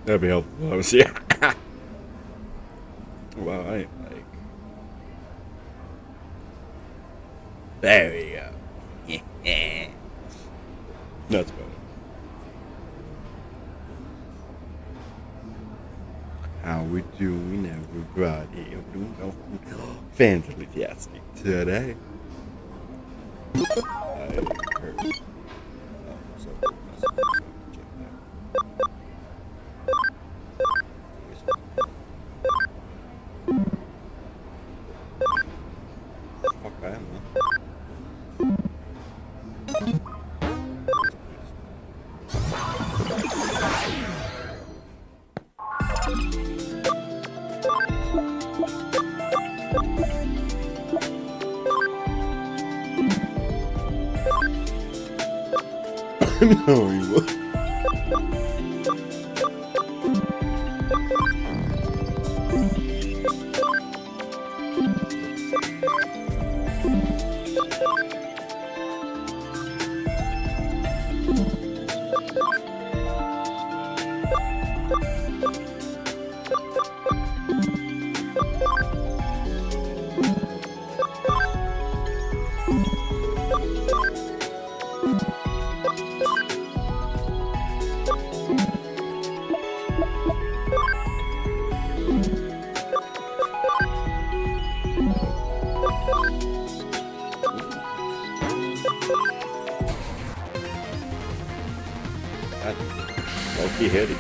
That'd be helpful. I was, yeah. Wow, I ain't like. There we go. That's better. How we doing, everybody? Fans enthusiastic today. I heard. So check that. Fuck, I am, huh? No, you would. Low-key hit is.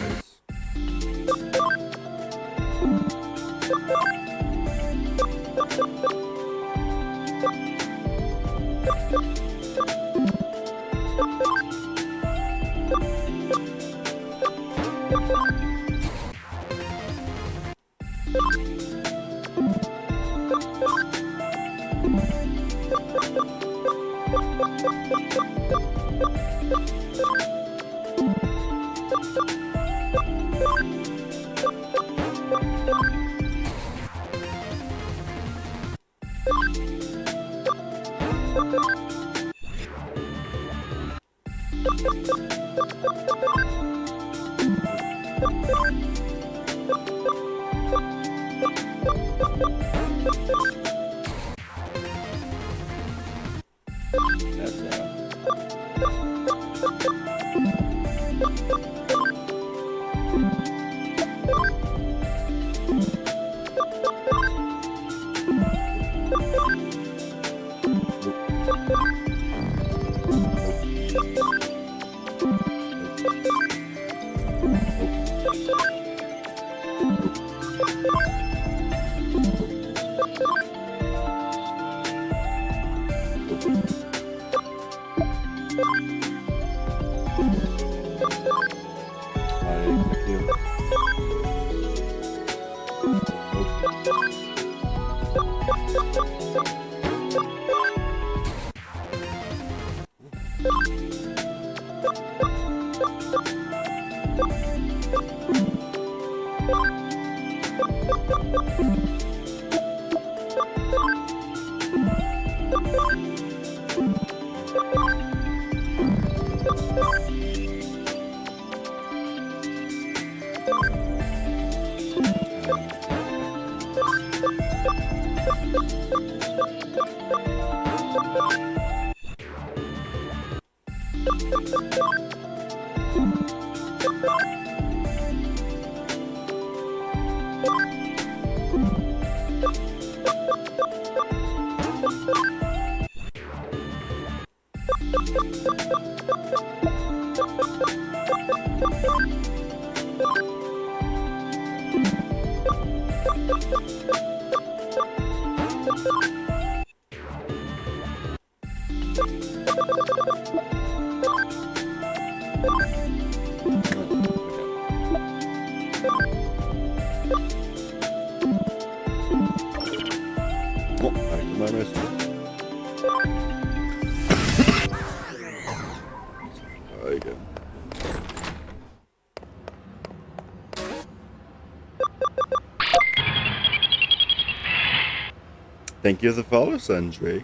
Thank you for the follow, Sundry.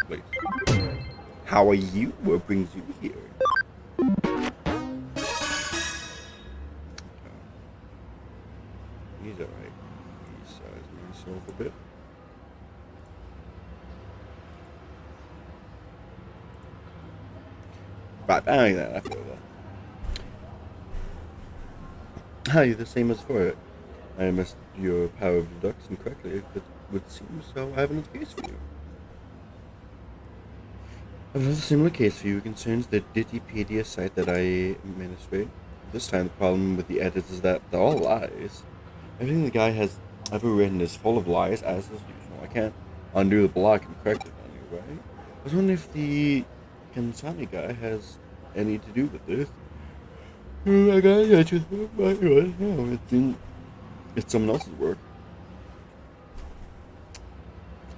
Please. How How are you? What brings you here? He's alright. He sized myself a bit. Right, I feel that. Hi, the same as for it. I missed your power of deduction correctly, it would seem so. I have another case for you. I have another similar case for you. It concerns the Digipedia site that I administrate. This time the problem with the edits is that they're all lies. Everything the guy has ever written is full of lies, as is usual. I can't undo the block and correct it on you, right? I was wondering if the Kansani guy has any to do with this. I gotta get you through my right now. It's someone else's work.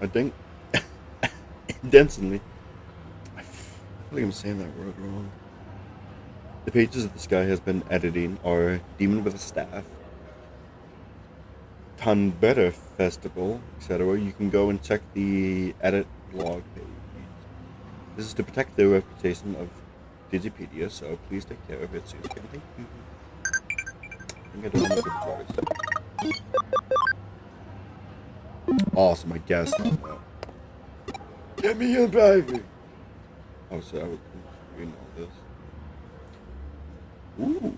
I think Densely. I feel like I'm saying that word wrong. The pages that this guy has been editing are Demon with a Staff, Tanbeta Festival, etc. You can go and check the edit log page. This is to protect the reputation of Digipedia, so please take care of it soon. Thank you. I think I don't have a good choice. Awesome, I guessed on that. Get me in, baby! Oh, so I was reading all this. Ooh.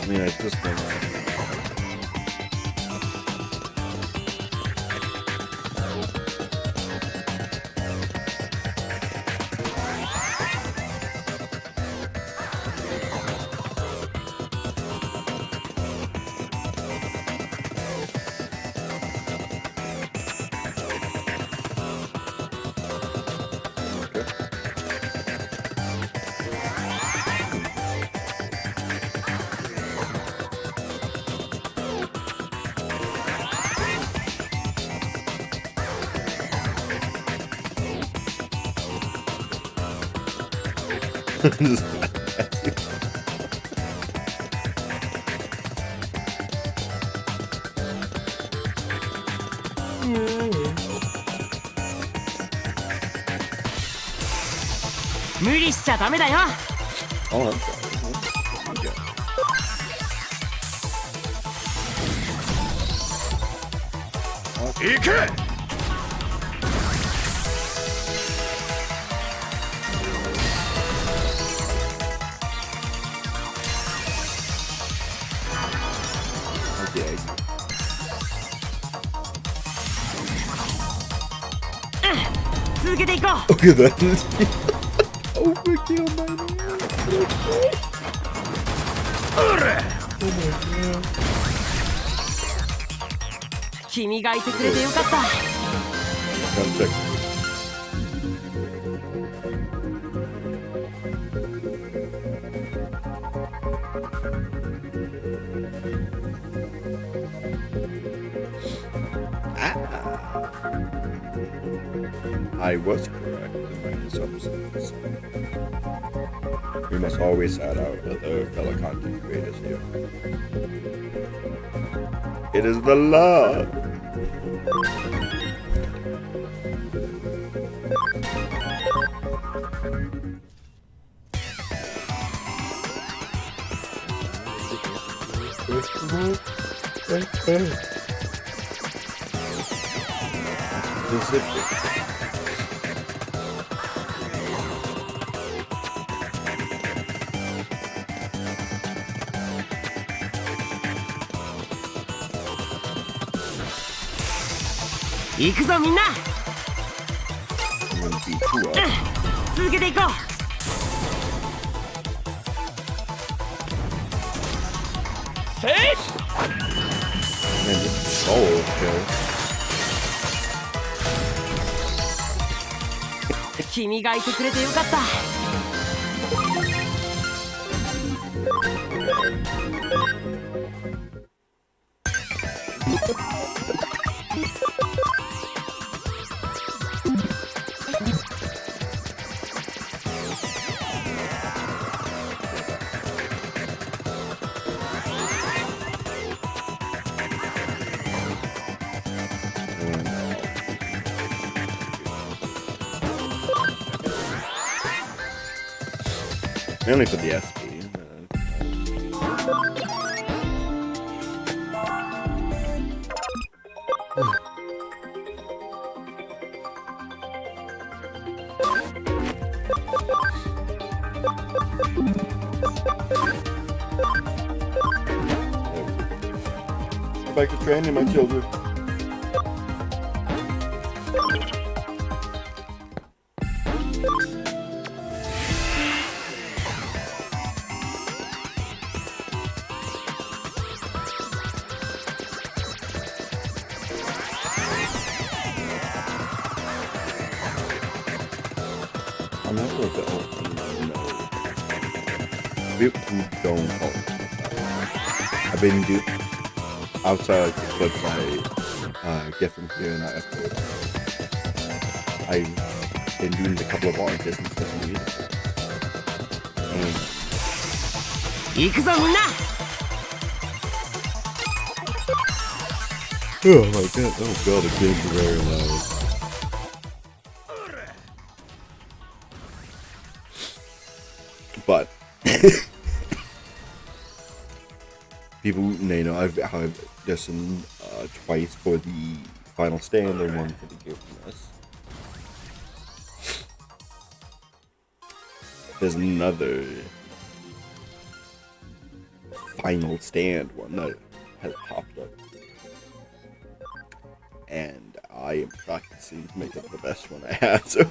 I mean, I just think. Just 無理しちゃダメだよ。 Oh, I'm sorry. Okay. Ike! Okay. 続けていこう。 Look at that. Overkill, my man. Oh my god. 君がいてくれてよかった。 Gotta check. I was correct in my assumptions. We must always shout out other fellow content creators here. It is the law. 行くぞみんな I'm gonna beat you up. 続けていこう And it's soul kill. 君がいてくれてよかった Mainly for the SP. Go back to training, my children. I'm not sure if that helps. No. People who don't help. I've been duped outside like the clips I get from here and I upload. I've been doing a couple of artists and stuff in music. 行くぞみんな Oh my god, oh god, the game's very loud. But people, you know, I've listened twice for the final stand and one for the guiltiness. There's another final stand one that has popped up, and I am practicing to make it the best one I have. So,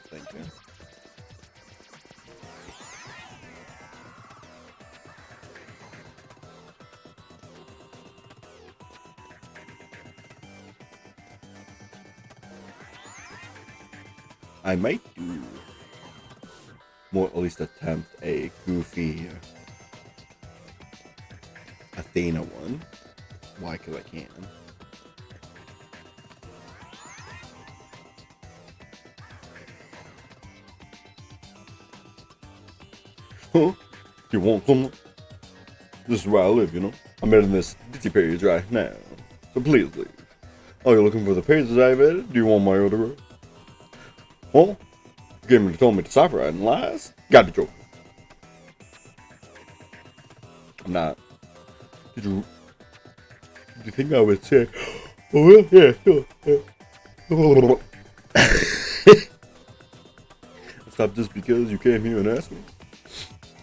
thank you. I might do more, at least attempt a goofy Athena one. Why? Because I can. Huh? You want some? This is where I live, you know? I'm editing this Ditty page right now, so please leave. Oh, you're looking for the pages I've edited? Do you want my autograph? Well, you told me to stop writing lies. Gotta be joking. I'm not. Did you think I would say, oh, yeah, sure. Stop just because you came here and asked me?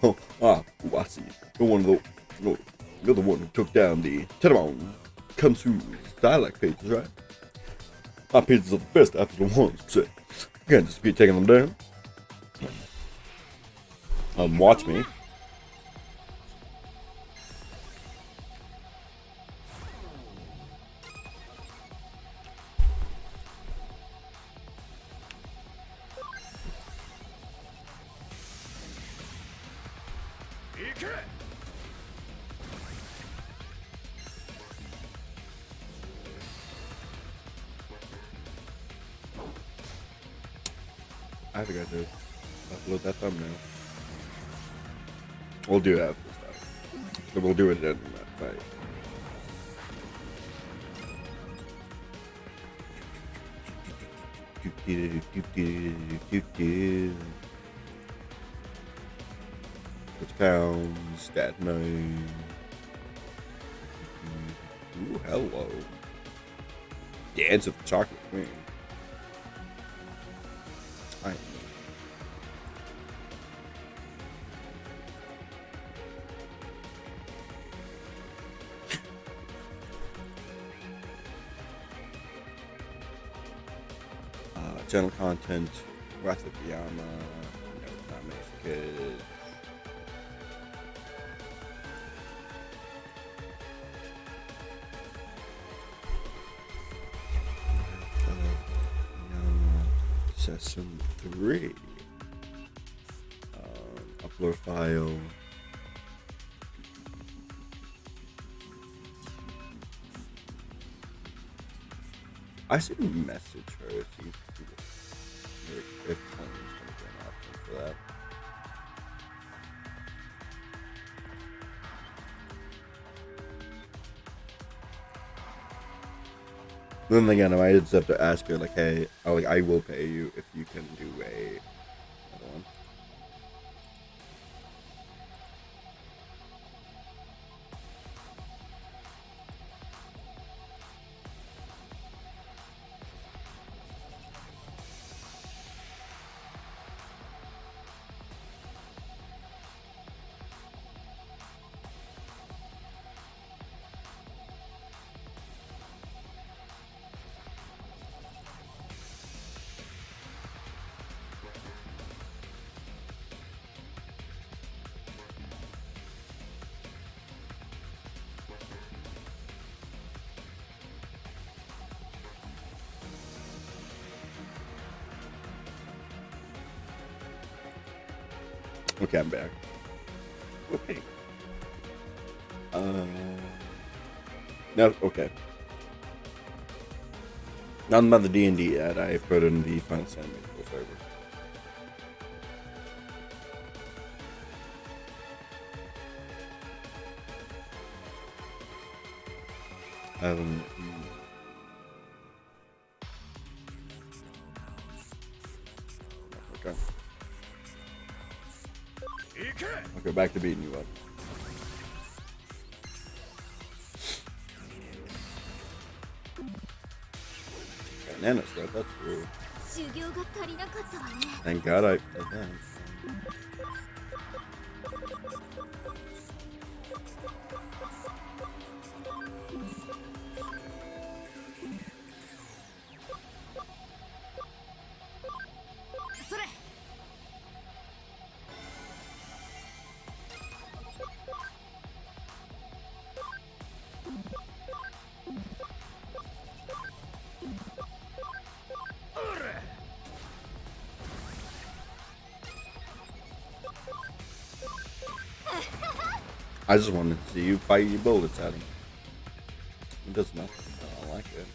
Oh, I see. You're one of the, you're the one who took down the Tenemon Kansu's dialect pages, right? My pages are the best after the ones, so you can't just be taking them down. Watch me. I forgot to upload that thumbnail. We'll do that after stuff. So we'll do it in that fight. Which pounds? That 9. Ooh, hello. Dance with the chocolate queen. Channel content, Wrath of Yama, no, not Mexican. Session 3. Upload file. I should message her if Tony's gonna be an option for that. Then again, I might just have to ask her, like, hey, I will pay you if you can do another one. Okay, I'm back. Okay. No, okay. Nothing about the D&D yet. I put in the Final Fantasy server. Okay. Okay, back to beating you up. Banana stuff, that's rude. Thank God I did that. I just wanted to see you fire your bullets at him. It does nothing. I don't like it.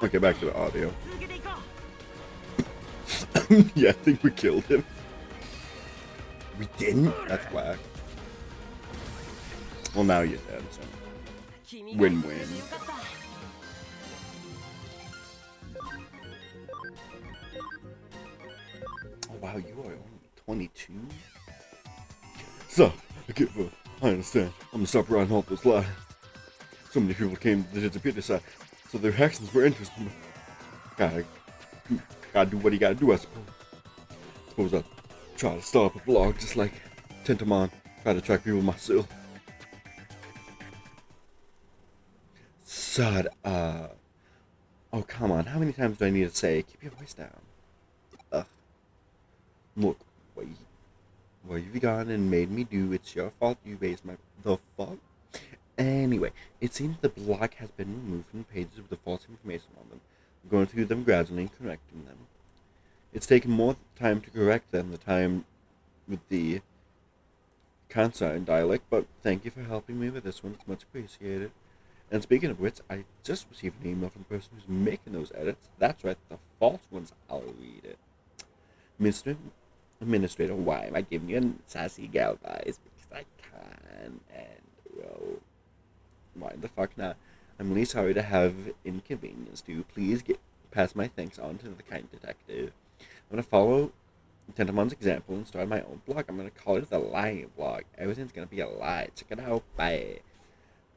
Okay, back to the audio. Yeah, I think we killed him. We didn't? That's whack. Well, now you're dead, so. Win-win. Oh, wow, you are only 22? So, I understand. I'm gonna stop writing all those lies. So many people came to the Peter side, so their actions were interesting. Gotta do what you gotta do, I suppose. I'll try to start up a vlog just like Tentamon. Try to attract people myself. Shut up. Oh, come on. How many times do I need to say, keep your voice down? Ugh. Look, what you've gone and made me do, it's your fault you raised my... The fuck? Anyway, it seems the blog has been removed from pages with the false information on them. I'm going through them gradually and correcting them. It's taken more time to correct than the time with the Kansai dialect, but thank you for helping me with this one. It's much appreciated. And speaking of which, I just received an email from the person who's making those edits. That's right, the false ones. I'll read it. Mr. Administrator, why am I giving you a sassy gal vibes? Because I can, and well, why the fuck not? I'm really sorry to have inconvenienced you. Please pass my thanks on to the kind detective. I'm gonna follow Tentamon's example and start my own blog. I'm gonna call it the Lie Blog. Everything's gonna be a lie. Check it out. Bye.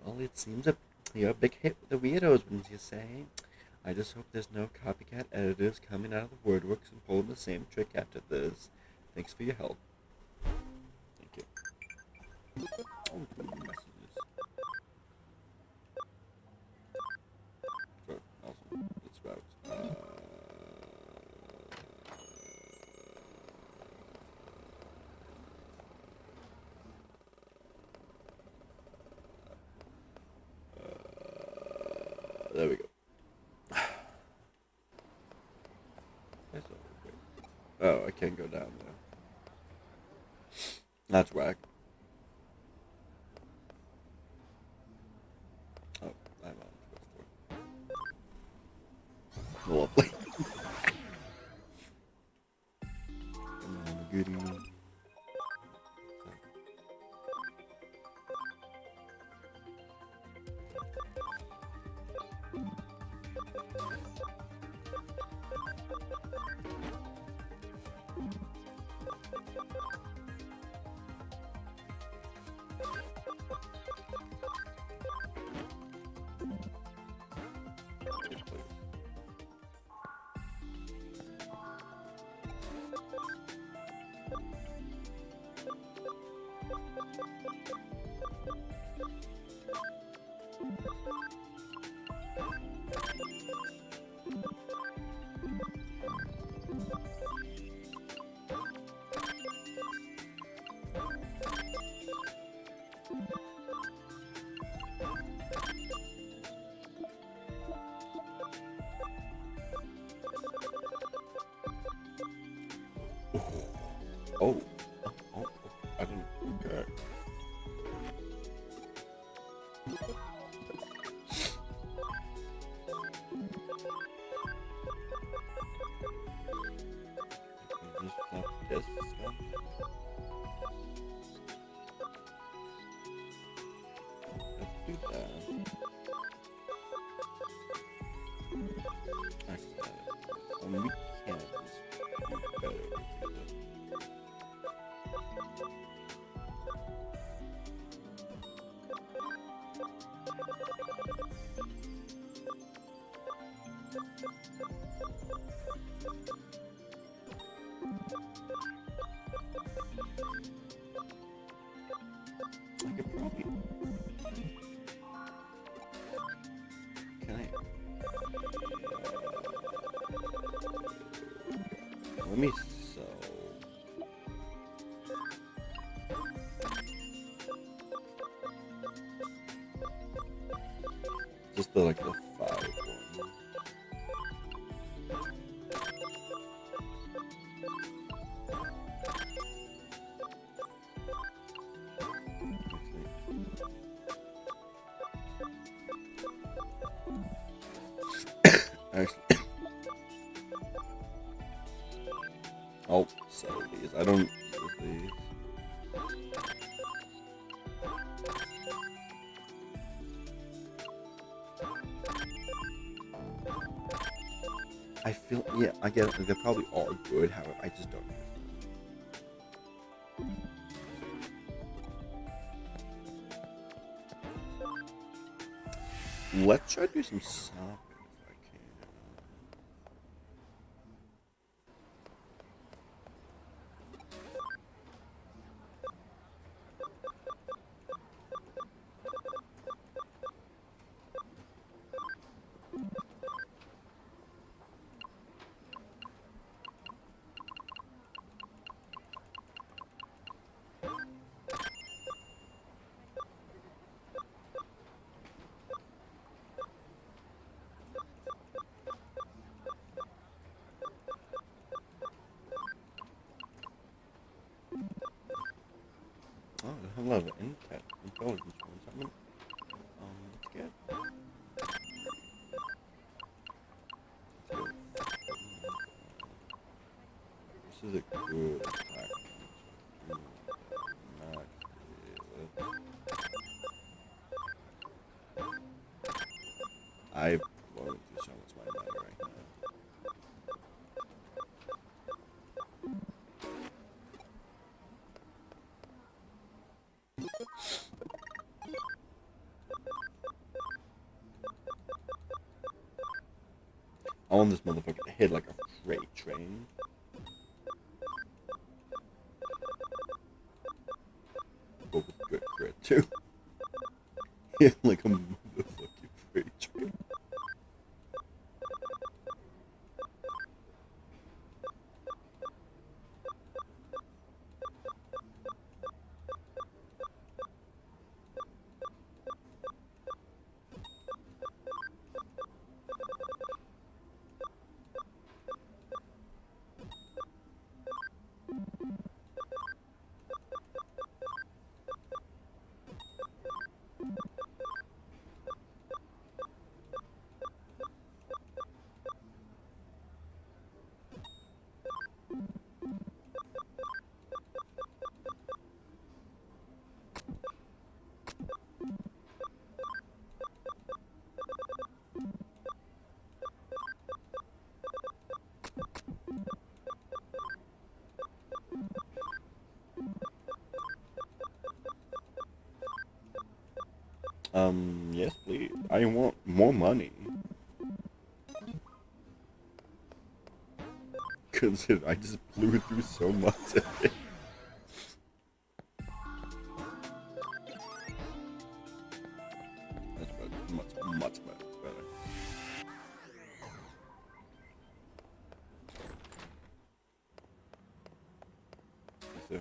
Well, it seems you're a big hit with the weirdos, wouldn't you say? I just hope there's no copycat editors coming out of the WordWorks and pulling the same trick after this. Thanks for your help. Thank you. Oh, messages. Sure, awesome. It's about. There we go. That's all right. Oh, I can't go down there. That's whack. Oh, I'm on. Lovely. Come on, goody. Oh, I didn't. Okay. Just flip this stuff. Let's do that. Excellent. We can do better with it. I could probably. Can I? Let me sew. Just the 5 one. Actually, I'll sell these. I don't use these. I feel, yeah, I get it. They probably are good, however, I just don't use them. Let's try to do some shopping if I can. Oh, I love it. Intelligence points. Let's get. is a good attack. Not really. I'm blowing through so much money right now. I want this motherfucker to hit like a freight train. But with good crit too. Hit like a motherfucking freight train. Yes, please. I want more money. Consider I just blew through so much of it. That's better. Much better. It's better. Yes, sir.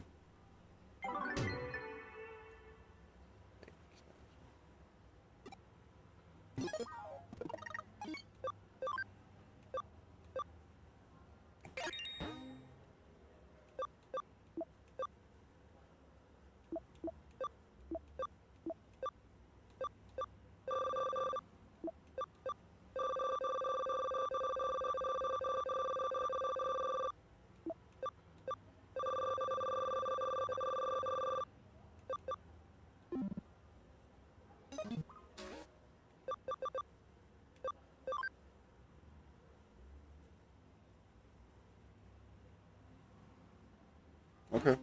Okay.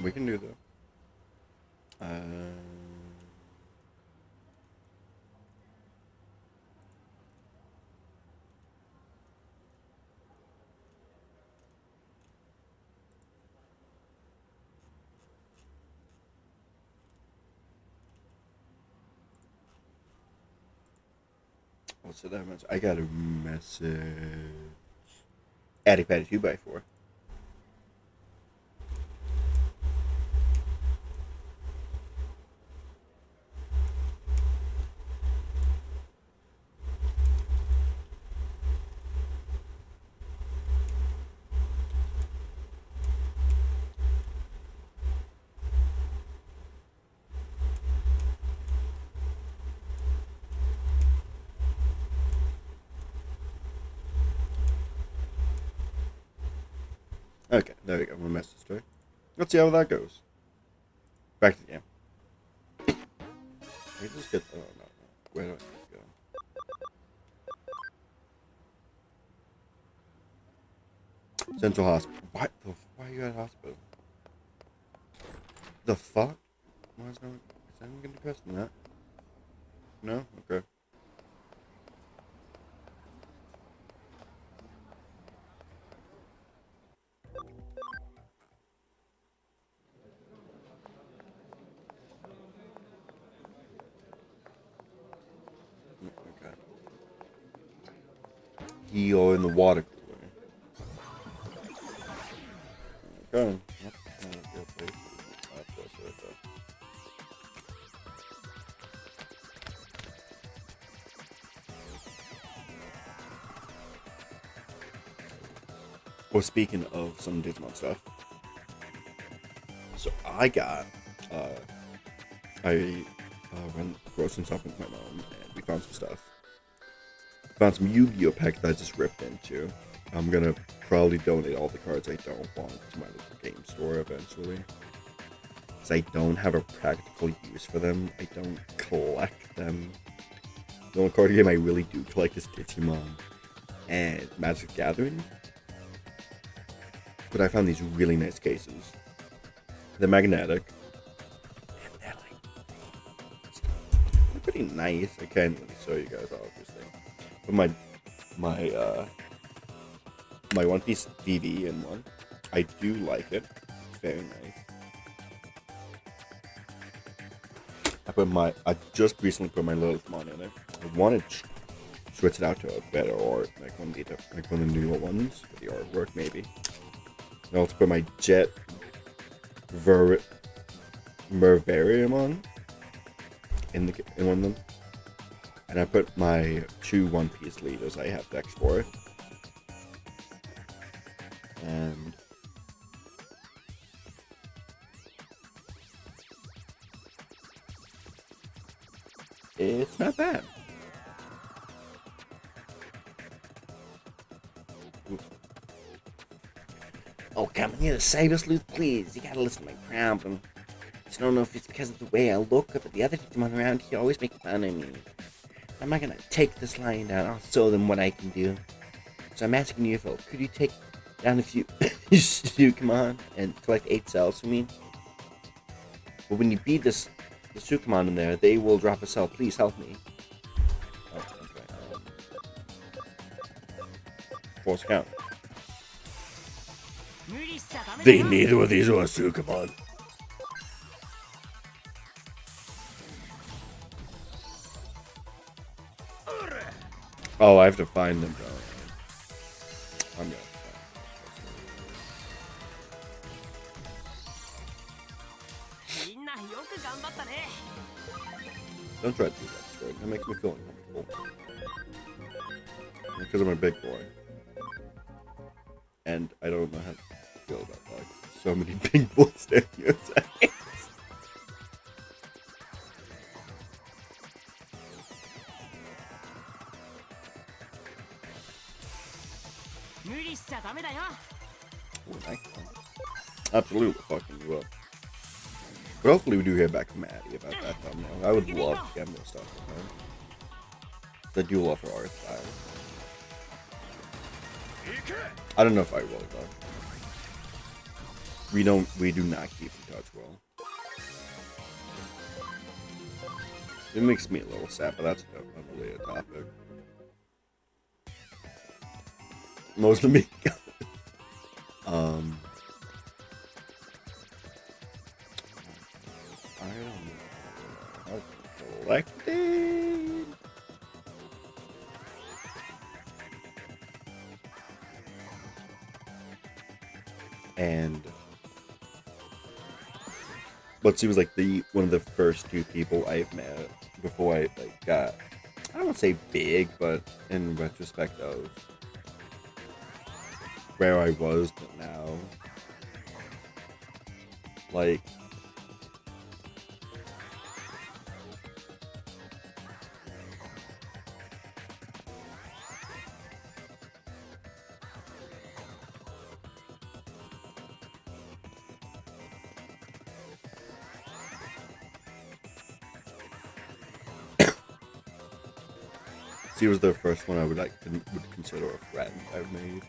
We can do that. What's that message? I got a message. Attic Patty 2x4. Okay, there we go. My message story. Let's see how that goes. Back to the game. I just get. Oh no. Where do I need to go? Central Hospital. What the? Why are you at hospital? The fuck? Why is anyone gonna question that? No? Okay. Okay. Heal in the water cooler. Okay. Yep. Good place. That's right there. Well, speaking of some Digimon stuff, so I got, I went grocery shopping with my mom, and we found some stuff. Found some Yu-Gi-Oh packs that I just ripped into. I'm gonna probably donate all the cards I don't want to my local game store eventually. Because I don't have a practical use for them. I don't collect them. The only card game I really do collect is Digimon and Magic the Gathering. But I found these really nice cases. They're magnetic. And they're pretty nice. I can't really show you guys obviously. But my One Piece VV in one. I do like it. It's very nice. I just recently put my Lilithmon in it. I wanted to switch it out to a better art, like one of the newer ones with the artwork maybe. I also put my Jet Mervariumon in one of them. And I put my 2 One Piece leaders I have decks for it. And it's not bad. Oops. Oh, come here, Cyber Sleuth, please. You gotta listen to my problem. I just don't know if it's because of the way I look, but the other Digimon around here always make fun of me. I'm not gonna take this lying down. I'll show them what I can do. So I'm asking you, Phil, could you take down a few Sukamon and collect 8 cells for me? But when you beat the Sukamon in there, they will drop a cell. Please help me. Oh, okay. Force count. They neither of these are Sukamon. Oh, I have to find them, bro. I'm gonna Don't try to do that, Squid. That makes me feel uncomfortable. Because I'm a big boy. And I don't know how to feel about that. So many big boys standing here saying. Absolutely fucking you up. But hopefully we do hear back from Maddie about that thumbnail. I would love to get more stuff from her. I do love her art style. I don't know if I will though. We do not keep in touch well. It makes me a little sad, but that's definitely a topic. Most of me. I don't know how to collect it. And but she was like one of the first 2 people I've met before I like got, I don't want to say big, but in retrospect of where I was to now, like she was the first one I would consider a friend I've made.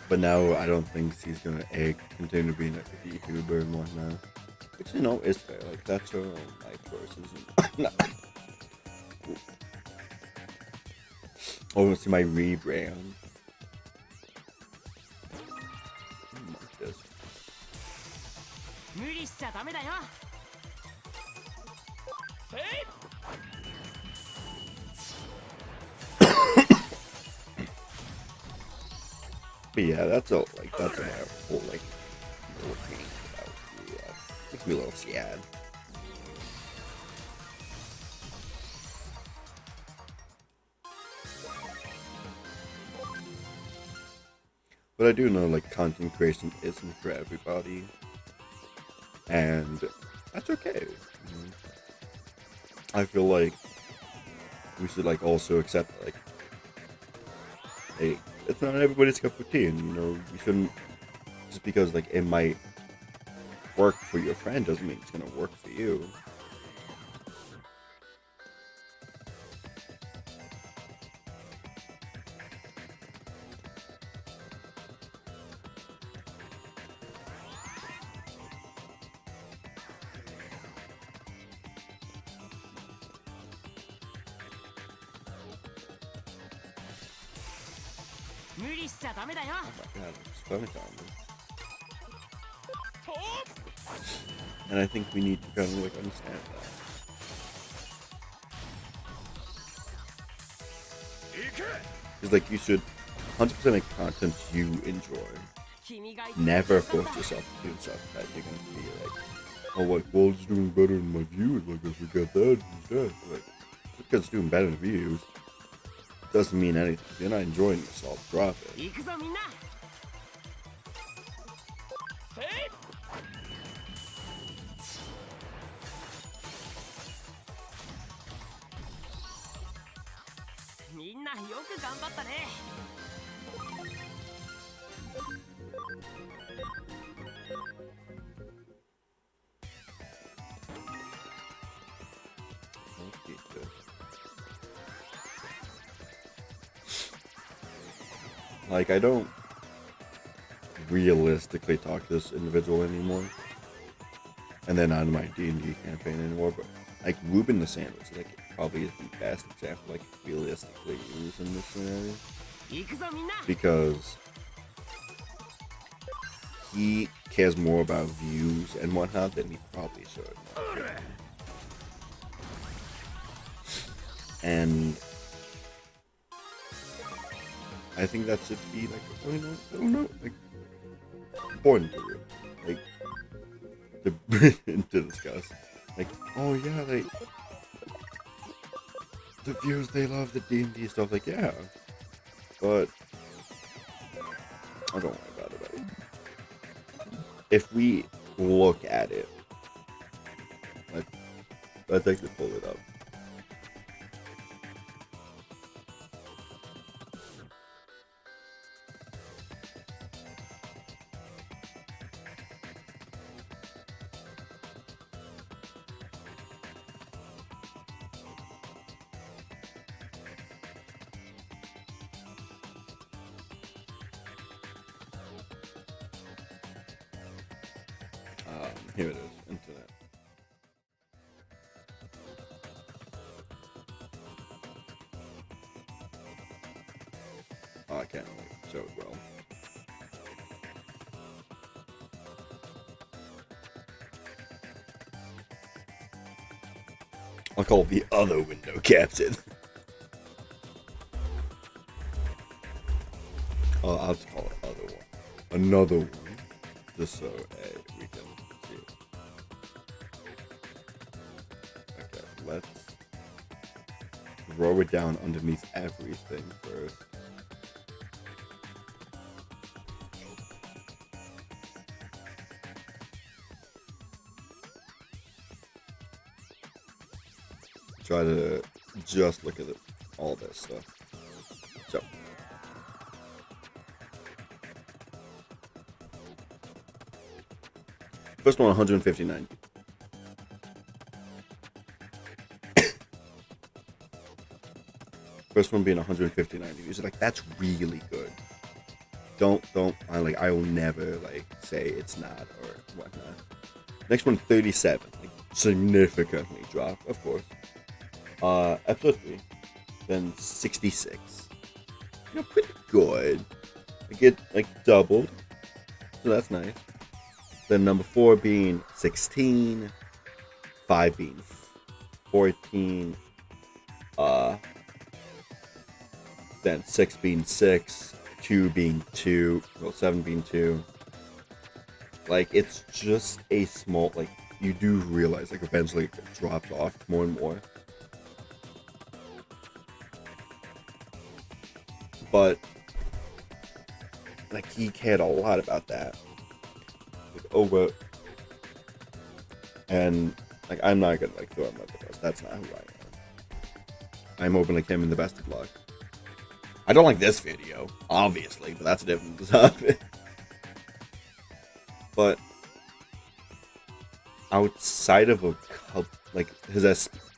But now I don't think she's gonna continue being like a YouTuber and whatnot. Which, you know, is fair. Like, that's her own life choices. No. Oh, see my rebrand. Mark this. But yeah, that's a whole like little thing about makes me a little sad. But I do know like content creation isn't for everybody, and that's okay. I feel like we should like also accept like, hey, it's not everybody's cup of tea, and you know we shouldn't just because like it might work for your friend doesn't mean it's gonna work for you. 無理しちゃダメだよ。 Oh my god, it's stomach on me. And I think we need to kind of like understand that. Because like you should 100% make content you enjoy. Never force yourself to do stuff that you're gonna be like, oh like, well it's doing better than my views, like I should get that instead. Like, because it's doing better than views doesn't mean anything. If you're not enjoying yourself, drop it. 行くぞみんな。みんなよく頑張ったね。Like, I don't realistically talk to this individual anymore. And they're not in my D&D campaign anymore, but like Ruben the Sandwich, like probably is the best example like realistically used in this scenario. 行くぞみんな。 Because he cares more about views and whatnot than he probably should. And I think that should be like, I don't know, like important to you, like to discuss. Like, oh yeah, like the viewers, they love the D&D stuff. Like, yeah, but I don't worry about it. If we look at it, let's actually pull it up. Here it is, internet. Oh, I can't really show it well. I'll call the other window captain. Oh, I'll just call it other one. Another one. Just so we can see it. Okay, let's throw it down underneath everything first. Try to just look at all this stuff. So. First one, 159. First one being 159 views. Like, that's really good. I will never like say it's not or whatnot. Next one, 37. Like, significantly dropped, of course. Episode 3. Then 66. You know, pretty good. Like, it like doubled. So that's nice. Then number 4 being 16, 5 being 14, then 6 being 6, 2 being 2, well 7 being 2. Like, it's just a small, like, you do realize like eventually it drops off more and more. But like he cared a lot about that. Like, oh, but and like I'm not gonna like throw him under the bus. That's not who I am. I'm open like him in the best of luck. I don't like this video, obviously, but that's a different topic. But outside of a couple, like his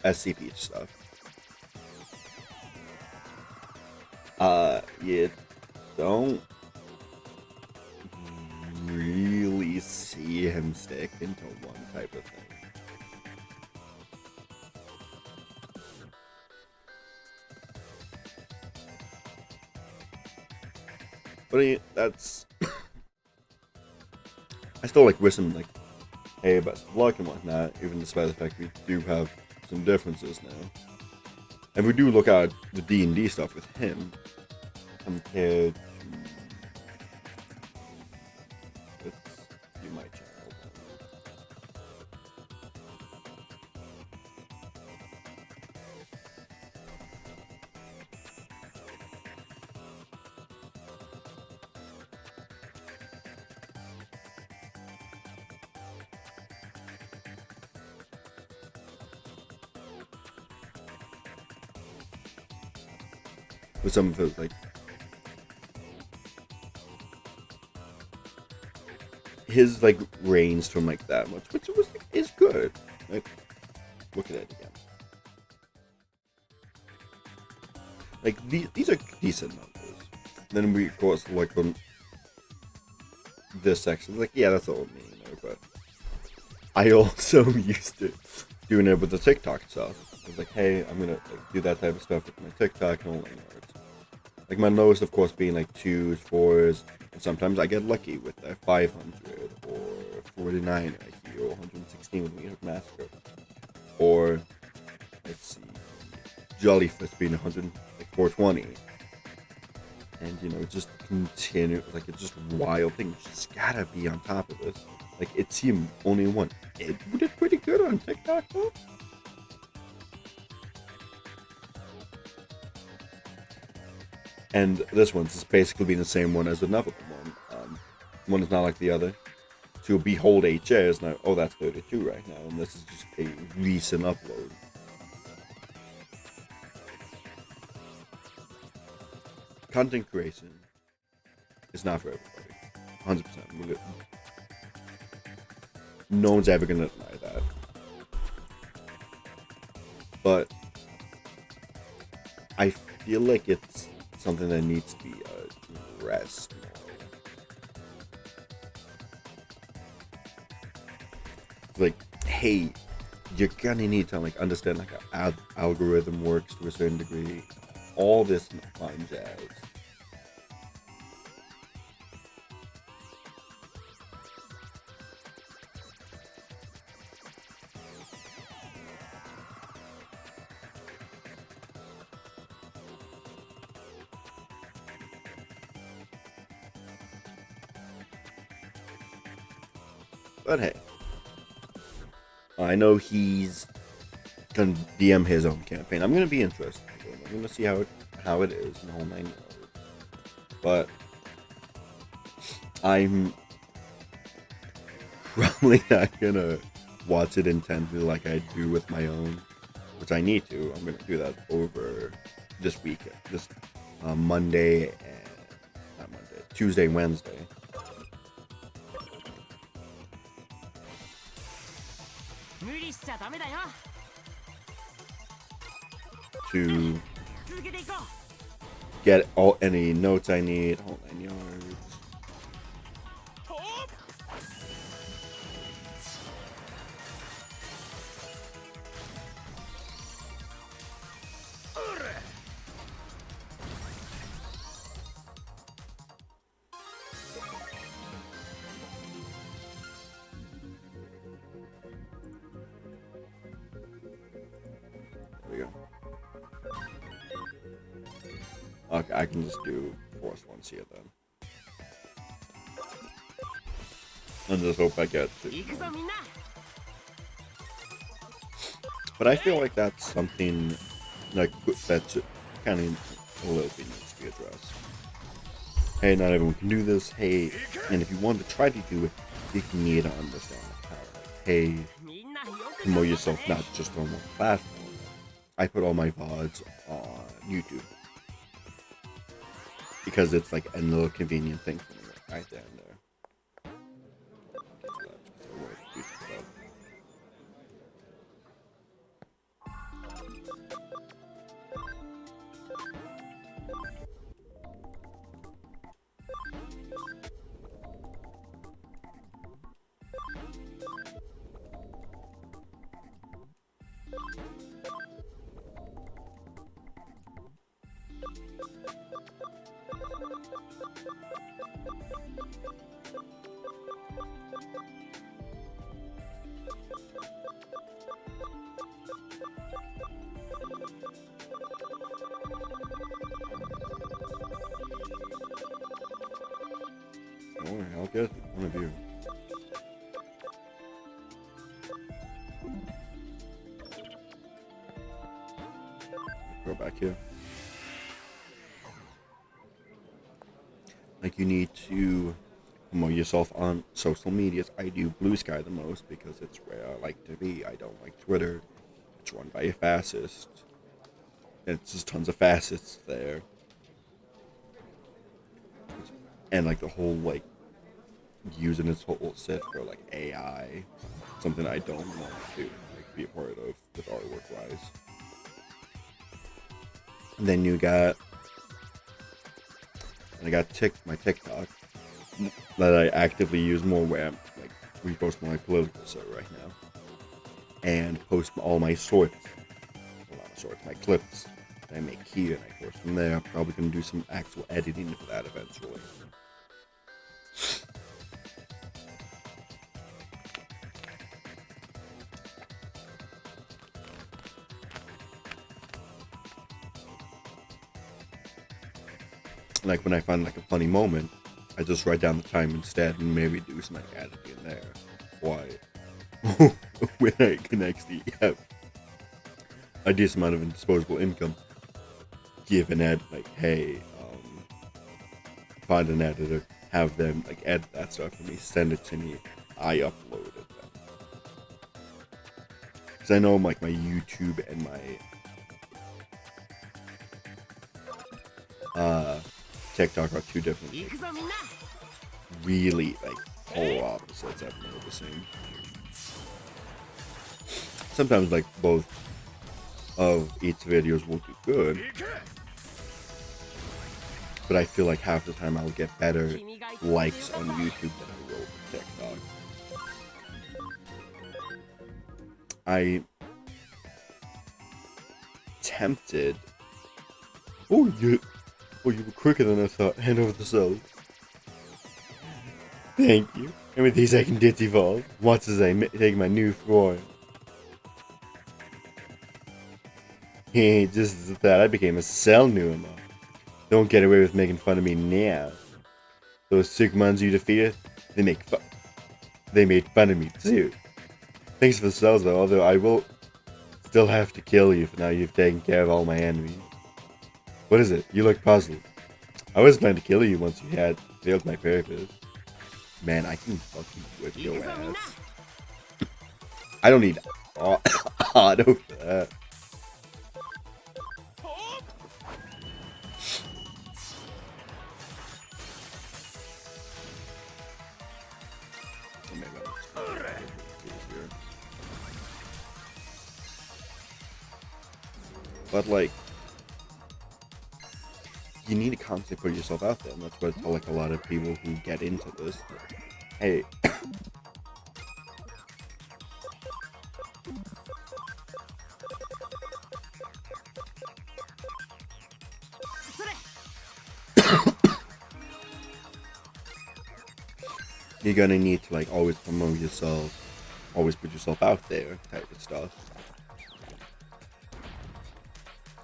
SCP stuff, you don't really see him stick into one type of thing. But that's I still like wish him like, hey, best of luck and whatnot, even despite the fact we do have some differences now. And we do look at the D&D stuff with him compared to let's do my channel. With some of it, like his like range from like that much, which was like, is good. Like, look at it again. Like these are decent numbers. Then we of course like on this section, like yeah, that's all me, you know. But I also used to doing it with the TikTok stuff. I was like, hey, I'm gonna like do that type of stuff with my TikTok and all that. Like my lowest, of course, being like 2s, 4s, and sometimes I get lucky with a 500 or 49 I hear, or 116 with Meat Massacre, or let's see, Jollyfist being 100, like 420, and you know just continue like it's just wild thing. You just gotta be on top of this. Like it's him only one. It did pretty good on TikTok though. And this one's just basically being the same one as another one. One is not like the other. To Behold HA is now, oh, that's 32 right now, and this is just a recent upload. Content creation is not for everybody. 100%. No one's ever gonna deny that. But I feel like it's something that needs to be addressed more. Like, hey, you're gonna need to like understand like how algorithm works to a certain degree. All this fun jazz. But hey, I know he's gonna DM his own campaign. I'm gonna be interested. I'm gonna see how it is and the whole 9 yards. But I'm probably not gonna watch it intently like I do with my own, which I need to. I'm gonna do that over this weekend, this Monday and not Monday, Tuesday, Wednesday. To get any notes I need, whole 9 yards. There we go. Okay, I can just do force ones here then. And just hope I get to. But I feel like that's something like that's kind of a little bit needs to be addressed. hey, not everyone can do this. Hey, and if you want to try to do it, you need to understand the power. Like, hey, みんなよく promote 頑張った yourself ね not just on one platform. I put all my VODs on YouTube because it's like a little convenient thing for me right there and there. Alright, I'll get one of you. Go back here. Like, you need to promote yourself on social medias. I do Blue Sky the most because it's where I like to be. I don't like Twitter. It's run by a fascist. And it's just tons of fascists there. And like the whole like using its whole set for like AI, something I don't want to like be a part of with artwork wise. And then you got, and I got my TikTok that I actively use more where I'm like repost my political stuff right now, and post all my shorts, well, not shorts, my clips that I make here, and I post them there. I'm probably gonna do some actual editing for that eventually. Like when I find like a funny moment, I just write down the time instead and maybe do some like editing there. Why? When I can actually have a decent amount of disposable income, give an ed like, hey, find an editor, have them like edit that stuff for me, send it to me, I upload it then. Because I know like my YouTube and my TikTok are two different, 行くぞみんな really like polar opposites I've never seen. Sometimes like both of each videos will do good, but I feel like half the time I'll get better likes on YouTube than I will on TikTok. I tempted. Oh, you were quicker than I thought. Hand over the soul. Thank you. And with these I can evolve. Once as I take my new form. Hey, just as that I became a cell new enough. Don't get away with making fun of me now. Those Sigmunds you defeated, they made fun of me too. Thanks for the cells though, although I will still have to kill you for now you've taken care of all my enemies. What is it? You look puzzled. I was planning to kill you once you had failed my purpose. Man, I can fucking whip your ass. I don't need auto for that. But like, you need to constantly put yourself out there, and that's what I tell like a lot of people who get into this. Hey, you're gonna need to like always promote yourself, always put yourself out there, type of stuff.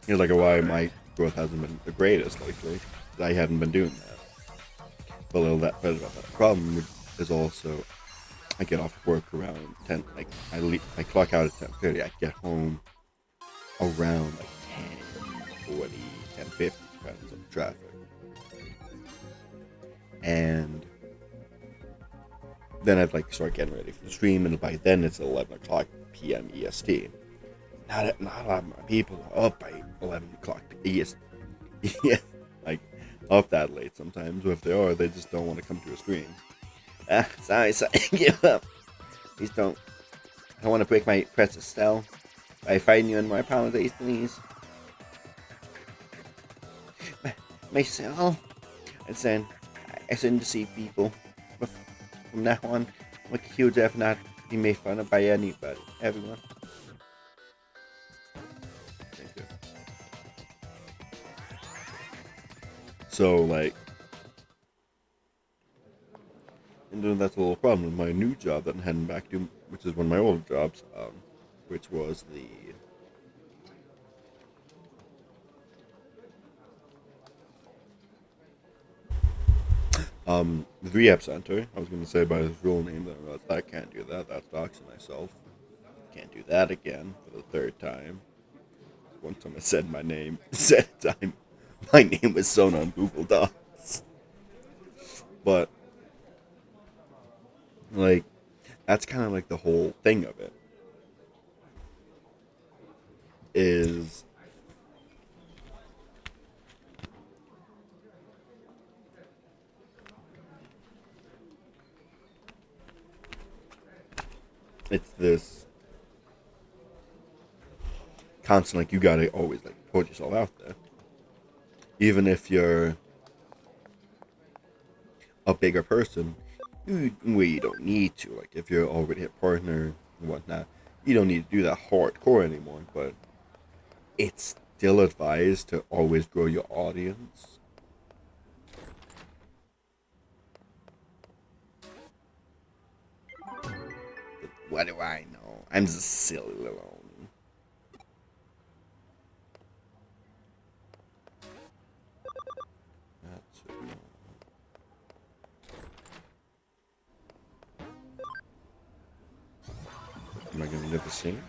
You know, like why my growth hasn't been the greatest lately. I haven't been doing that. But a little that better about that problem is also I get off work around 10. Like I clock out at 10:30. I get home around like 10:40, 10:50, depends on the traffic. and then I'd like start getting ready for the stream, and by then it's 11 o'clock p.m. EST. Not a lot of my people are up by 11 o'clock EST. Yeah, like up that late sometimes. Or if they are, they just don't want to come to a stream. Sorry, give up. Please don't. I don't want to break my precious spell by fighting you in my apologies, please. My cell. I shouldn't deceive people. But from now on, I'm a huge F not be made fun of by anybody. Everyone. Thank you. So, like, and then that's a little problem with my new job that I'm heading back to, which is one of my old jobs, which was the rehab center. I was going to say by his real name, but I can't do that. That's doxing myself. Can't do that again for the third time. One time I said my name. Second time, my name was shown on Google Docs. But, like, that's kind of like the whole thing of it. Is it's this constant, like, you gotta always like put yourself out there, even if you're a bigger person, where you don't need to. Like, if you're already a partner and whatnot, you don't need to do that hardcore anymore. But it's still advised to always grow your audience. But what do I know? I'm just silly little. Am I gonna never sing?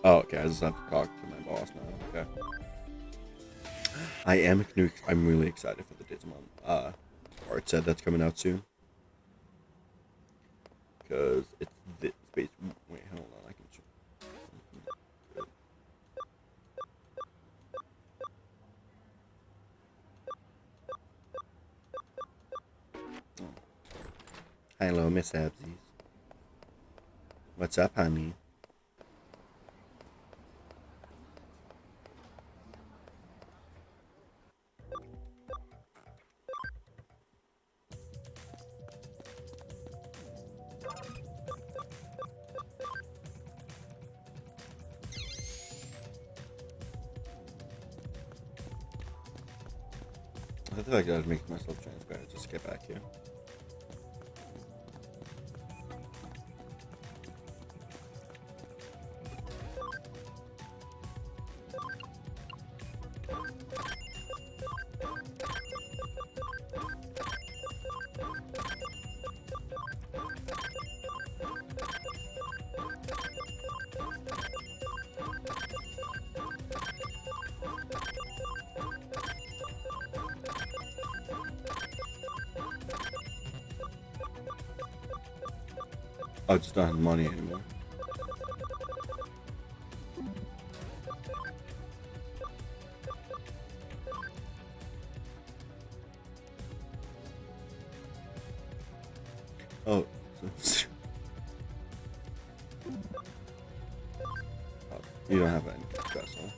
Oh, okay. I just have to talk to my boss now. Okay. I'm really excited for the Digimon art set that's coming out soon. Because it's this space. Wait, hold on. I can show. Oh. Hello, Miss Absies. What's up, honey? I feel like I was making myself transparent. Just get back here. I just don't have money anymore. Oh. You don't have any special.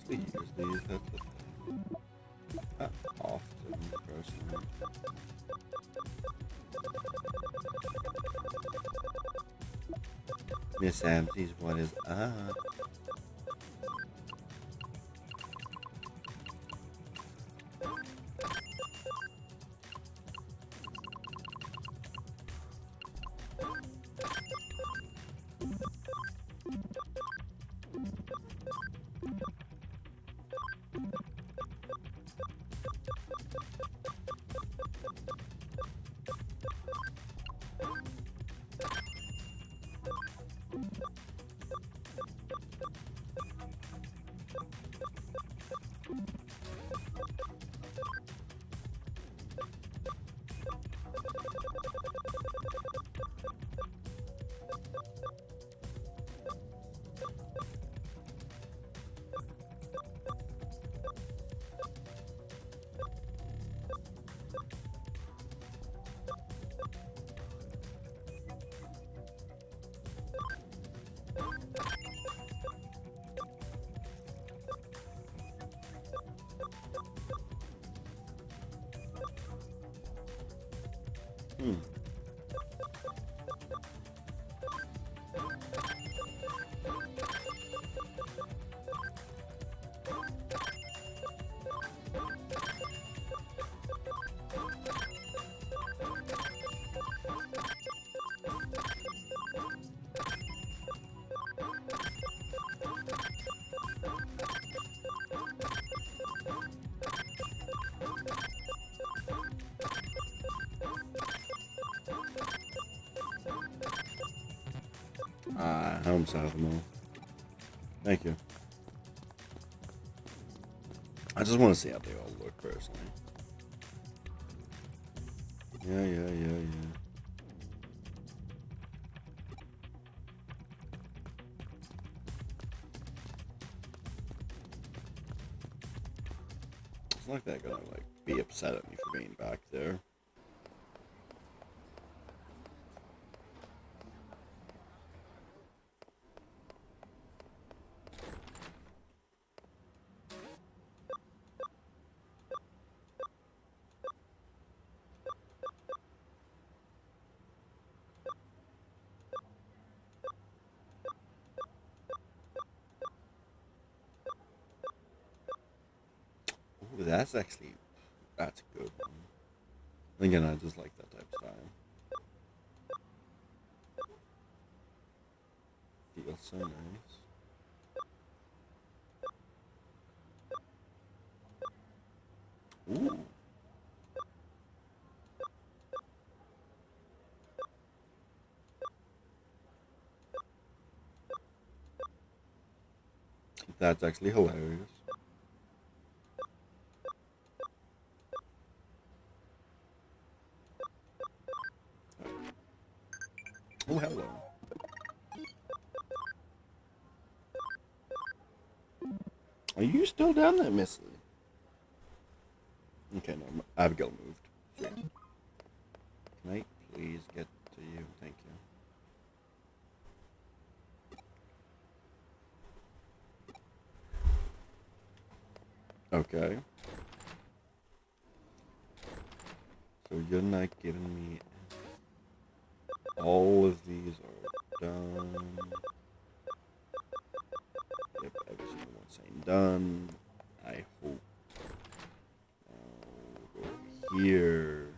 actually use these? That's the thing. Not often, personally. Miss Amties, what is up? Hmm. Home south mall. Thank you. I just want to see how they all look personally. Yeah. It's like they're gonna like be upset at me for being back there. Ooh, that's a good one. Again, I just like that type of style. Feels so nice. Ooh. That's actually hilarious. Oh, hello. Are you still down there, Missy? Okay, no, Abigail moved. Sweet. Can I please get to you? Thank you. Okay. So you're not giving me... All of these are done. Yep, every single one's saying done. I hope. We'll go over here.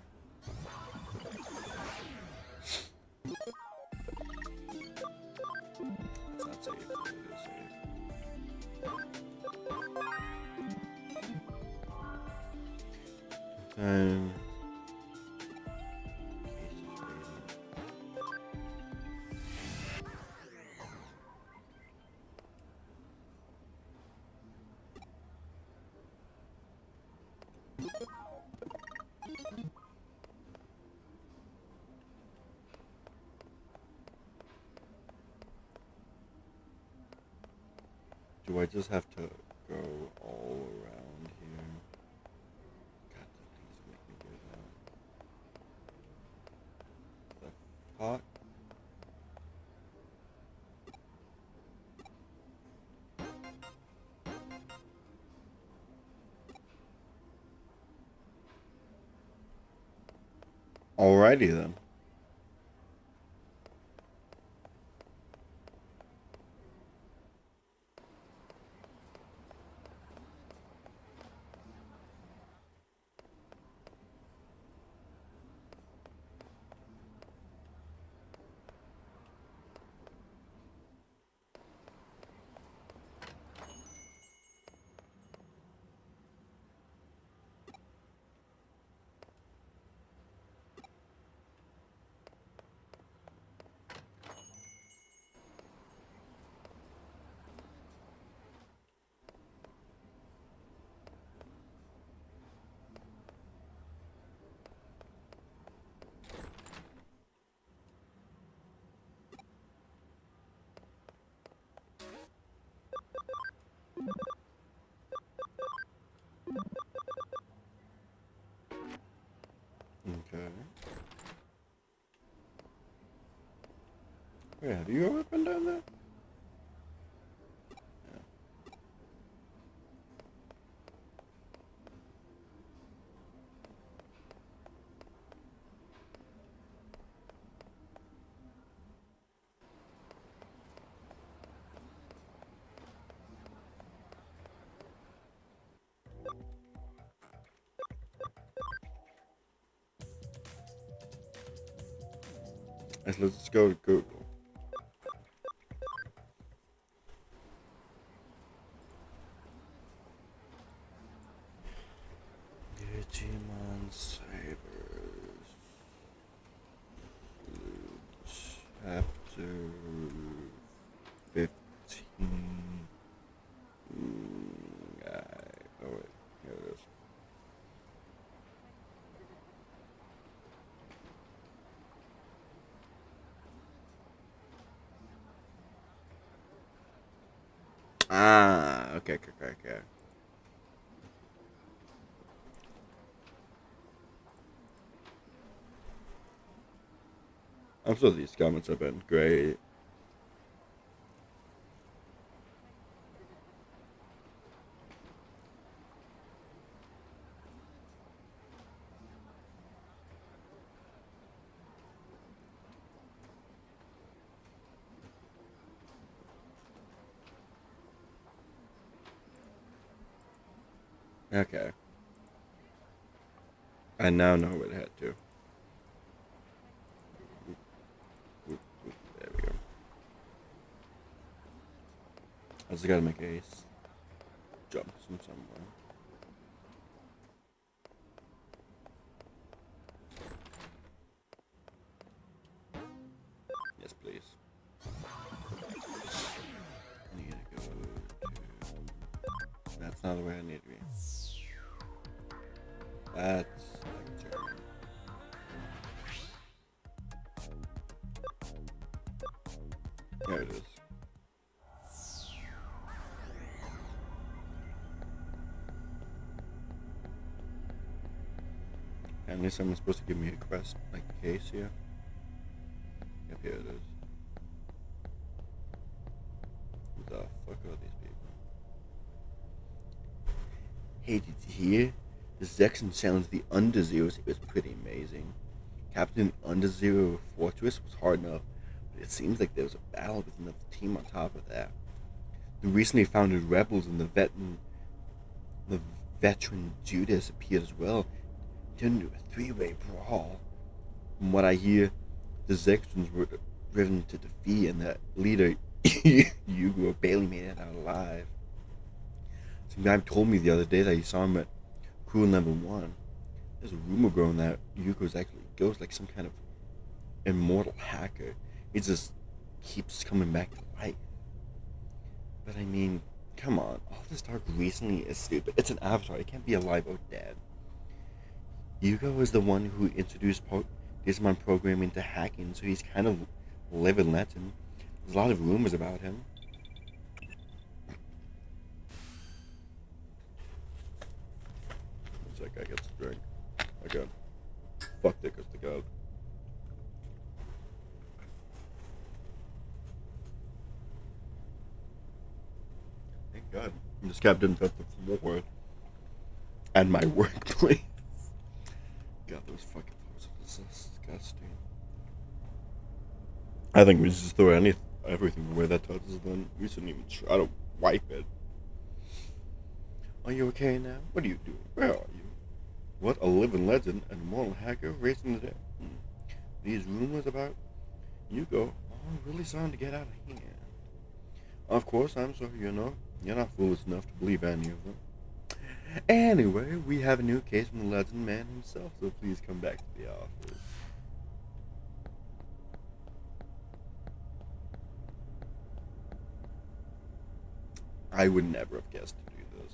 It's not safe. It is safe. Time. Do I just have to go all around here? God, please make me do that. The fuck? Alrighty then. Okay. Wait, have you ever been down there? Let's go to Google. Digimon Sabers. Chapter 15. Oh wait, here it is. Ah, okay. I'm sure these comments have been great. Okay. I now know where to head to. There we go. I just gotta make Ace jump from somewhere. Yes, please. I need to go to... That's not the way I need to be. That's like German. There it is. At least someone's supposed to give me a quest, like a case here. Yep, here it is. Who the fuck are these people? Hey, did you hear? The section challenged the Underzeros. It was pretty amazing. Captain Underzero Fortress was hard enough, but it seems like there was a battle with another team on top of that. The recently founded rebels and the veteran Judas appeared as well. Turned into a three-way brawl. From what I hear, the Zextrans were driven to defeat, and the leader, Yugo, barely made it out alive. Some guy told me the other day that he saw him at Crew Number 1. There's a rumor growing that Yugo's actually goes like some kind of immortal hacker. He just keeps coming back to life. But I mean, come on, all this talk recently is stupid. It's an avatar, it can't be alive or dead. Yugo is the one who introduced Digimon programming to hacking, so he's kind of living legend. There's a lot of rumors about him. Looks like I get to drink. Okay. Fuck that goes to God. Thank God. This captain got the floor at my workplace. God, those fucking floors are disgusting. I think we should just throw everything away that touches them. We shouldn't even try to wipe it. Are you okay now? What are you doing? Where are you? What a living legend and immortal hacker raising the dead. These rumors about Yugo are really starting to get out of hand. Of course, I'm sorry you're not foolish enough to believe any of them. Anyway, we have a new case from the legend man himself, so please come back to the office. I would never have guessed to do this.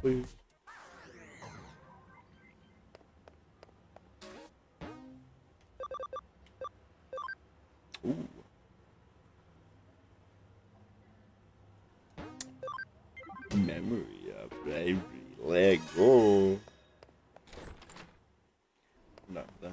Please. Ooh. Memory up, baby. Let go. Not that.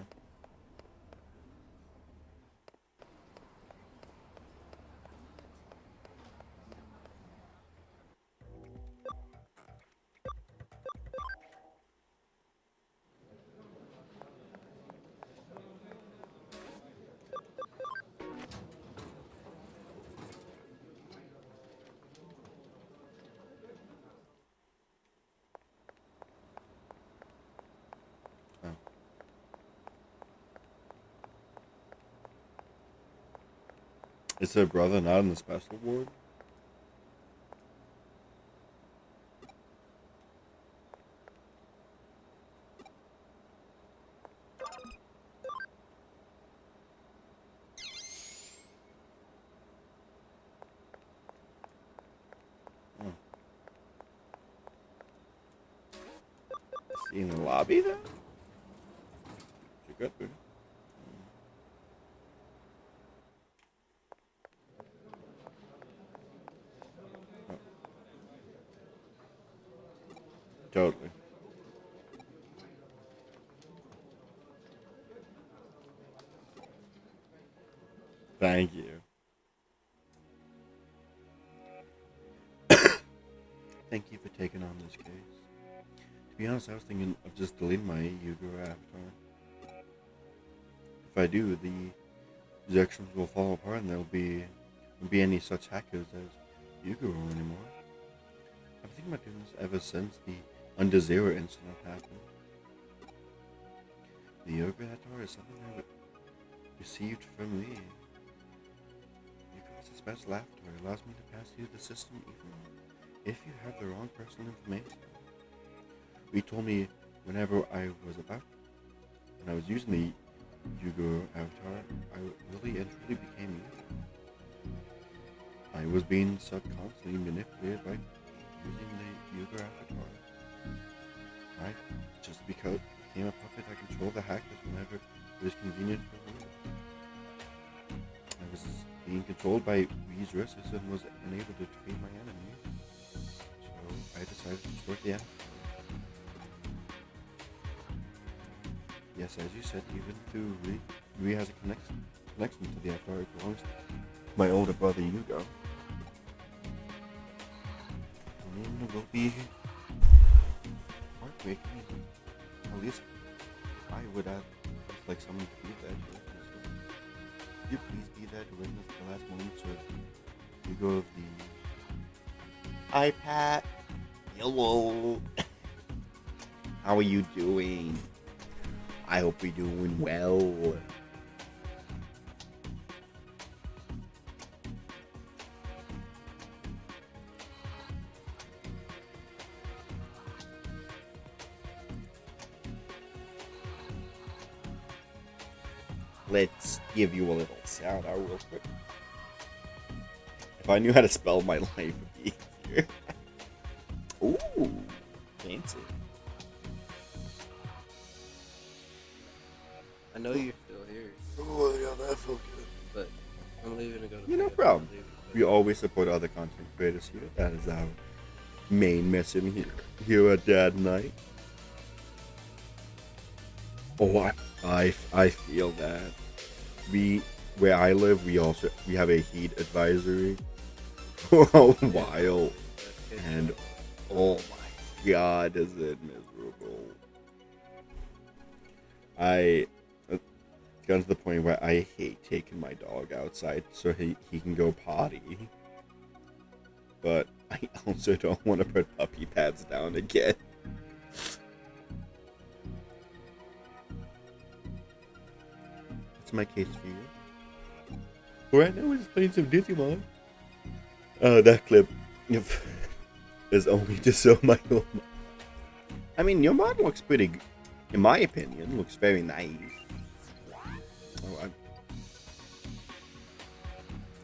Oh. Is her brother not in the special ward? Oh. Is he in the lobby then? She could be. Oh. Totally. Thank you. Thank you for taking on this case. To be honest, I was thinking of just deleting my Yugo avatar. If I do, the projections will fall apart and won't be any such hackers as Yugo anymore. I've been thinking about doing this ever since the Under Zero incident happened. The Yugo avatar is something I received from me. Yugo's special avatar allows me to pass through the system even if you have the wrong personal information. He told me whenever I was using the Yugo avatar, I really and truly became Yugo. I was being subconsciously manipulated by using the Yugo avatar. I just became a puppet that controlled the hackers whenever it was convenient for me. I was being controlled by these resources and was unable to defeat my enemy. So I decided to distort the avatar. Yes, as you said, even though Rui has a connection to the avatar, it belongs to my older brother Yugo. I mean, it will be heartbreaking. At least I would have like someone to be there to witness it. Could you please be there to witness the last moments of Yugo of the iPad? Hello. How are you doing? I hope you're doing well. Let's give you a little shout out real quick. If I knew how to spell my life, it would be easier. Ooh, fancy. I know you're still here, Oh, yeah, that felt good. but I'm leaving to go to Yeah, no bed. problem. I'm leaving to We always support other content creators here. That is our main mission here at Dad Night. Oh, I feel that. where I live, we have a heat advisory for a while, and oh my god, is it miserable! It's gotten to the point where I hate taking my dog outside so he can go potty, but I also don't want to put puppy pads down again. That's my case for you. Right now we're just playing some Digimon. That clip is only to show my own. I mean, your mod looks pretty good. In my opinion, looks very nice. Oh, I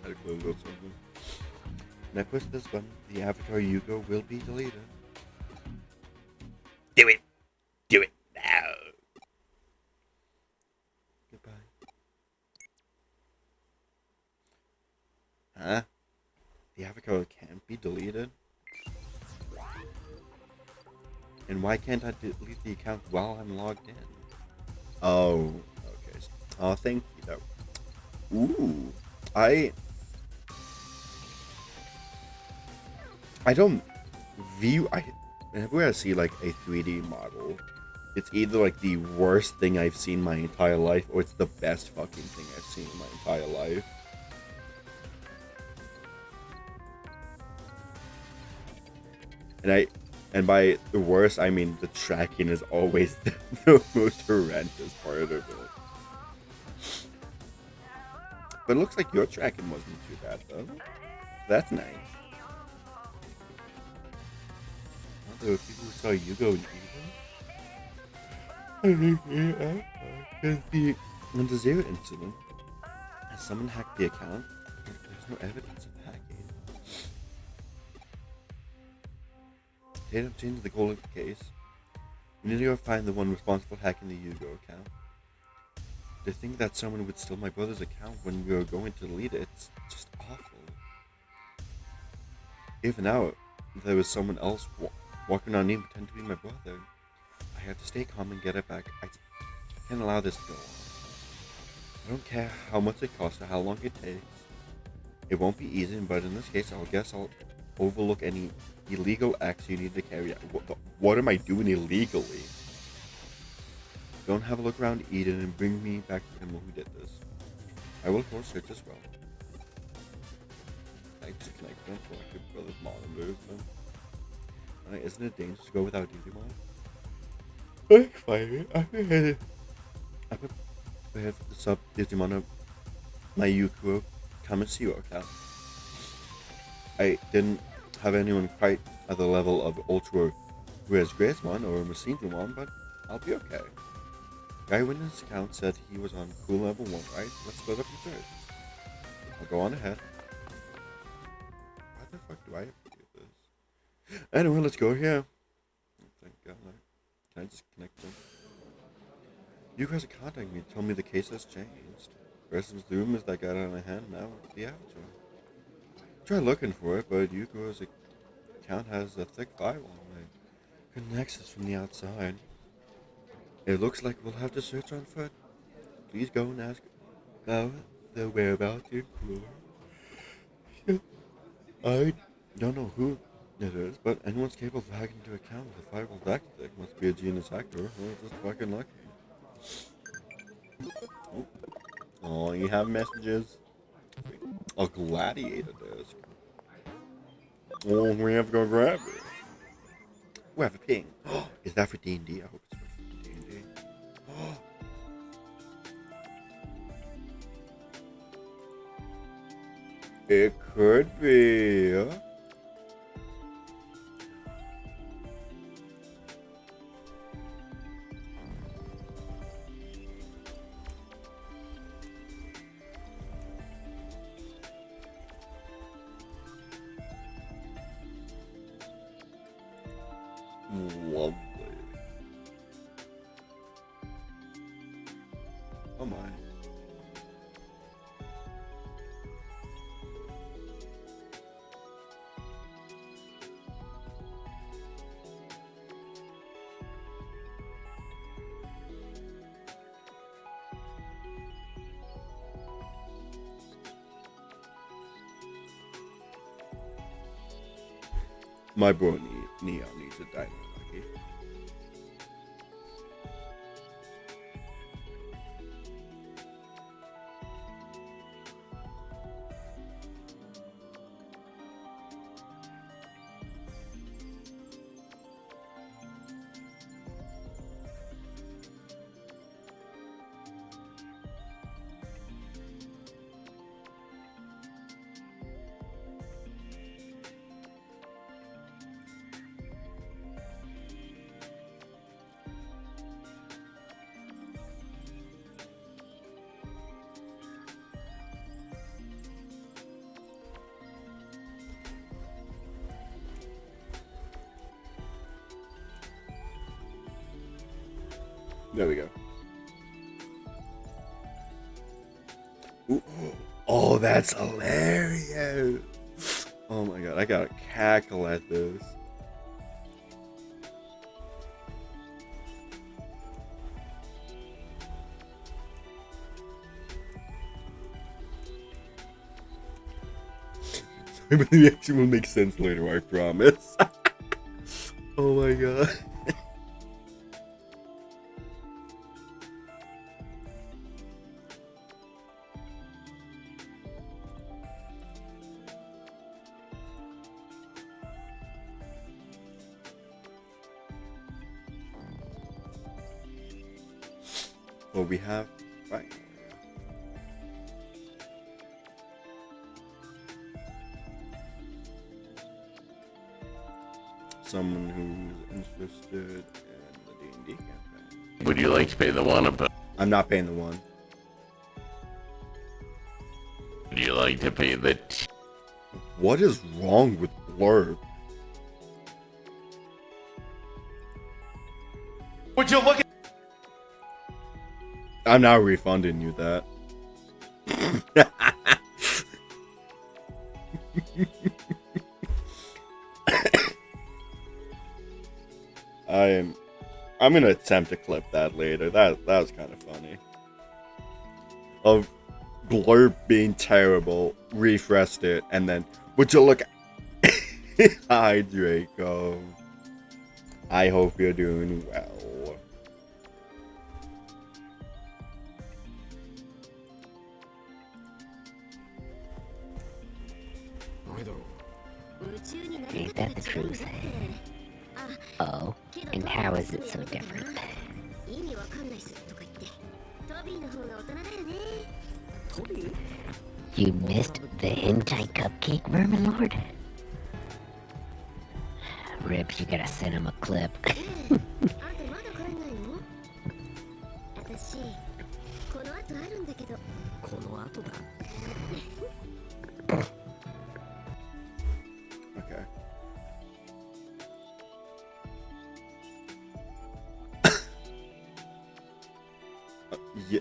had to close out something. When I push this button, the avatar Yugo will be deleted. Do it! Do it now! Goodbye. Huh? The avatar can't be deleted? And why can't I delete the account while I'm logged in? Oh, okay. Oh, thank you, though. Ooh. I don't view... Whenever I see, like, a 3D model, it's either, like, the worst thing I've seen my entire life, or it's the best fucking thing I've seen in my entire life. And by the worst, I mean the tracking is always the most horrendous part of it. But it looks like your tracking wasn't too bad, though. That's nice. Although people who saw Yugo in Eden, in the Zero incident, has someone hacked the account? There's no evidence of hacking. Tatum changed the goal of the case. We need to go find the one responsible for hacking the Yugo account. To think that someone would steal my brother's account when we were going to delete it, it's just awful. Even now, there was someone else walking on me pretending to be my brother. I have to stay calm and get it back. I can't allow this to go on. I don't care how much it costs or how long it takes. It won't be easy, but in this case, I'll overlook any illegal acts you need to carry out. What am I doing illegally? Don't have a look around Eden and bring me back to him who did this. I will of course search as well. I just connect them to like your brother's monitors. Isn't it dangerous to go without Digimon? I'm fine. I prepared for the sub Digimon of my Yukuro Kamishiro account. I didn't have anyone quite at the level of Ultra who has Greysmon or Machinedramon, but I'll be okay. Guy who in his account said he was on cool level 1, right? Let's split up and search. I'll go on ahead. Why the fuck do I have to do this? Anyway, let's go here. Thank God. Can I just connect them? You guys are contacting me, tell me the case has changed. First it was the rumors that got out of hand, now it's the avatar. Try looking for it, but Yuko's account has a thick firewall on it. Couldn't access from the outside. It looks like we'll have to search on foot. Please go and ask about the whereabouts of your crew. I don't know who it is, but anyone's capable of hacking into account with a firewall active must be a genius hacker or just fucking lucky. Oh, you have messages? A gladiator disc. Oh, we have to go grab it. We have a ping. Is that for D&D? I hope it's for D&D. It could be. Lovely. Oh my. My bro Neo needs a dino monkey. There we go. Ooh. Oh, that's hilarious. Oh my god, I gotta cackle at this. But the action will make sense later, I promise. Oh my god. Well, we have right. Someone who's interested in the D&D campaign. Would you like to pay the one above? I'm not paying the one. Would you like to pay the What is wrong with Blurb? Would you look at? I'm not refunding you that. I'm gonna attempt to clip that later. That was kind of funny. Of Blurb being terrible, refreshed it, and then would you look? Hi Draco. I hope you're doing well. Ain't that the truth? Oh, and how is it so different? You missed the hentai cupcake, Vermin Lord? Rips, you gotta send him a clip. Okay.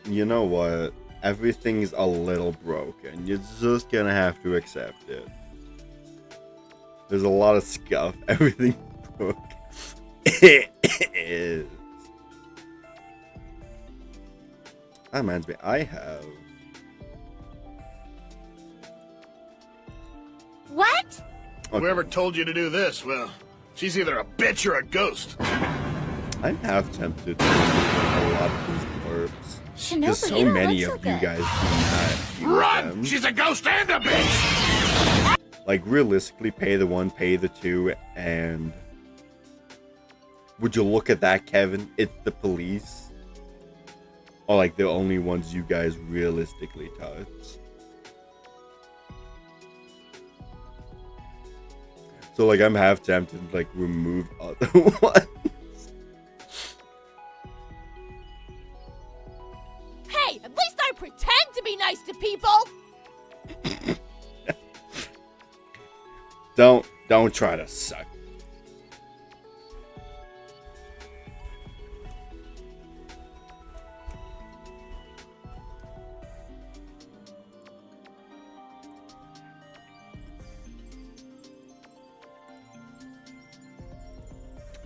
You know what? Everything's a little broken. You're just gonna have to accept it. There's a lot of scuff. Everything broke. It is. That reminds me, I have. What? Okay. Whoever told you to do this, well, she's either a bitch or a ghost. I'm half tempted to do a lot of these blurbs. Shinobu, Because so you don't many look of so you good. guys do not use Run! them. She's a ghost and a bitch! Like, realistically, pay the one, pay the two, and... Would you look at that, Kevin? It's the police. Or, like, the only ones you guys realistically touch. So, like, I'm half tempted to, like, remove other ones. Hey, at least I pretend to be nice to people! Don't try to suck.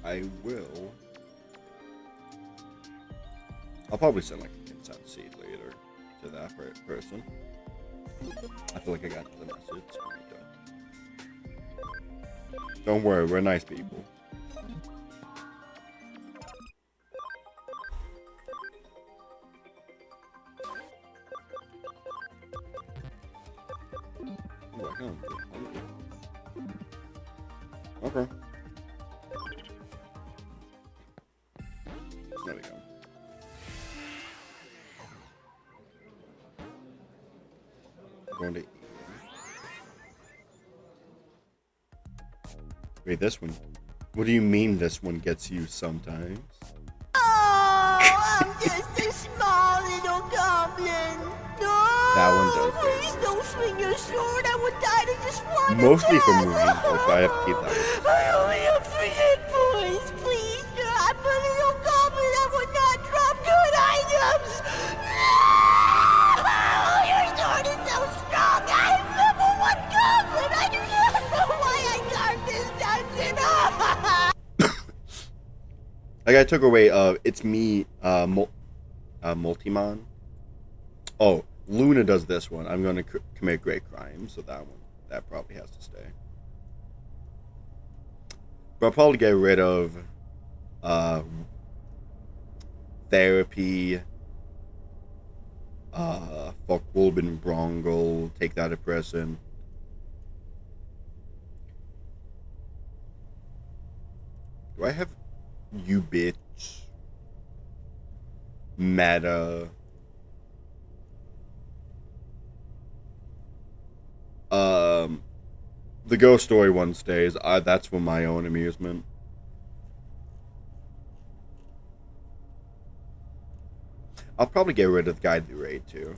I will. I'll probably send like a consent seed later to that person. I feel like I got the message. So I don't. Don't worry, we're nice people. Ooh, I can't get hungry. Okay. There we go. Going to eat. Wait, this one. What do you mean this one gets you sometimes? Oh, I'm just a small little goblin. No, That one does. please don't swing your sword. I would die to just one. Mostly for moving, so I have to keep that one. I only have 3 hit points. Please, I'm a little goblin. I would not drop good items. No, your sword is so strong. I'm level 1 goblin. I do not know why I carved this dungeon. Like I took away it's me Multimon. Oh, Luna does this one. I'm gonna commit great crime, so that probably has to stay. But I'll probably get rid of therapy. Fuck Wolben Brongle, take that oppression. Do I have you bitch? Meta. The ghost story one stays. That's for my own amusement. I'll probably get rid of the Guide the Raid too.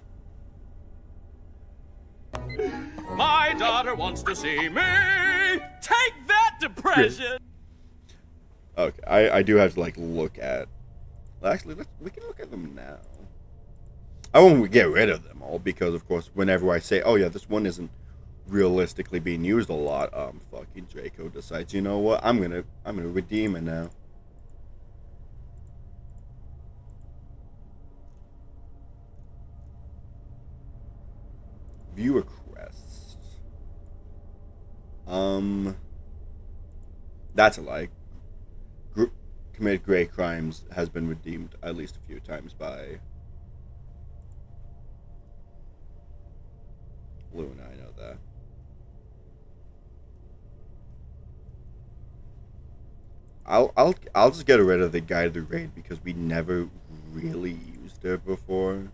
My daughter wants to see me. Take that, depression. Okay, I do have to like look at. Well, actually, we can look at them now. I won't get rid of them all because, of course, whenever I say, "Oh yeah, this one isn't realistically being used a lot," fucking Draco decides, you know what? I'm gonna redeem it now. Viewer quest. That's a lie. Commit great crimes has been redeemed at least a few times by Luna. I know that. I'll just get rid of the Guide of the Raid because we never really used it before.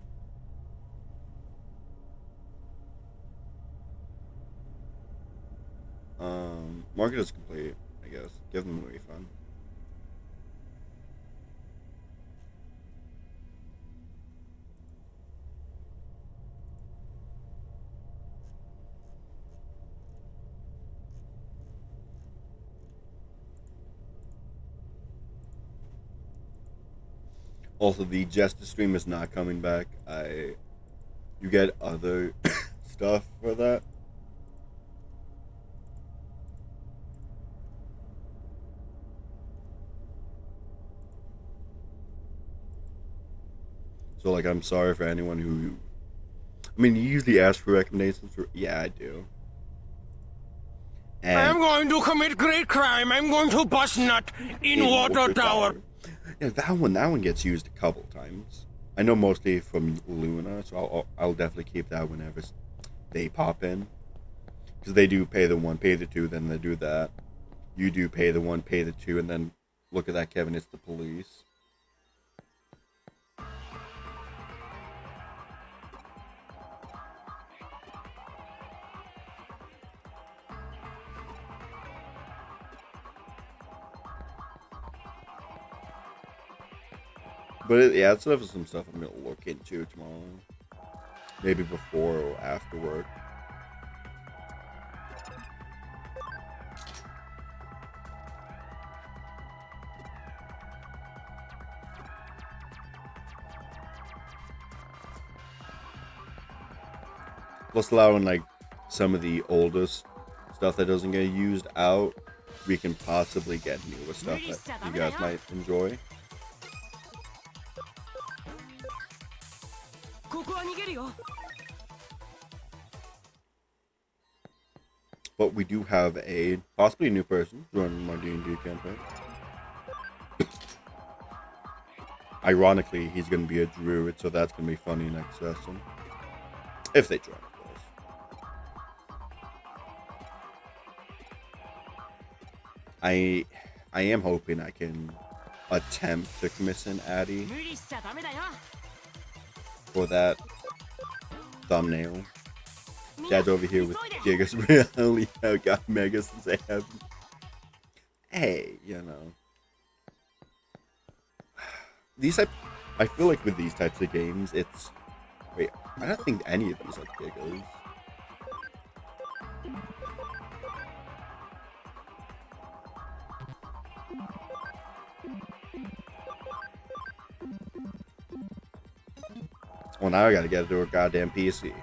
Market is complete, I guess. Give them a refund. Also, the Jester stream is not coming back. You get other stuff for that. So, like, I'm sorry for anyone who... I mean, you usually ask for recommendations for... Yeah, I do. And I'm going to commit great crime. I'm going to bust nut in water tower. Yeah, that one gets used a couple times. I know mostly from Luna, so I'll definitely keep that whenever they pop in. Because they do pay the 1, pay the 2, then they do that. You do pay the 1, pay the 2, and then look at that, Kevin, it's the police. But yeah, it's sort of some stuff I'm gonna look into tomorrow. Maybe before or after work. Plus allowing like some of the oldest stuff that doesn't get used out, we can possibly get newer stuff that you guys might enjoy. But we do have a possibly a new person joining my D&D campaign. Ironically, he's going to be a druid, so that's going to be funny next session. If they join, of course. I am hoping I can attempt to commission Addy 無理しちゃダメだよ for that thumbnail. みんな Dad's over here with 急いで Gigas really got Mega since they have. Hey, you know. These type, I feel like with these types of games, it's. Wait, I don't think any of these are Gigas. Well, now I gotta get it to a goddamn PC.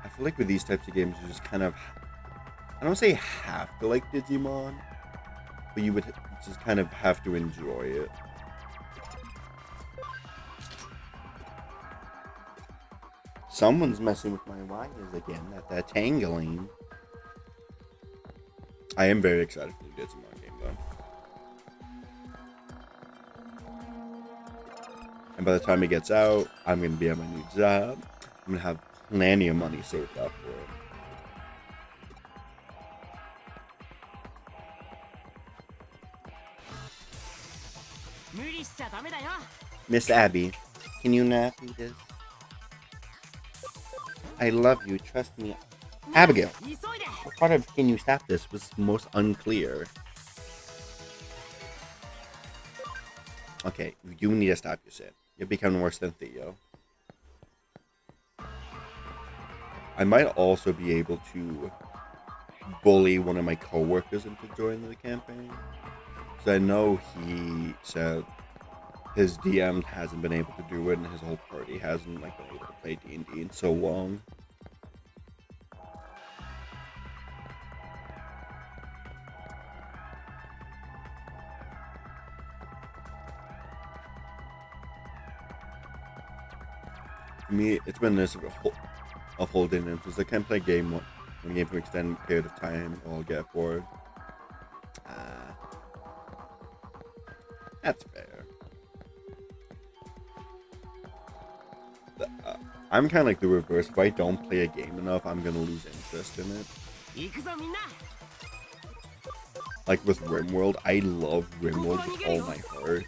I feel like with these types of games, you just kind of, I don't say have to like Digimon, but you would just kind of have to enjoy it. Someone's messing with my wires again at that tangling. I am very excited for the Digimon game though. And by the time it gets out, I'm gonna be at my new job. I'm gonna have plenty of money saved up for it. Miss Abby, can you not do this? I love you, trust me. Abigail, what part of can you stop this was most unclear? Okay, you do need to stop your shit. You're becoming worse than Theo. I might also be able to bully one of my coworkers into joining the campaign. Because I know he said his DM hasn't been able to do it and his whole party hasn't been able to play D&D in so long. For me, it's been this of holding interest. I can't play one game for an extended period of time or I'll get bored. That's fair. I'm kind of like the reverse. If I don't play a game enough, I'm gonna lose interest in it. Like with RimWorld, I love RimWorld with all my heart.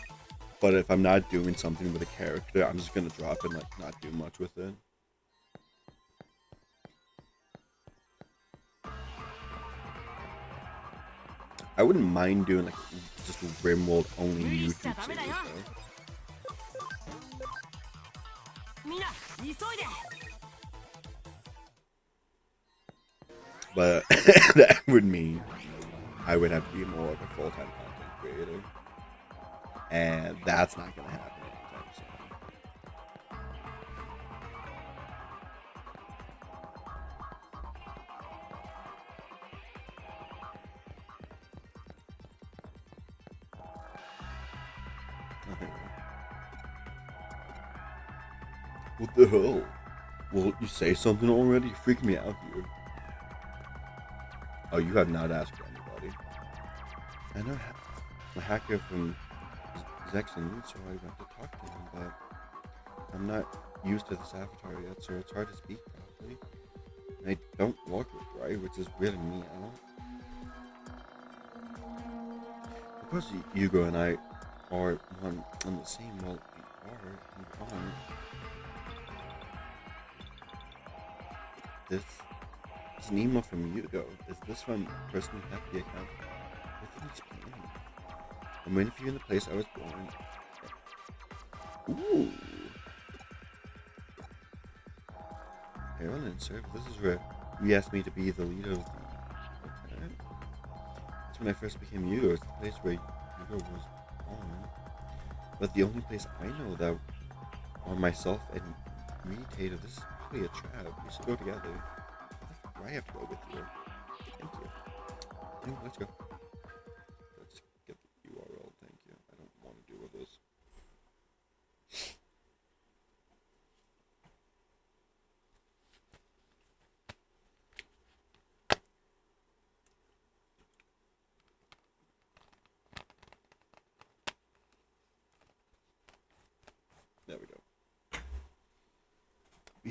But if I'm not doing something with a character, I'm just gonna drop it and like not do much with it. I wouldn't mind doing like just a RimWorld only YouTube series though. But that would mean I would have to be more of a full-time content creator. And that's not gonna happen anytime soon. What the hell? Well, you say something already? You're freaking me out here. Oh, you have not asked for anybody. I know a hacker from Zexon, so I went to talk to him, but I'm not used to this avatar yet, so it's hard to speak properly. And I don't walk with right, which is really me out. Because Hugo and I are one and the same, well, we are and aren't. This is an email from Hugo. Is this from the person who hacked the account? I think it's planning. I'm waiting for you in the place I was born. Ooh. Carolyn, sir, this is where you asked me to be the leader of the... Okay. That's when I first became Hugo. It's the place where Hugo was born. But the only place I know that are myself and me, Tato. This is probably a trap. We should go together. Why I have to go with you? Thank you. Anyway, let's go. Let's get the URL. Thank you. I don't want to deal with this.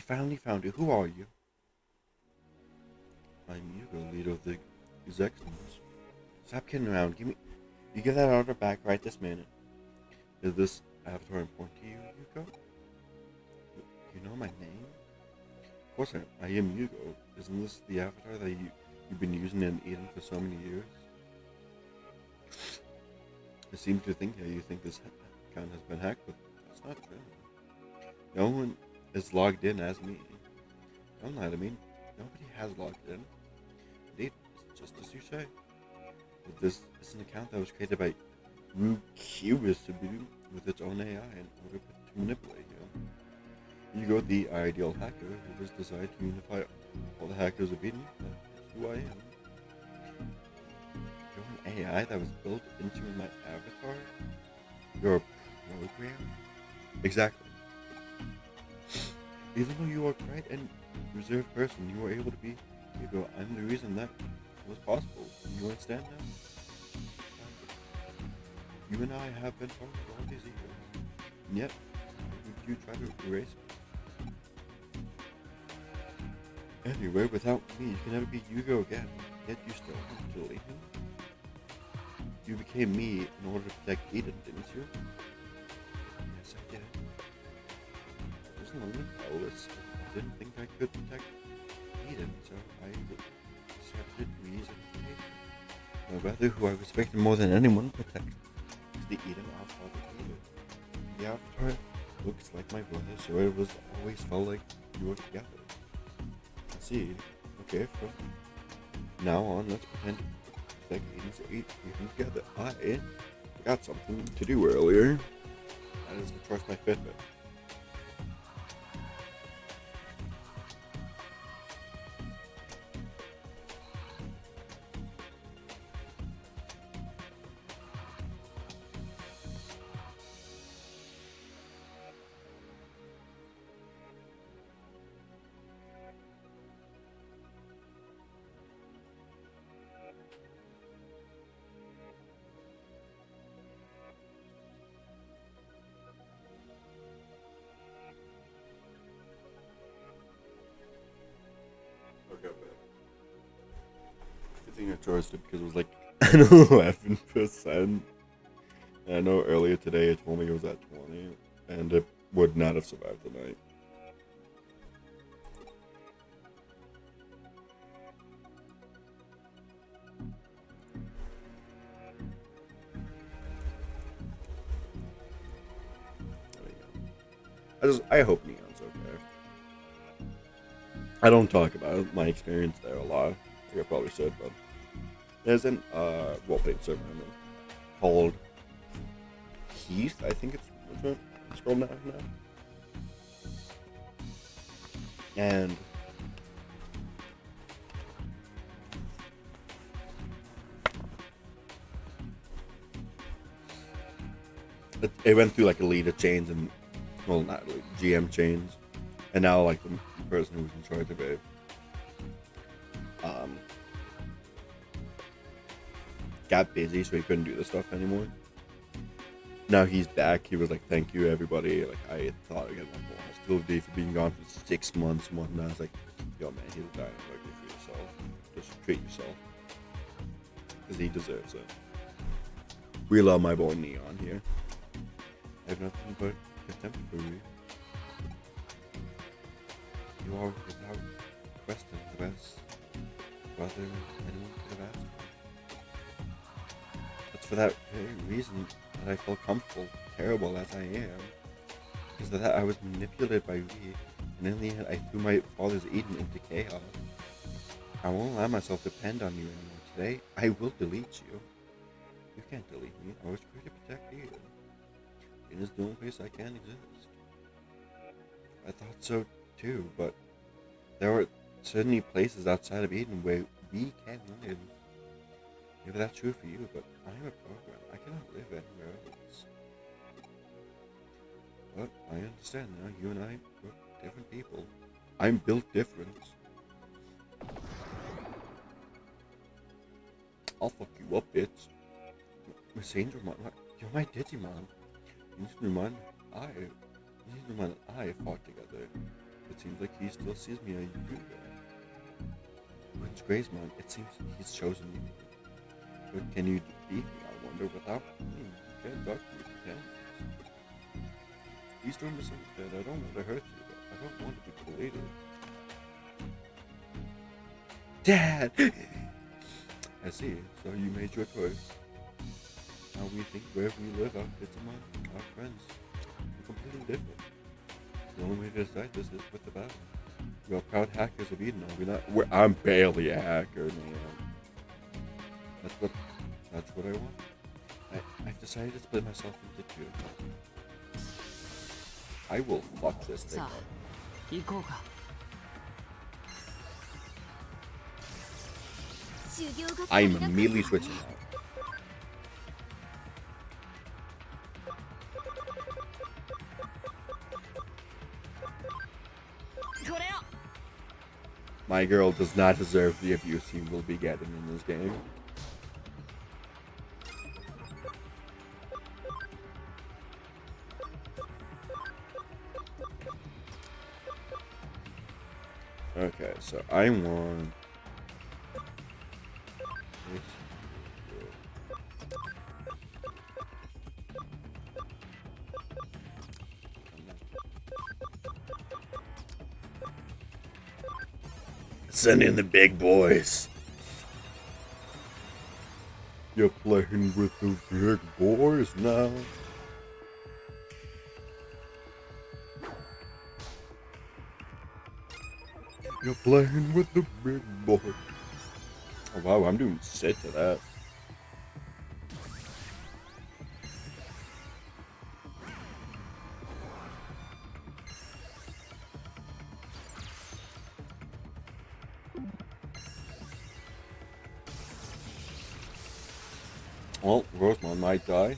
finally found you. Who are you? I'm Hugo, leader of the Exections. Stop kidding around. You give that order back right this minute. Is this avatar important to you, Hugo? You know my name? Of course I am Hugo. Isn't this the avatar that you've been using in Eden for so many years? I seem to think you think this account has been hacked, but that's not true. No one is logged in as me. Don't lie to me. Nobody has logged in. Indeed, it's just as you say. But this is an account that was created by Rukirusubu with its own AI in order to manipulate you. Hugo, the ideal hacker who was designed to unify all the hackers of Eden. That's who I am. You're an AI that was built into my avatar? You're a program? Exactly. Even though you are quite a reserved person, you were able to be Hugo. I'm the reason that was possible. You understand now? You and I have been friends for all these years. And yet, you try to erase me. Anyway, without me, you can never be Hugo again. Yet you still want to delete him. You became me in order to protect Eden, didn't you? Yes, I did. I was lonely, powerless. I didn't think I could protect Eden, so I accepted reunification. My brother, who I respected more than anyone, protected the Eden avatar that Eden. The avatar looks like my brother, so it was always felt like you were together. I see. Okay, from now on, let's pretend like Eden's Eden together. I got something to do earlier. That is to trust my Fitbit. I think I chose it because it was like an 11%. And I know earlier today it told me it was at 20, and it would not have survived the night. I hope Neon's okay. I don't talk about my experience there a lot. I think I probably should, but there's an role-playing server called Heath, I think it's called now. And it went through like a leader chains and, well, not like GM chains, and now like the person who's in charge of it got busy, so he couldn't do the stuff anymore. Now he's back. He was like, "Thank you, everybody. Like, I thought I got my hostility for being gone for 6 months and whatnot." I was like, "Yo, man, he's dying. Like, for yourself. Just treat yourself, because he deserves it." We love my boy Neon here. I have nothing but contempt for you. You are, without question, the best brother anyone could have asked for. It's for that very reason that I feel comfortable, terrible as I am. Because of that, I was manipulated by Reed, and in the end, I threw my father's Eden into chaos. I won't allow myself to depend on you anymore. Today, I will delete you. You can't delete me. I was trying to protect Eden. Eden is the only place I can exist. I thought so too, but there are certainly places outside of Eden where we can live. Maybe that's true for you, but I am a program. I cannot live anywhere else. But I understand now. You and I are different people. I'm built different. I'll fuck you up, bitch. Miss Angel, you're my Digimon. You need to remind I fought together. It seems like he still sees me as you do. Prince Graysmon, it seems he's chosen you. But can you defeat me, I wonder, without me? You can't talk to me, can you? Please don't misunderstand. I don't want to hurt you, but I don't want to be belated. Dad! I see. So you made your choice. Now we think where we live, our kids and our friends. We're completely different. The only way to decide this is with the battle. We are proud hackers of Eden, are we not? I'm barely a hacker, man. That's what I want. I've decided to split myself into two. I will fuck this thing up. 行こうか。I'm immediately switching out. My girl does not deserve the abuse he will be getting in this game. Okay, so I want... Send in the big boys. You're playing with the big boys now. You're playing with the big boys. Oh wow, I'm doing shit to that. Well, Rosemon might die.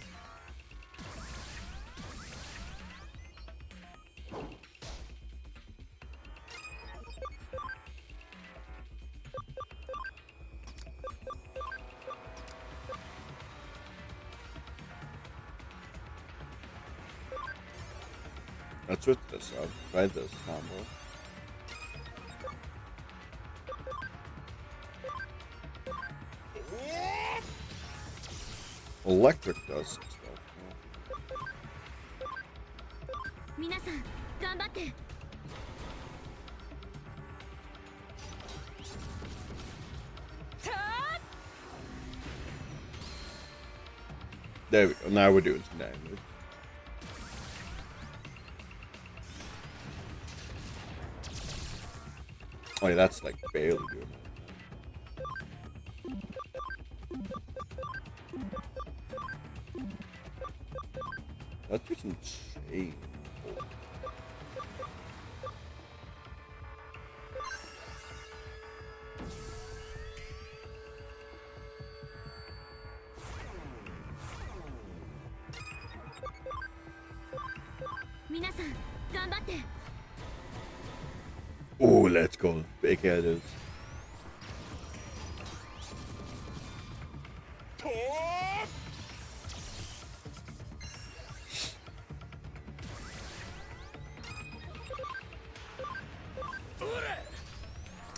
Let's switch this up. Try this combo. Electric does some stuff. There we go. Now we're doing some damage. Oh yeah, that's like barely doing it. That's just insane. Oh, let's go. Big headed.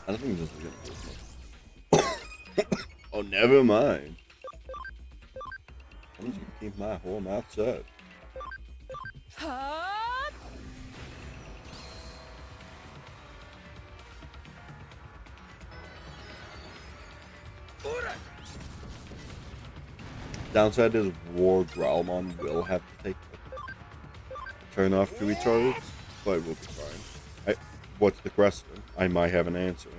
I don't think this is gonna work. Oh, never mind. I'm just gonna keep my whole mouth shut. Downside is War Growlmon will have to take a turn off to recharge, but we'll be fine. What's the question? I might have an answer.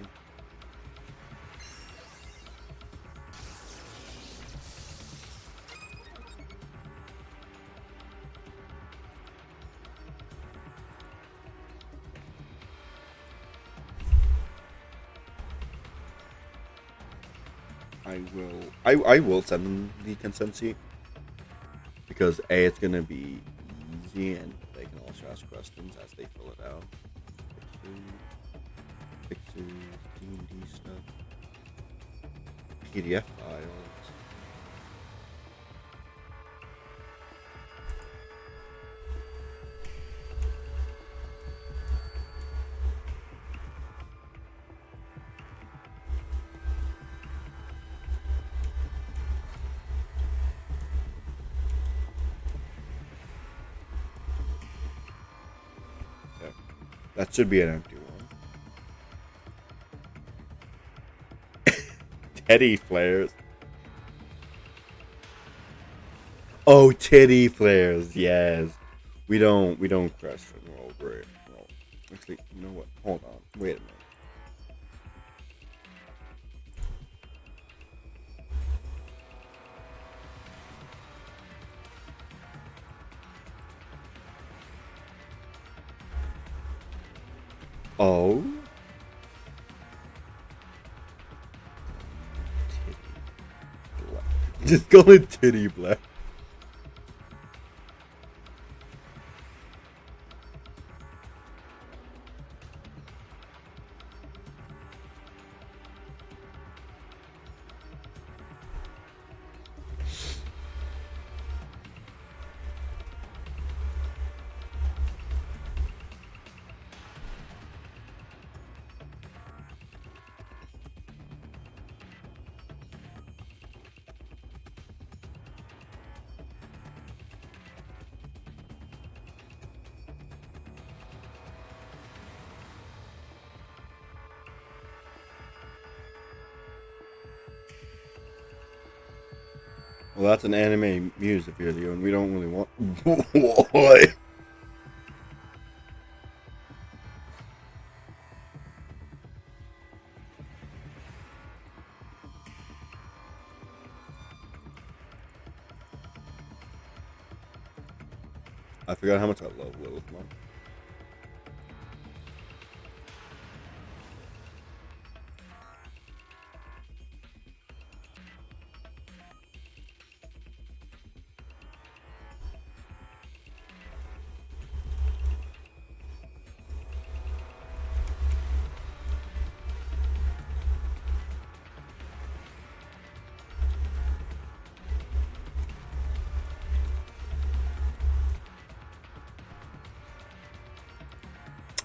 I will send the consent sheet because A, it's gonna be easy and they can also ask questions as they fill it out. Pictures, D&D stuff, PDF files. That should be an empty one. Teddy flares. Oh, titty flares, yes. We don't question. Oh, great. No. Actually, you know what? Hold on. Wait a minute. Oh. Titty black. Just call it titty black. Well, that's an anime music video, and we don't really want. What? I forgot how much I love Lilith Monk.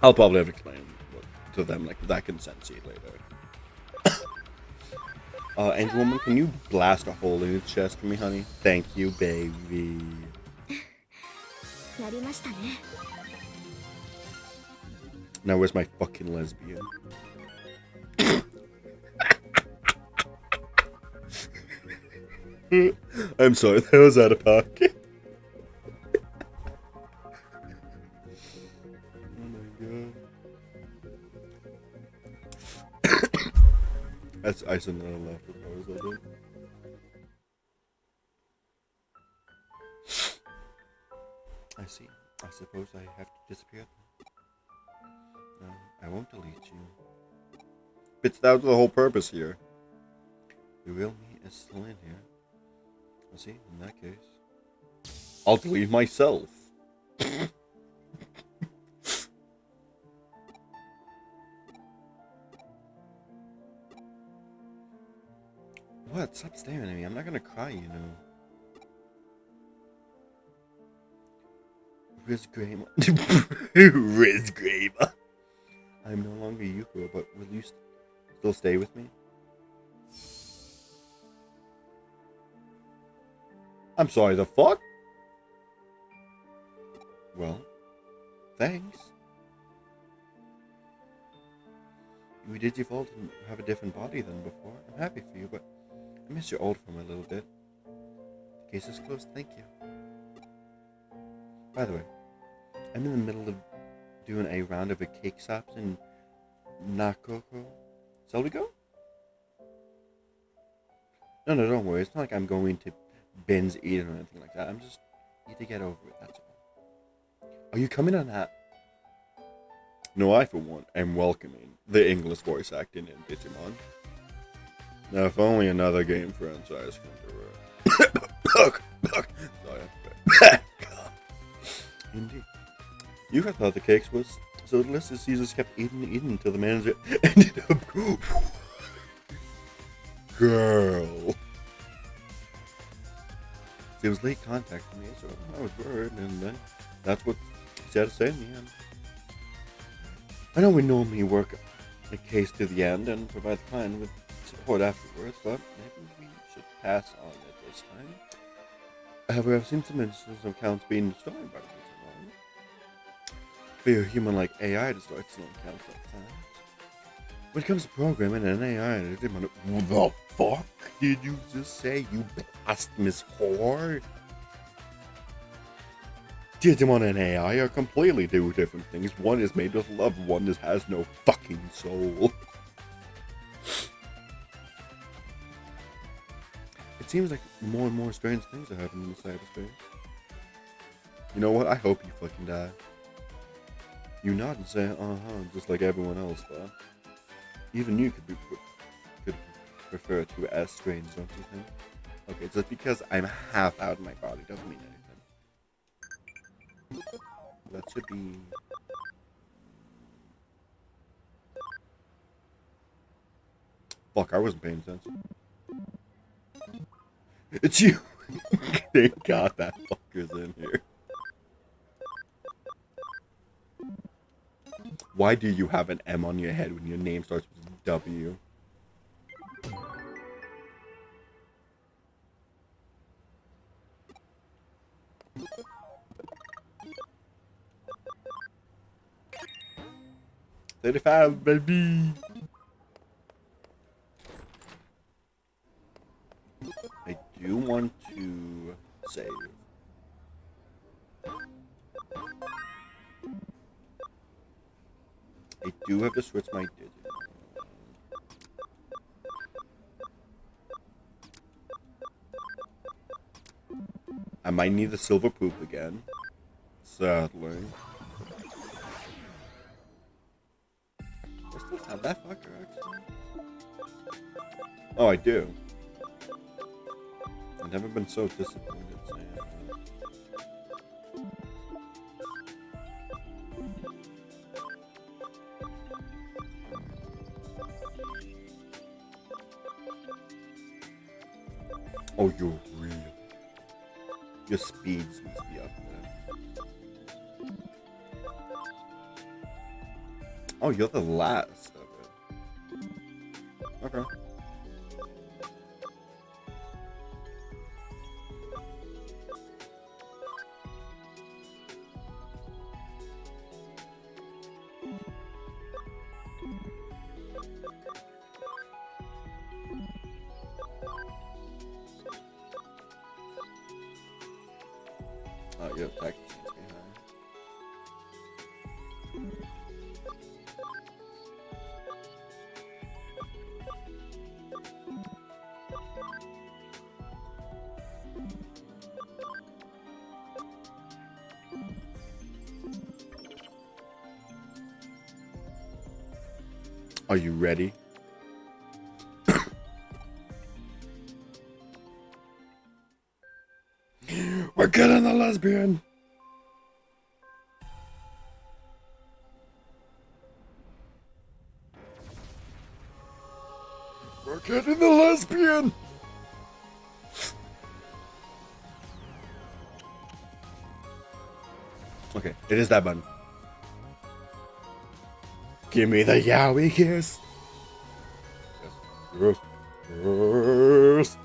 I'll probably have to explain to them like that can sense it later. Angel Woman, can you blast a hole in its chest for me, honey? Thank you, baby. Now where's my fucking lesbian? I'm sorry, that was out of pocket. That's ice and then left with those, I think. I see. I suppose I have to disappear. No, I won't delete you. But that was the whole purpose here. The real me is still in here. I see, in that case, I'll delete myself. What? Stop staring at me. I'm not gonna cry, you know. Riz Gramer. Riz Gramer. I'm no longer Yukio, but will you still stay with me? I'm sorry, the fuck? Well, thanks. We did evolve and have a different body than before. I'm happy for you, but I miss your old form a little bit. The case is closed, thank you. By the way, I'm in the middle of doing a round of a cake stops in Nakoko. Shall we go? No, don't worry. It's not like I'm going to binge eating or anything like that. I'm just need to get over it, that's all. Are you coming on that? No, I for one am welcoming the English voice acting in Digimon. Now, if only another game franchise can do it. Sorry. Indeed. You had thought the cakes was so delicious, you just kept eating until the manager ended up. Girl. It was late contacting me, so I was worried, and then that's what she had to say in the end. I know we normally work a case to the end and provide the client with support afterwards, but maybe we should pass on it this time. However, I've seen some instances of accounts being destroyed by Digimon. for your human-like AI to start slowing counts like that. When it comes to programming an AI, what the fuck did you just say, you blasphemous whore? Digimon and AI are completely two different things. One is made with love, one just has no fucking soul. It seems like more and more strange things are happening in cyberspace. You know what? I hope you fucking die. You nod and say, just like everyone else, but even you could refer to it as strange, don't you think? Okay, just because I'm half out of my body doesn't mean anything. That should be... Fuck, I wasn't paying attention. It's you! Thank God that fucker's in here. Why do you have an M on your head when your name starts with W? $35, baby! I do want to save. I do have to switch my digit. I might need the silver poop again. Sadly. I still have that fucker, actually. Oh, I do. I've never been so disappointed saying that. Oh, you're real. Your speeds must be up there. Oh, you're the last of it. Okay. Oh, your attack seems behind. Are you ready? We're getting the lesbian! We're getting the lesbian! Okay, it is that button. Give me the yaoi kiss! Yes, yes.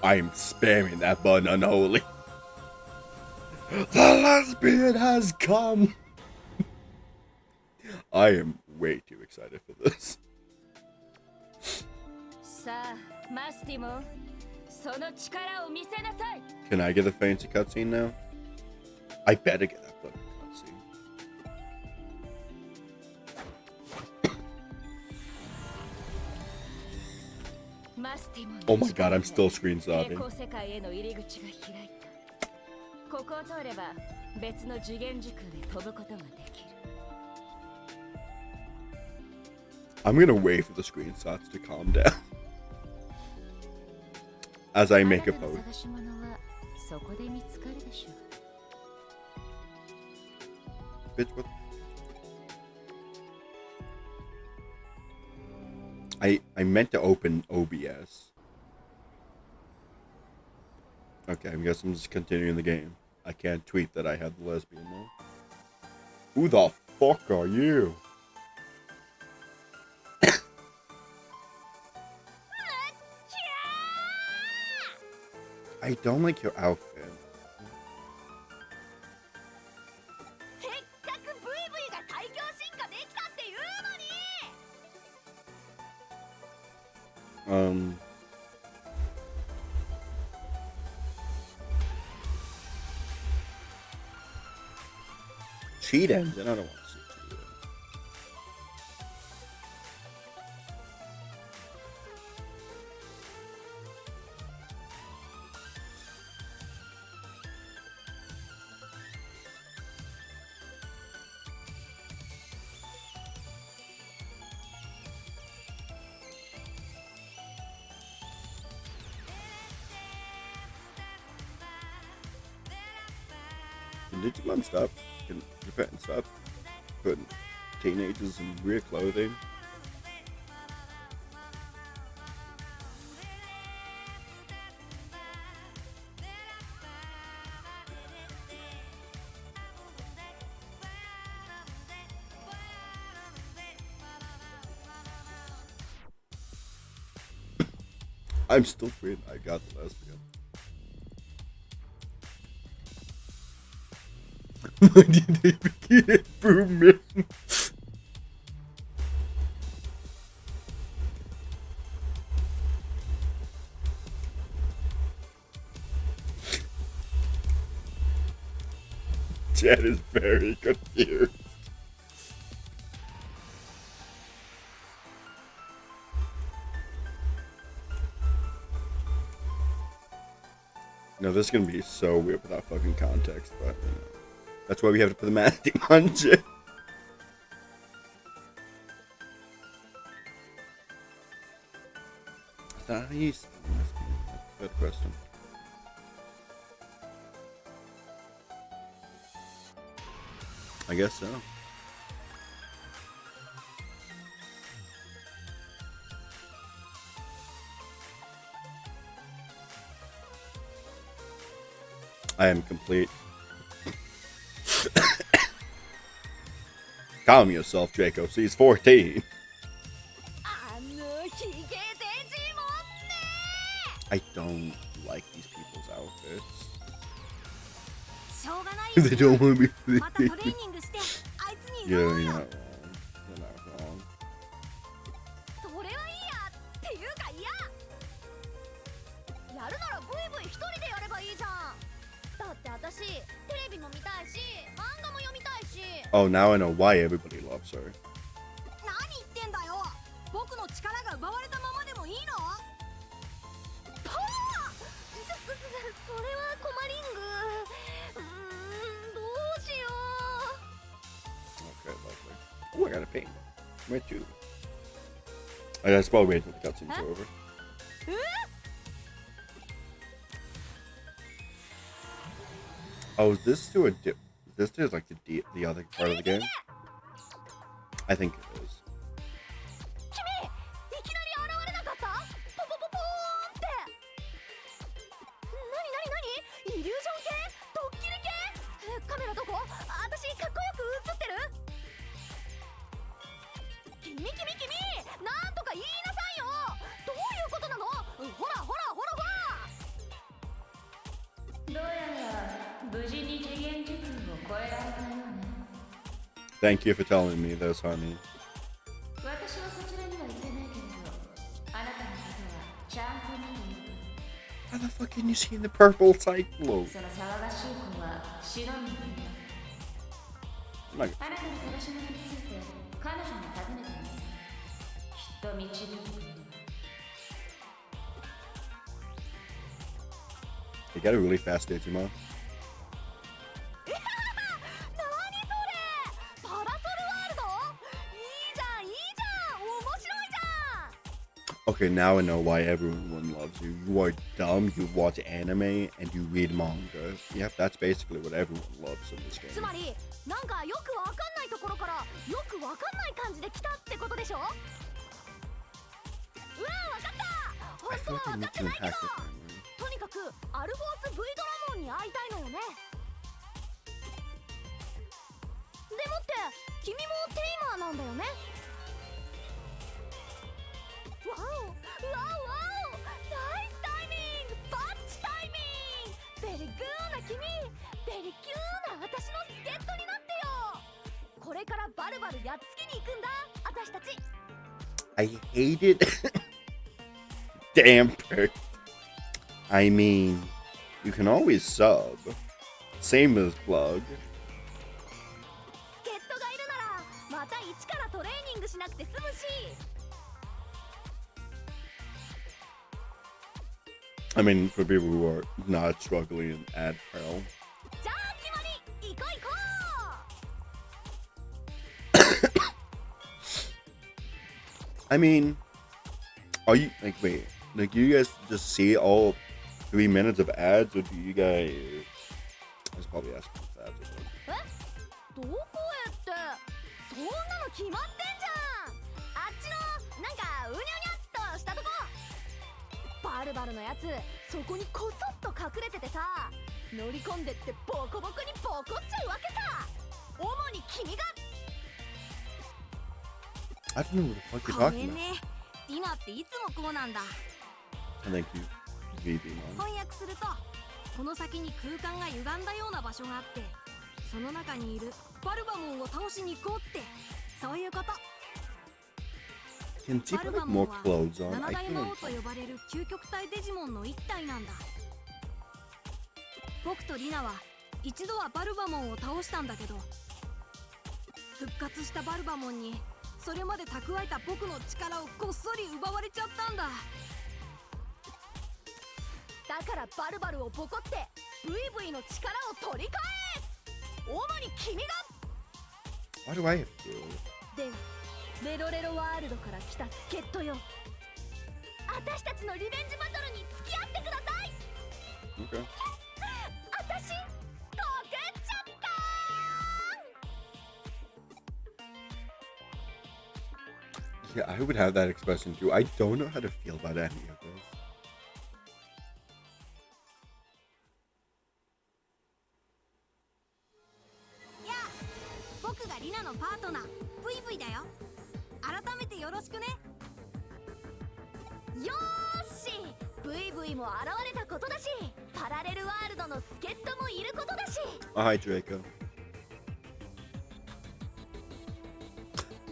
I'm spamming that button unholy. The lesbian has come! I am way too excited for this. Can I get a fancy cutscene now? I better get that fucking cutscene. Oh my god, I'm still screenshotting. I'm gonna wait for the screenshots to calm down as I make a post. Bitch, what? I meant to open OBS. Okay, I guess I'm just continuing the game. I can't tweet that I had the lesbian now. Who the fuck are you? I don't like your outfit. Cheat engine? I don't want to see cheat engine. Can Digimon stop? Can Japan stop putting teenagers in weird clothing? I'm still afraid I got the lesbian. Why did they get boom? Chad is very confused. No, this is gonna be so weird without fucking context, but you know, that's why we have to put the masking on shit. Is that how you use masking? Good question. I guess so. I am complete. Calm yourself, Draco. He's 14. I don't like these people's outfits. They don't want me. You're not wrong. You're not wrong. Oh, now I know why everybody loves her. Okay, lovely. Oh, I got a paint. Where to? I just probably wait until the cutscene's over. Oh, is this to a dip? This is like the other part of the game? I think it is. Thank you for telling me this, honey. How the fuck can you see the purple cyclo? You got a really fast Digimon. Okay, now I know why everyone loves you. You are dumb, you watch anime, and you read manga. Yeah, that's basically what everyone loves in this game. I feel like I need to attack the family. I hate it. Damn prick. I mean, you can always sub. Same as plug. 助っ人がいるならまた一からトレーニングしなくて済むし。 I mean, for people who are not struggling in ad pal. じゃあ決まり、行こう行こう。 I mean, are you like wait? Like, do you guys just see all 3 minutes of ads, or do you guys? I was probably asking if ads or something. どこへってそんなの決まってんじゃん。あっちのなんかうにゃうにゃっとしたとこ。バルバルのやつそこにこそっと隠れててさ、乗り込んでってボコボコにボコっちゃうわけさ。主に君が。 I don't know what the fuck ご you're め talking んね、今っていつもこうなんだ。 about. And thank you, VB man. 翻訳すると、この先に空間が歪んだような場所があって、その中にいるバルバモンを倒しに行こうって、そういうこと。 Can バ Tifa ル like バモ more ンは clothes on? 七 I 大 can't. 魔王と呼ばれる究極体デジモンの一体なんだ。僕とリナは一度はバルバモンを倒したんだけど、復活したバルバモンにそれまで蓄えた僕の力をこっそり奪われちゃったんだ。だからバルバルをボコってブイブイの力を取り返す。主に君が。 Why do I have to? ではレロレロワールドから来た助っ人よ。私たちのリベンジバトルに付き合ってください。 Okay. 私溶けちゃった。 Yeah, I would have that expression too. I don't know how to feel about any of this. やあ、僕がリナのパートナーブイブイだよ。改めてよろしくね。よーし、ブイブイも現れたことだし、パラレルワールドの助っ人もいることだし。 Oh, hi, Draco.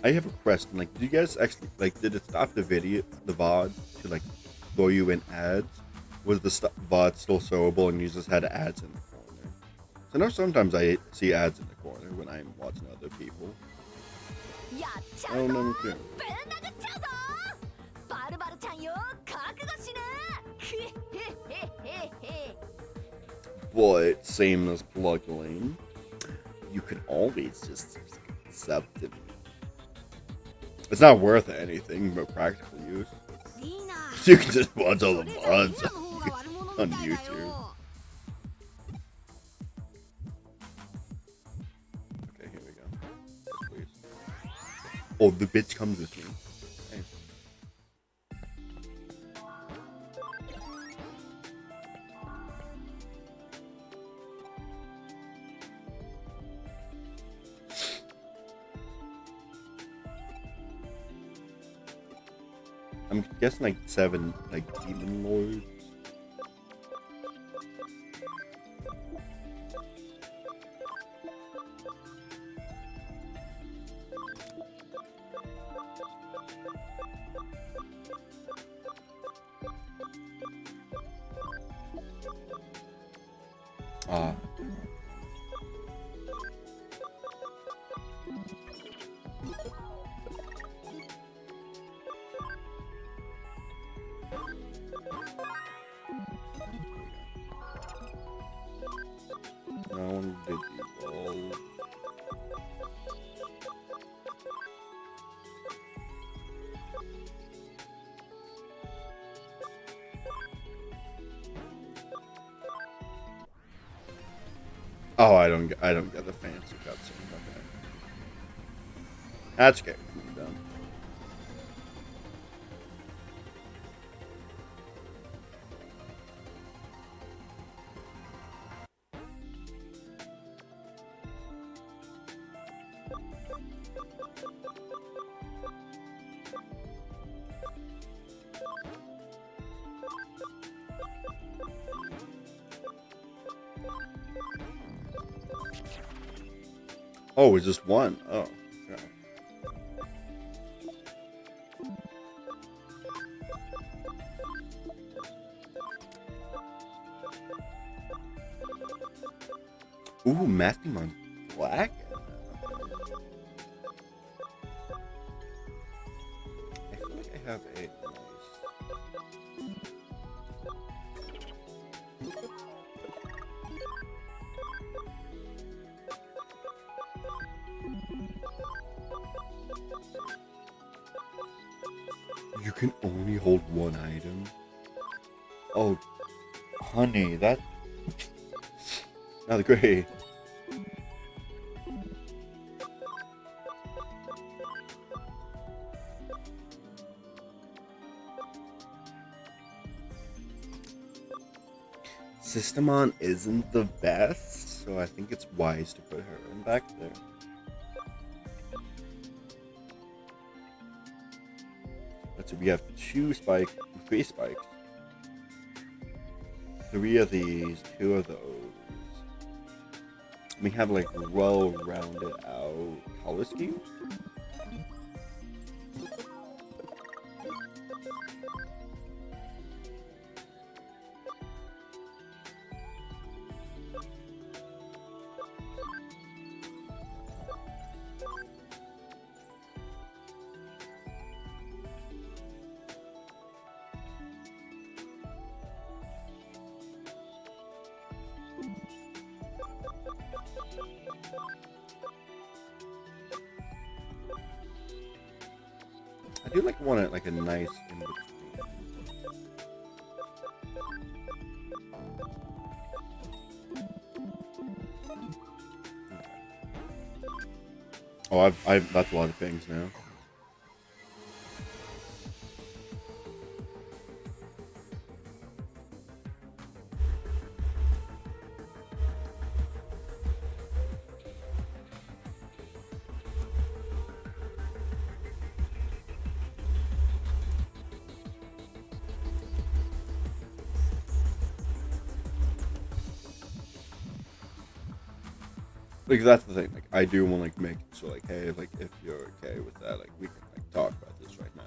I have a question. Like, do you guys actually like? Did it stop the video, the VOD, to like throw you in ads? Was the VOD still showable and you just had ads in the corner? So I know sometimes I see ads in the corner when I'm watching other people. やっちゃ Oh うぞ。 no, ぶん too. 殴っちゃうぞ。バルバルちゃんよ、覚悟しな。へへへへへ。 But same as plug lane, you can always just sub to me. It's not worth anything but practical use. リーナ。 You can just watch all そ the れじゃリ VODs ナの方が悪者 on みたいだ YouTube. よ。 Okay, here we go. Please. Oh, the bitch comes with me. Nice. I'm guessing like 7 like demon lords. Ah. No one did evolve. Oh, I don't get the fancy cutscene. Okay. That's okay. I'm done. Oh, it's just one. Oh, yeah. Ooh, Mastimon's black. I feel like I have a nice. You can only hold one item. Oh, honey, that. Not great. Systemon isn't the best, so I think it's wise to put her in back there. Let's see, we have three spikes. 3 of these, 2 of those. We have like well-rounded out color scheme. I do want it like a nice in between. Oh, that's a lot of things now. Like that's the thing. Like I do want to make it so hey, if you're okay with that, we can talk about this right now.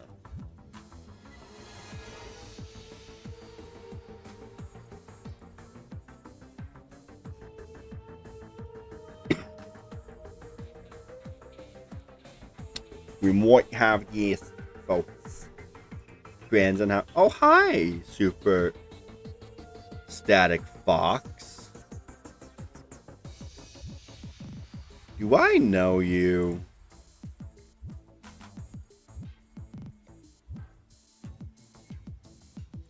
We might have yes, folks. Friends and how? Oh hi, Super Static Fox. Do I know you?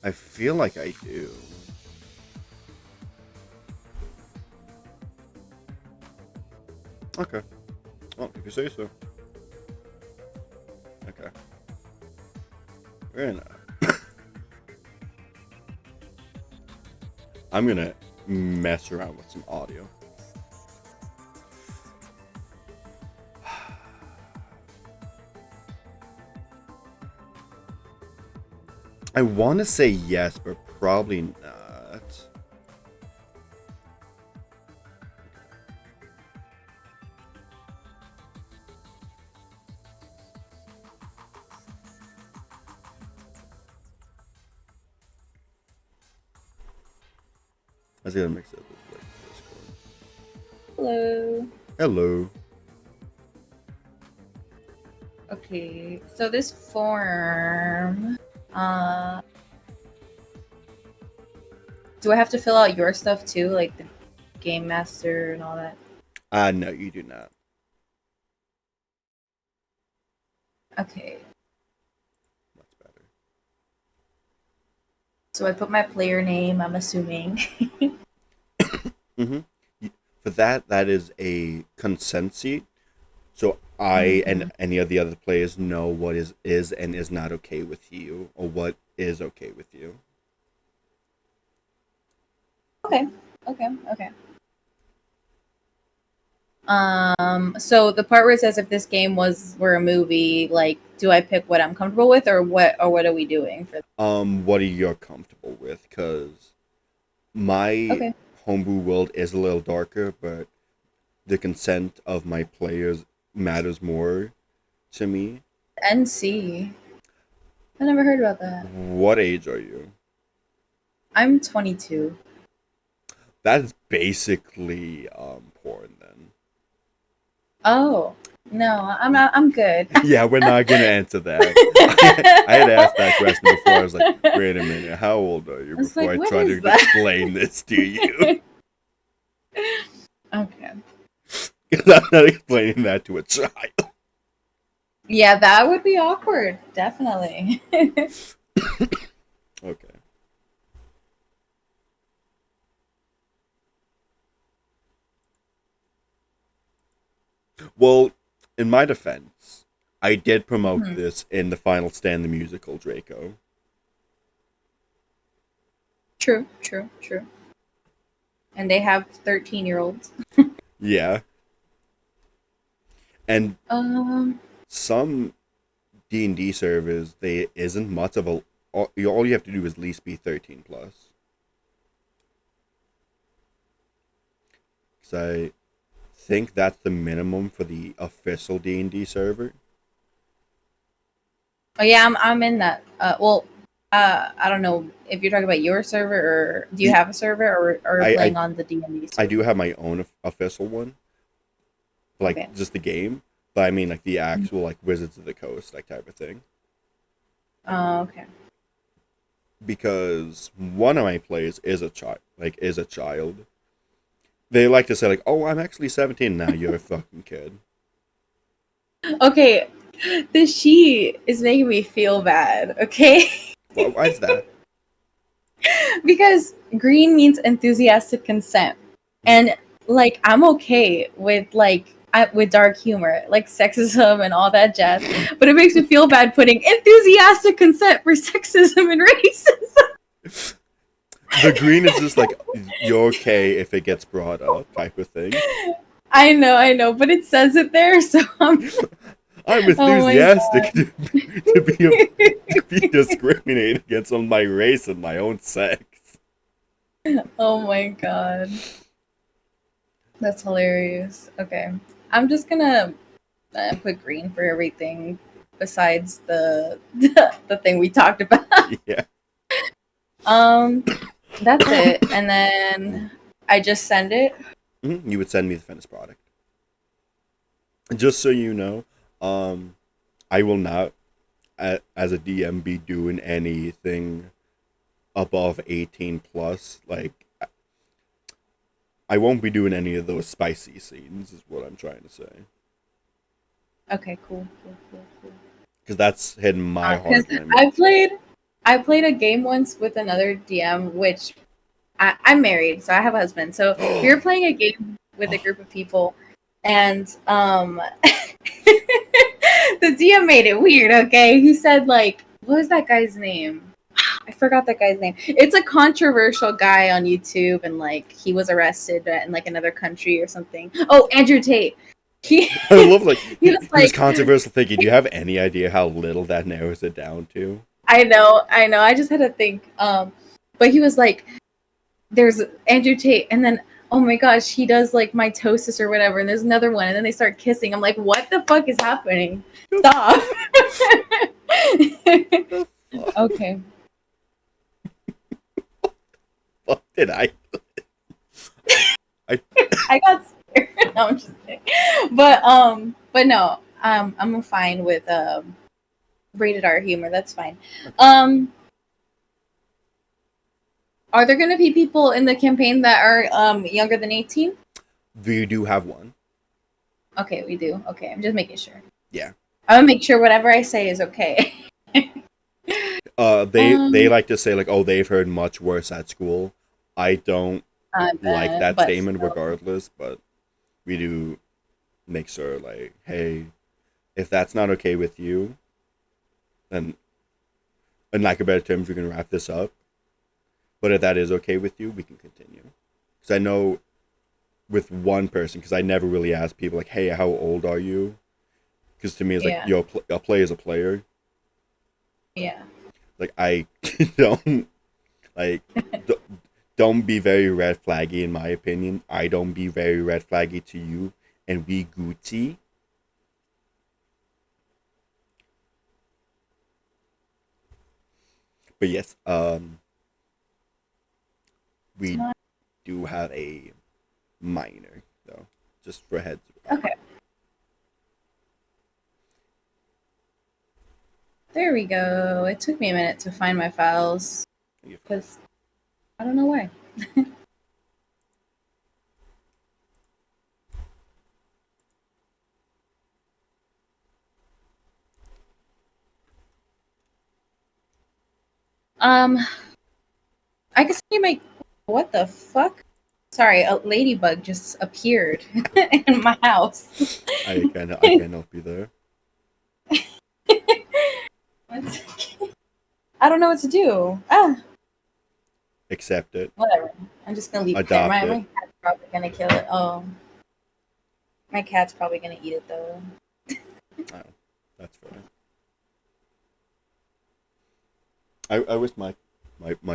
I feel like I do. Okay. Well, if you say so. Okay. Very nice. I'm gonna mess around with some audio. I want to say yes, but probably not. I was gonna mix it with Discord. Hello. Hello. Okay, so this form, do I have to fill out your stuff too, like the game master and all that? No, you do not. Okay. Much better. So I put my player name, I'm assuming. Mm-hmm. For that is a consent seat. So I and any of the other players know what is and is not okay with you, or what is okay with you. Okay. So the part where it says if this game were a movie, do I pick what I'm comfortable with, or what are we doing for? What are you comfortable with? Because my homebrew world is a little darker, but the consent of my players matters more to me. NC. I never heard about that. What age are you? I'm 22. That's basically Oh no, I'm not. I'm good. Yeah, we're not gonna answer that. I had asked that question before. I was like, wait a minute, how old are you? I was Before like, I what try is to that? explain this to you. Okay. Because I'm not explaining that to a child. Yeah, that would be awkward. Definitely. Okay. Well, in my defense, I did promote Mhm. this in the final stand the musical, Draco. True. True. True. And they have 13-year-olds. Yeah. And Um. some D&D servers, they isn't much of a... All you have to do is at least be 13 plus. Because I think that's the minimum for the official D&D server. Oh yeah, I'm in that. I don't know if you're talking about your server or do you have a server or I- playing on the D&D server? I do have my own official one. Like, Okay. just the game. But I mean, like, the actual, like, Wizards of the Coast, like, type of thing. Oh, okay. Because one of my players is a child. Like, is a child. They like to say, like, oh, I'm actually 17 now. You're a fucking kid. Okay, the she is making me feel bad, okay? Why is that? Because green means enthusiastic consent. And like I'm okay with with dark humor, like sexism and all that jazz. But it makes me feel bad putting enthusiastic consent for sexism and racism. The green is just like, you're okay if it gets brought up type of thing. I know, but it says it there, so I'm I'm Oh my enthusiastic to be discriminated against on my race and my own sex. oh my god. That's hilarious. Okay. I'm just gonna put green for everything besides the the thing we talked about. Yeah. That's it. And then I just send it. You would send me the finished product. Just so you know, I will not, as a DM, be doing anything above 18 plus. Like, I won't be doing any of those spicy scenes, is what I'm trying to say. Okay, cool. Because that's hitting my heart. I played a game once with another DM, which I'm married, so I have a husband. So we were playing a game with a group of people, and the DM made it weird. Okay, he said like, what was that guy's name? I forgot that guy's name. It's a controversial guy on YouTube, and like he was arrested in like another country or something. Oh, Andrew Tate. I love like he was this controversial thinking. Do you have any idea how little that narrows it down to? I know. I just had to think. But he was like, there's Andrew Tate, and then oh my gosh, he does like mitosis or whatever, and there's another one, and then they start kissing. I'm like, what the fuck is happening? Stop. Okay. What did I? I got scared. No, I'm just kidding. But no, I'm fine with rated R humor. That's fine. Are there going to be people in the campaign that are younger than 18? We do have one. Okay, we do. Okay, I'm just making sure. Yeah. I'm gonna make sure whatever I say is okay. They like to say like, oh, they've heard much worse at school. I don't like that but statement still. regardless, but we do make sure like, hey, if that's not okay with you, then in lack of better terms, we can wrap this up. But if that is okay with you, we can continue. Because I know with one person, because I never really ask people like, hey, how old are you? Because to me, it's like, yo, a player is a player. Yeah. Like, I don't, like, don't be very red flaggy in my opinion. I don't be very red flaggy to you. And we Gucci. But yes, we do have a minor, though, just for heads up. Okay. There we go. It took me a minute to find my files because I don't know why. I guess you make. What the fuck? Sorry, a ladybug just appeared in my house. I cannot be there. One second. I don't know what to do. Ah, Accept it. whatever. I'm just gonna leave it there. Adopt My it. cat's probably gonna kill it. Oh, my cat's probably gonna eat it though. Oh, that's fair. I wish my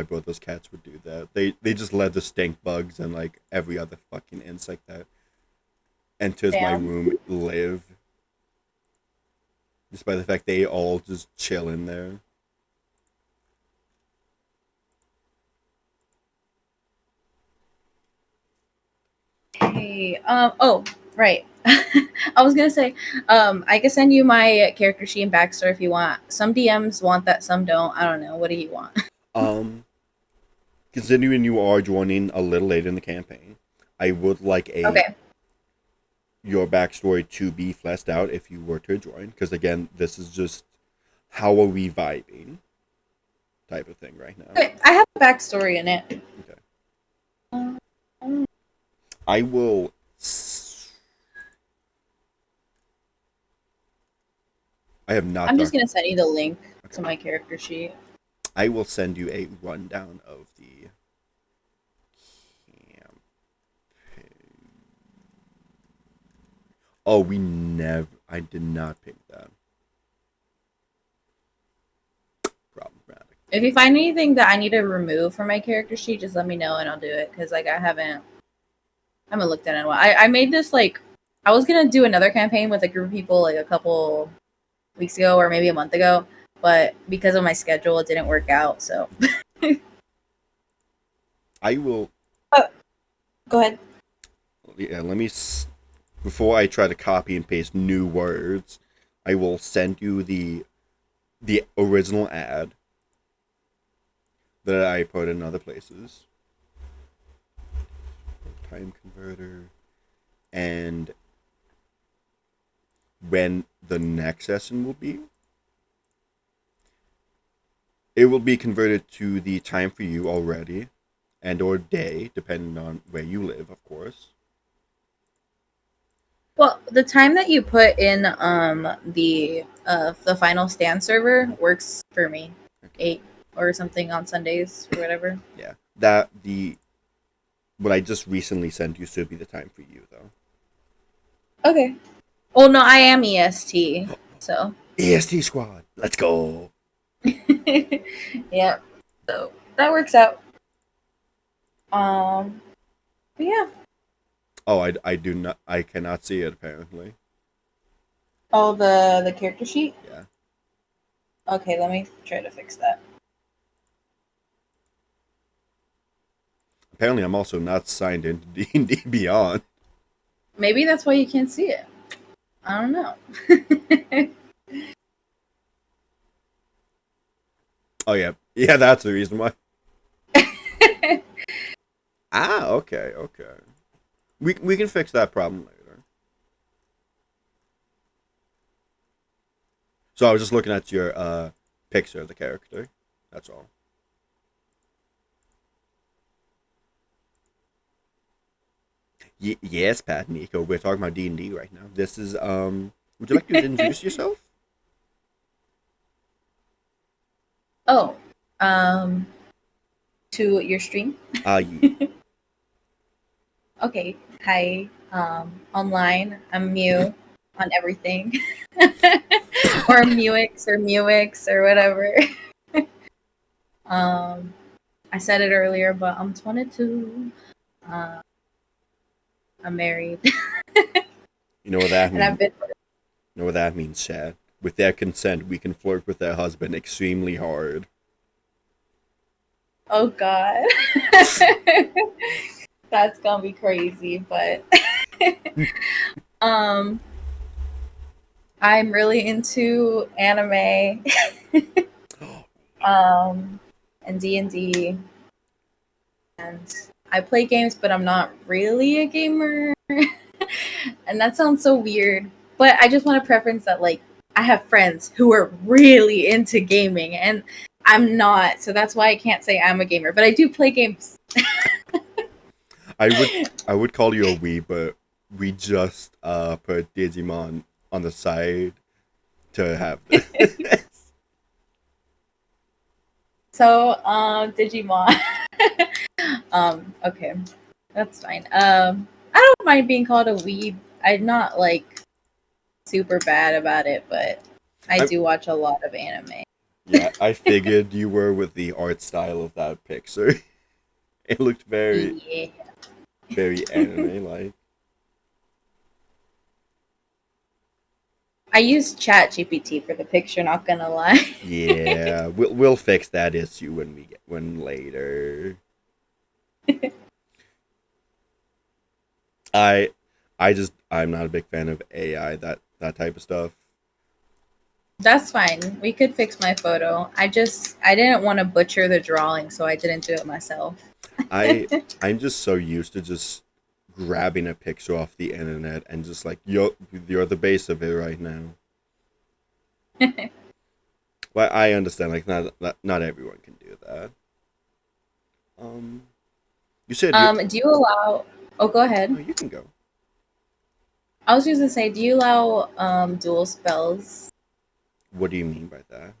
brother's cats would do that. They just let the stink bugs and like every other fucking insect that enters my Damn. room live. Despite the fact they all just chill in there. Hey, oh, right. I was gonna say, I can send you my character sheet and backstory if you want. Some DMs want that, some don't. I don't know. What do you want? Considering you are joining a little late in the campaign, I would like Okay. your backstory to be fleshed out if you were to join. Because again, this is just how are we vibing type of thing right now. Okay, I have a backstory in it. Okay. I will. I have not. I'm just done- gonna send you the link to my character sheet. I will send you a rundown of the campaign. Oh, we never. I did not pick that. Problematic. If you find anything that I need to remove from my character sheet, just let me know and I'll do it. Because like I haven't looked at it in a while. I made this like I was gonna do another campaign with a group of people like a couple weeks ago or maybe a month ago, but because of my schedule, it didn't work out. So I will. go ahead. Yeah, let me. Before I try to copy and paste new words, I will send you the original ad that I put in other places. Time converter, and when the next session will be. It will be converted to the time for you already, and or day, depending on where you live, of course. Well, the time that you put in the final stand server works for me. 8 or something on Sundays or whatever. Yeah, what I just recently sent you should be the time for you, though. Okay. Oh no, I am EST. So. EST squad, let's go. Yeah. So that works out. But yeah. Oh, I do not. I cannot see it apparently. Oh, the character sheet. Yeah. Okay, let me try to fix that. Apparently, I'm also not signed into D&D Beyond. Maybe that's why you can't see it. I don't know. Oh yeah, that's the reason why. Okay. We can fix that problem later. So I was just looking at your picture of the character. That's all. Yes, Pat Nico. We're talking about D&D right now. This is would you like to introduce yourself? Oh, to your stream. Yeah. Okay. Hi. Online, I'm Mew on everything, or Muix or Muix or whatever. I said it earlier, but I'm 22. I'm married. You know what that And I've means? been. You know what that means, Chad? With their consent, we can flirt with their husband extremely hard. Oh God. That's gonna be crazy, but I I'm really into anime, and D&D, and I play games, but I'm not really a gamer. And that sounds so weird, but I just want to preference that like I have friends who are really into gaming and I'm not, so that's why I can't say I'm a gamer, but I do play games. I would call you a we, but we just put Digimon on the side to have this. So Digimon. Okay, that's fine. I don't mind being called a weeb. I'm not like super bad about it, but I do watch a lot of anime. Yeah, I figured you were with the art style of that picture. It looked very anime-like. I use ChatGPT for the picture, not gonna lie. Yeah, we'll fix that issue when later. I'm not a big fan of AI, that type of stuff. That's fine. We could fix my photo. I didn't want to butcher the drawing, so I didn't do it myself. I'm just so used to just grabbing a picture off the internet and just like you're the base of it right now. Well, I understand, like not everyone can do that. You said do you allow? Oh, go ahead. Oh, you can go. I was just gonna say, do you allow dual spells? What do you mean by that?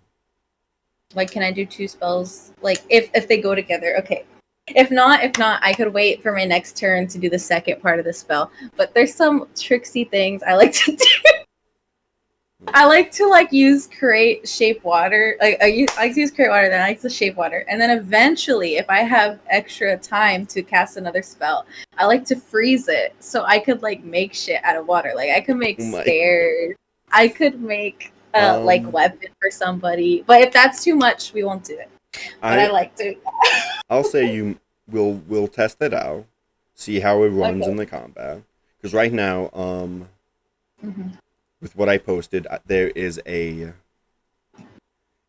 Like, can I do 2 spells? Like, if they go together, okay. If not, I could wait for my next turn to do the second part of the spell. But there's some tricksy things I like to do. I like to use create shape water. Like I like to use create water, then I like to shape water, and then eventually, if I have extra time to cast another spell, I like to freeze it so I could make shit out of water. Like I could make stairs. I could make weapon for somebody. But if that's too much, we won't do it. But I like to. I'll say we'll test it out, see how it runs in the combat. Because right now, with what I posted, there is a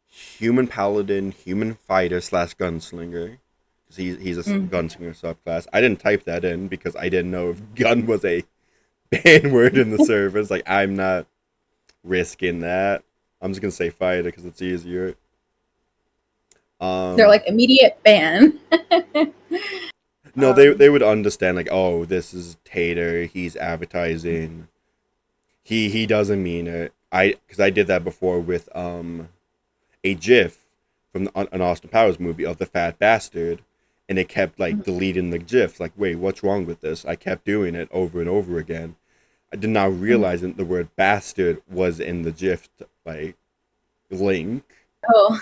human paladin, human fighter / gunslinger. Because he's a gunslinger subclass. I didn't type that in because I didn't know if gun was a banned word in the servers. Like I'm not risking that. I'm just gonna say fighter because it's easier. They're like immediate ban. No, they would understand like, oh, this is Tater. He's advertising. He doesn't mean it. Because I did that before with a GIF from an Austin Powers movie of the fat bastard, and it kept deleting the GIFs. Like, wait, what's wrong with this? I kept doing it over and over again. I did not realize that the word bastard was in the GIF link. Oh.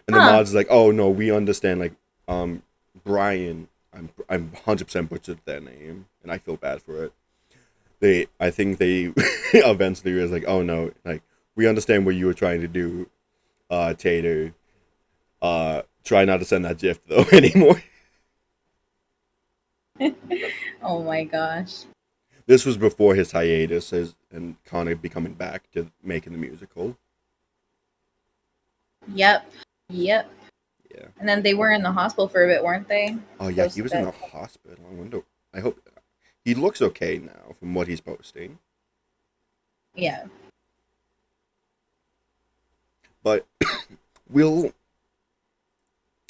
And the mods like, oh no, we understand. Brian, I'm 100% butchered their name, and I feel bad for it. I think they eventually was like, oh no, we understand what you were trying to do, Tater. Try not to send that GIF though anymore. Oh my gosh. This was before his hiatus and Connor becoming back to making the musical. Yep. Yeah. And then they were in the hospital for a bit, weren't they? Oh yeah, he was in the hospital. I hope he looks okay now from what he's posting. Yeah. But we'll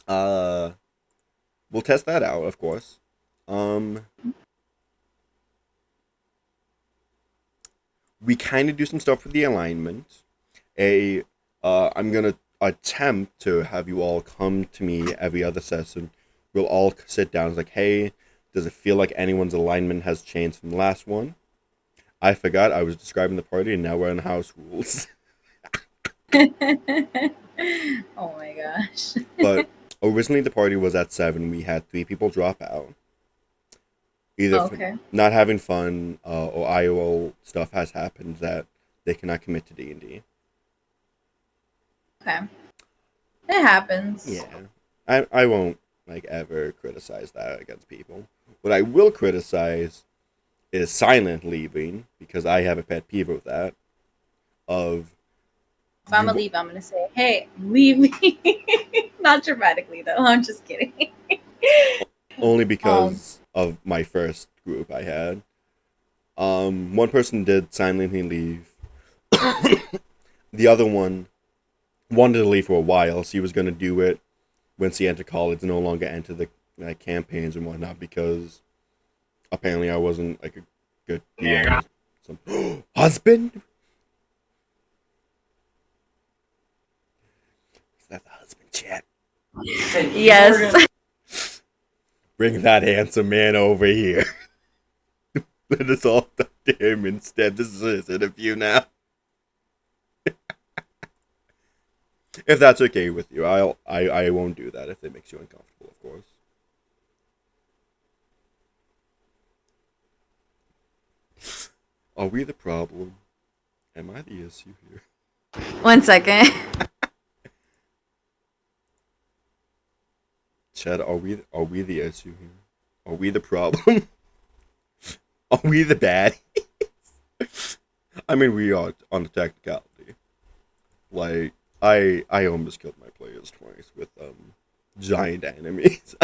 test that out, of course. We kind of do some stuff with the alignment. I'm gonna attempt to have you all come to me every other session. We'll all sit down. It's like, hey, does it feel like anyone's alignment has changed from the last one? I forgot I was describing the party, and now we're in house rules. Oh my gosh. But originally the party was at 7. We had 3 people drop out. Either for not having fun or IOL stuff has happened that they cannot commit to D&D. Okay. It happens. Yeah. I won't ever criticize that against people. What I will criticize is silent leaving, because I have a pet peeve with that. of If I'm gonna leave, I'm gonna say, "Hey, leave me." Not dramatically though. I'm just kidding. only because of my first group I had. One person did silently leave. The other one wanted to leave for a while, so he was going to do it once he entered college, no longer enter the campaigns and whatnot, because apparently I wasn't like a good DM. Husband? Is that the husband chat? Yes. Bring that handsome man over here. Let us all talk to him instead. This is his interview now. If that's okay with you, I won't do that if it makes you uncomfortable, of course. Are we the problem? Am I the issue here? 1 second. Chad, are we the issue here? Are we the problem? Are we the bad? I mean, we are on the technicality. Like, I almost killed my players twice with giant enemies.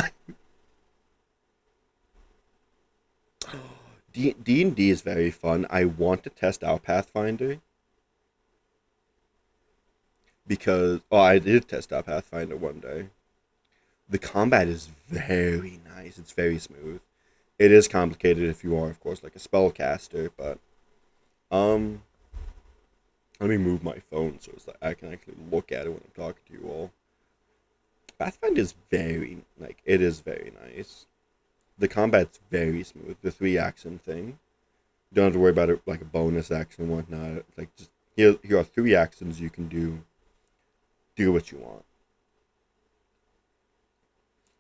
D&D is very fun. I want to test out Pathfinder. Because, I did test out Pathfinder one day. The combat is very nice. It's very smooth. It is complicated if you are, of course, like a spellcaster, but let me move my phone so it's like I can actually look at it when I'm talking to you all. Pathfinder is very nice. The combat's very smooth. The 3 action thing. You don't have to worry about it like a bonus action and whatnot. It's like just here are 3 actions you can do. Do what you want.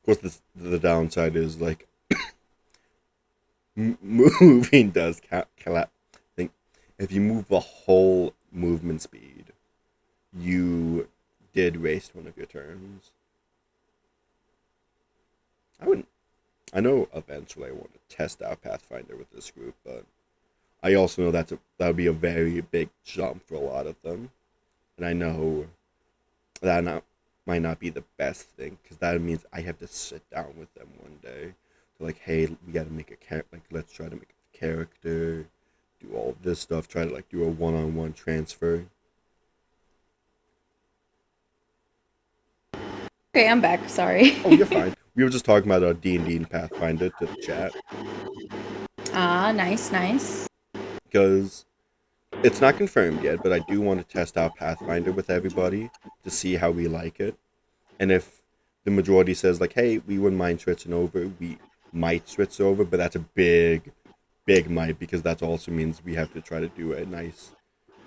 Of course, the downside is like moving does collapse. I think if you move the whole movement speed, you did waste one of your turns. I know eventually I want to test out Pathfinder with this group, but I also know that would be a very big jump for a lot of them, and I know that might not be the best thing, because that means I have to sit down with them one day. So like, hey, we got to make let's try to make a character, do all this stuff, try to like do a one-on-one transfer. Okay, I'm back. Sorry. Oh, you're fine. We were just talking about our D&D and Pathfinder to the chat. Ah, nice. Because it's not confirmed yet, but I do want to test out Pathfinder with everybody to see how we like it. And if the majority says like, hey, we wouldn't mind switching over, we might switch over, but that's a big might, because that also means we have to try to do a nice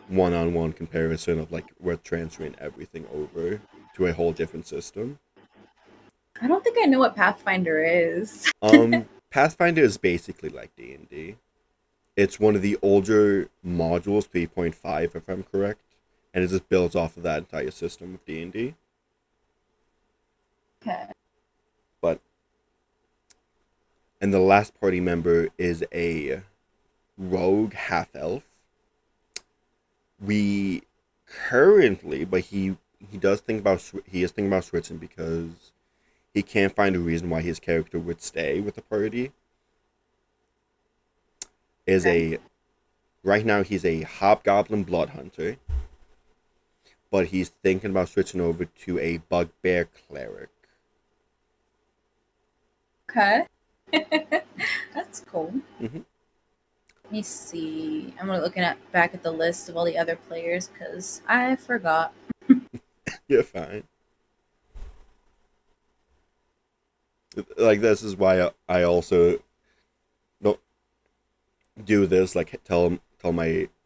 one-on-one comparison of like we're transferring everything over to a whole different system. I don't think I know what Pathfinder is. Pathfinder is basically like D&D. It's one of the older modules, 3.5 if I'm correct, and it just builds off of that entire system of D&D. Okay. And the last party member is a rogue half-elf. We currently, but he is thinking about switching because he can't find a reason why his character would stay with the party. Right now he's a hobgoblin blood hunter, but he's thinking about switching over to a bugbear cleric. Okay. That's cool. Mm-hmm. Let me see. I'm looking back at the list of all the other players because I forgot. You're fine. Like, this is why I also don't do this. Like, tell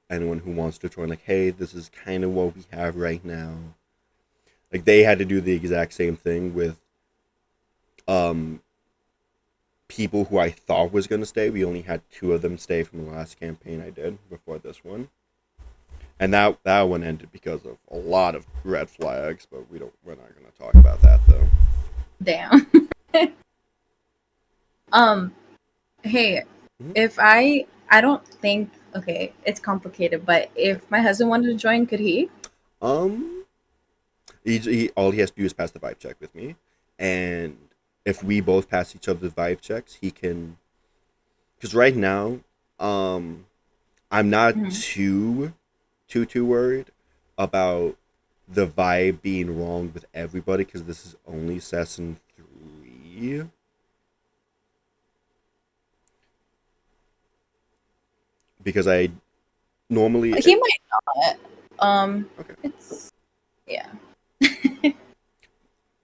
anyone who wants to join, like, hey, this is kind of what we have right now. Like, they had to do the exact same thing with people who I thought was going to stay. We only had 2 of them stay from the last campaign I did before this one. And that one ended because of a lot of red flags, but we're not going to talk about that though. Damn. Hey, if I don't think okay, it's complicated, but if my husband wanted to join, could he? All he has to do is pass the vibe check with me, and if we both pass each other's vibe checks, he can. Because right now, I'm not too worried about the vibe being wrong with everybody, because this is only session 3. Because I normally He might not. Okay. It's yeah.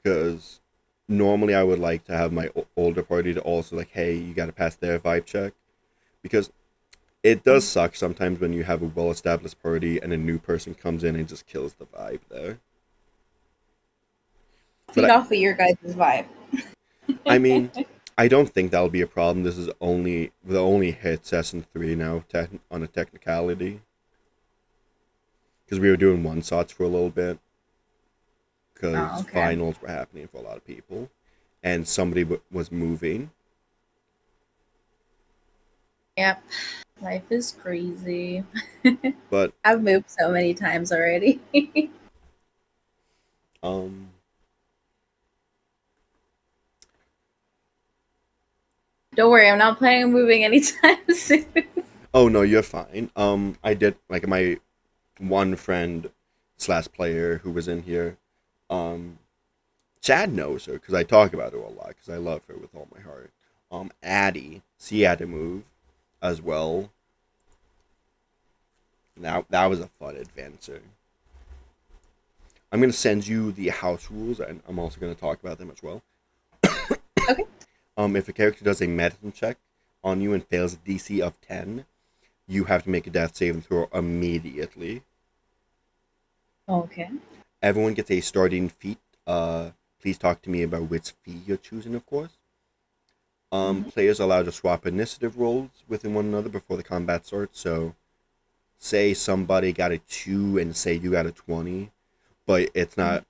Because normally I would like to have my older party to also like, hey, you got to pass their vibe check, because it does suck sometimes when you have a well-established party and a new person comes in and just kills the vibe there. Feed off of your guys' vibe. I mean, I don't think that'll be a problem. This is only hit session 3 now on a technicality, because we were doing one shots for a little bit. Because finals were happening for a lot of people, and somebody was moving. Yep, life is crazy. But I've moved so many times already. Don't worry, I'm not planning on moving anytime soon. Oh no, you're fine. I did, like, my one friend / player who was in here. Chad knows her because I talk about her a lot because I love her with all my heart. Addie, she had to move as well. Now that was a fun adventure. I'm gonna send you the house rules, and I'm also gonna talk about them as well. Okay. If a character does a medicine check on you and fails a DC of 10, you have to make a death saving throw immediately. Okay. Everyone gets a starting feat. Please talk to me about which feat you're choosing, of course. Players are allowed to swap initiative rolls within one another before the combat starts. So, say somebody got a 2 and say you got a 20, but it's not.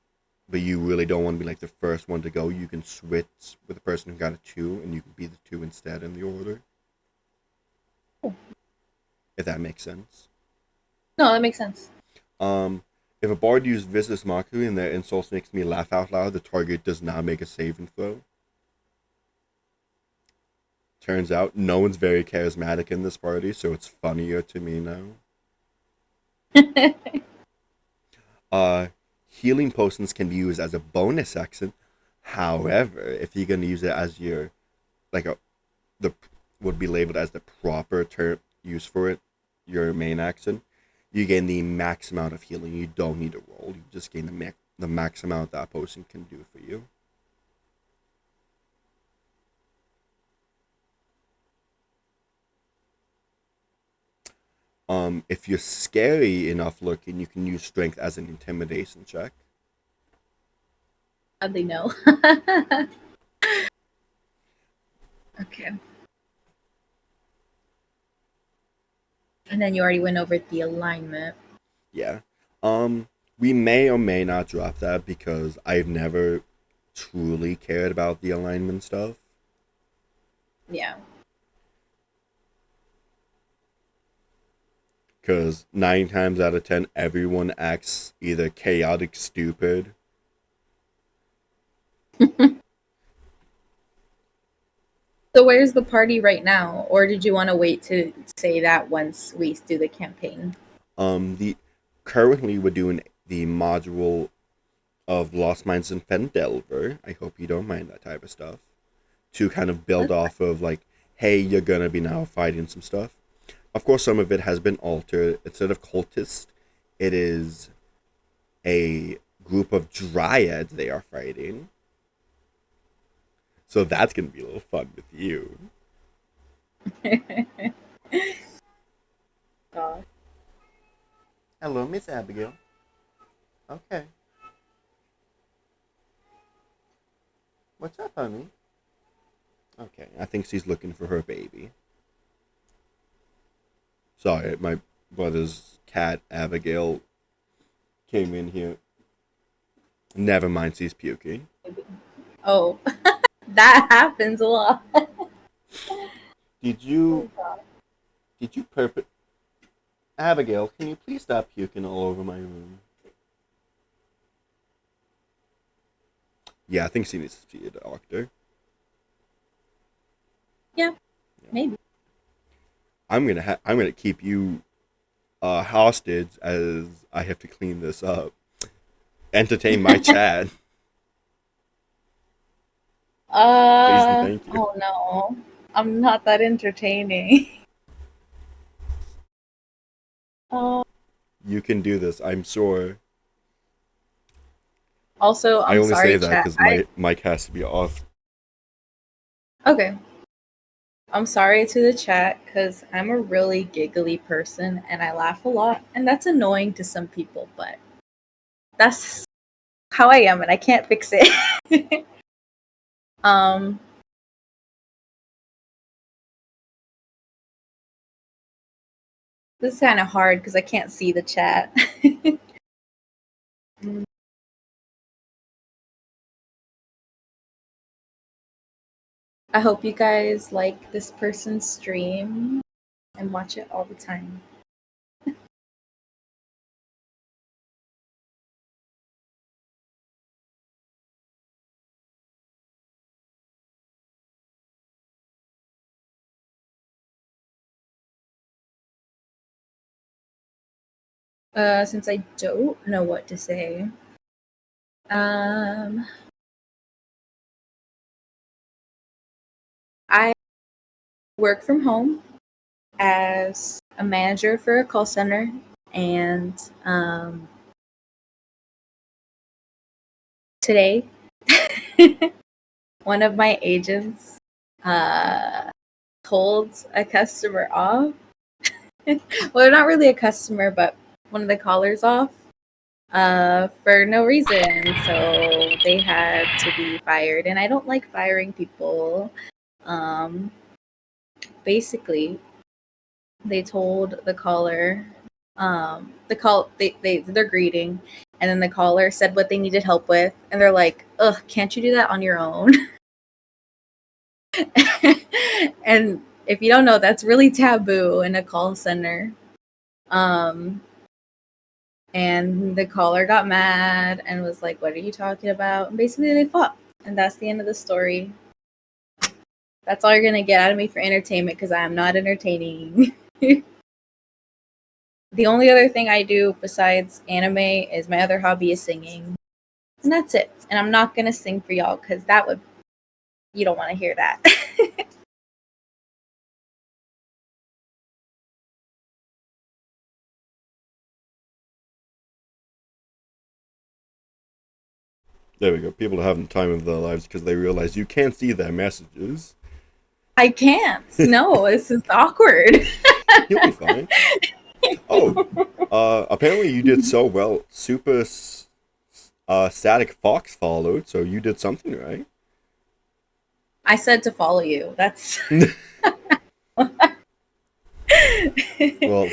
But you really don't want to be like the first one to go. You can switch with the person who got a 2, and you can be the 2 instead in the order. If that makes sense. No, that makes sense. If a bard uses Vicious Mockery and their insults makes me laugh out loud, the target does not make a saving throw. Turns out, no one's very charismatic in this party, so it's funnier to me now. Healing potions can be used as a bonus action. However, if you're going to use it as your, would be labeled as the proper term use for it, your main action, you gain the max amount of healing. You don't need to roll. You just gain the max amount that potion can do for you. If you're scary enough looking, you can use strength as an intimidation check. How'd they know? Okay. And then you already went over the alignment. Yeah. We may or may not drop that because I've never truly cared about the alignment stuff. Yeah. Because 9 times out of 10, everyone acts either chaotic stupid. So where's the party right now? Or did you want to wait to say that once we do the campaign? Currently we're doing the module of Lost Minds and Fendelver. I hope you don't mind that type of stuff. To kind of build off of like, hey, you're gonna be now fighting some stuff. Of course, some of it has been altered. Instead of cultists, it is a group of dryads they are fighting. So that's going to be a little fun with you. God. Hello, Miss Abigail. Okay. What's up, honey? Okay, I think she's looking for her baby. Sorry, my brother's cat, Abigail, came in here. Never mind, she's puking. Oh, that happens a lot. Did you Abigail, can you please stop puking all over my room? Yeah, I think she needs to see a doctor. Yeah, maybe. I'm gonna keep you hostage as I have to clean this up. Entertain my chat. Please and thank you. Oh no. I'm not that entertaining. You can do this, I'm sure. Also, I I'm only sorry, say that chat. because my mic has to be off. Okay. I'm sorry to the chat because I'm a really giggly person and I laugh a lot, and that's annoying to some people, but that's how I am and I can't fix it. um this is kind of hard because I can't see the chat. I hope you guys like this person's stream and watch it all the time. Since I don't know what to say, I work from home as a manager for a call center, and today one of my agents told a customer off. Well, not really a customer, but one of the callers off for no reason. So they had to be fired, and I don't like firing people. Basically, they told the caller they're greeting, and then the caller said what they needed help with, and they're like, ugh, can't you do that on your own? And if you don't know, that's really taboo in a call center. And the caller got mad and was like, what are you talking about? And basically they fought, and that's the end of the story. That's all you're gonna get out of me for entertainment, because I am not entertaining. The only other thing I do besides anime is my other hobby is singing. And that's it. And I'm not going to sing for y'all because you don't want to hear that. There we go. People are having time of their lives because they realize you can't see their messages. I can't. No, this is awkward. You'll be fine. Oh, apparently you did so well. Super Static Fox followed, so you did something right. I said to follow you. That's. Well,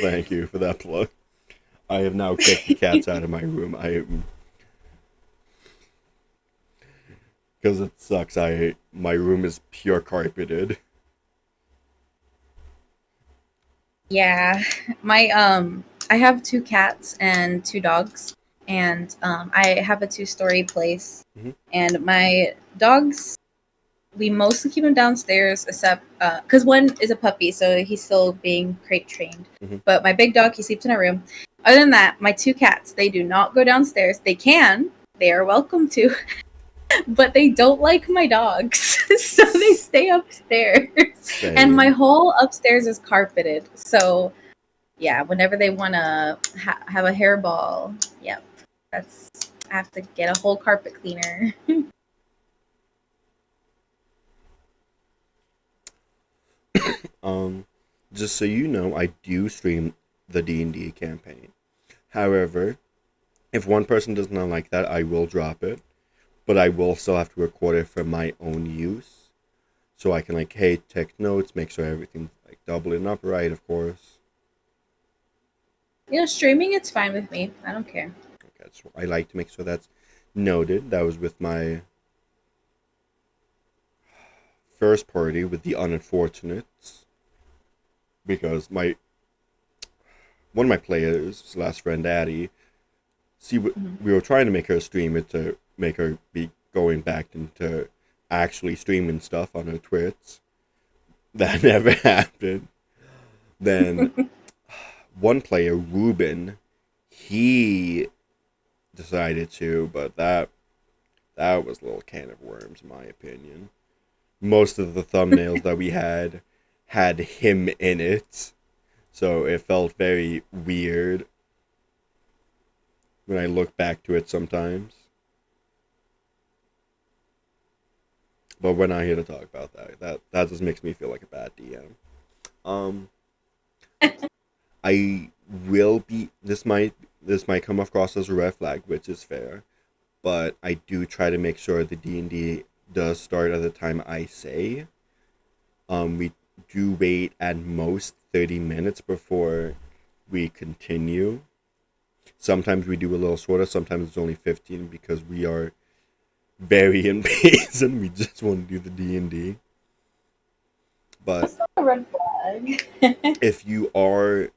thank you for that plug. I have now kicked the cats out of my room. Because it sucks. My room is pure carpeted. Yeah, I have 2 cats and 2 dogs, and I have a 2-story place. Mhm. And my dogs, we mostly keep them downstairs, except because one is a puppy, so he's still being crate trained. Mhm. But my big dog, he sleeps in a room. Other than that, my 2 cats, they do not go downstairs. They can, they are welcome to, but they don't like my dogs, so they stay upstairs. Same. And my whole upstairs is carpeted, so yeah, whenever they want to have a hairball, yep, I have to get a whole carpet cleaner. Just so you know, I do stream the D&D campaign. However, if one person does not like that, I will drop it. But I will still have to record it for my own use. So I can, like, hey, take notes, make sure everything's, like, doubling up right, of course. Streaming, it's fine with me. I don't care. Okay, so I like to make sure that's noted. That was with my first party with the Unfortunates. Because one of my players slash friend Addie, Mhm. we were trying to make her stream it to make her be going back into actually streaming stuff on her Twitch. That never happened. Then one player, Ruben, he decided to, but that was a little can of worms, in my opinion. Most of the thumbnails that we had him in it, so it felt very weird when I look back to it sometimes. But we're not here to talk about that. That just makes me feel like a bad DM. I will be. This might come across as a red flag, which is fair. But I do try to make sure the D&D does start at the time I say. We do wait at most 30 minutes before we continue. Sometimes we do a little shorter. Sometimes it's only 15 because we are very impatient. We just want to do the D&D. But That's not a red flag. if you are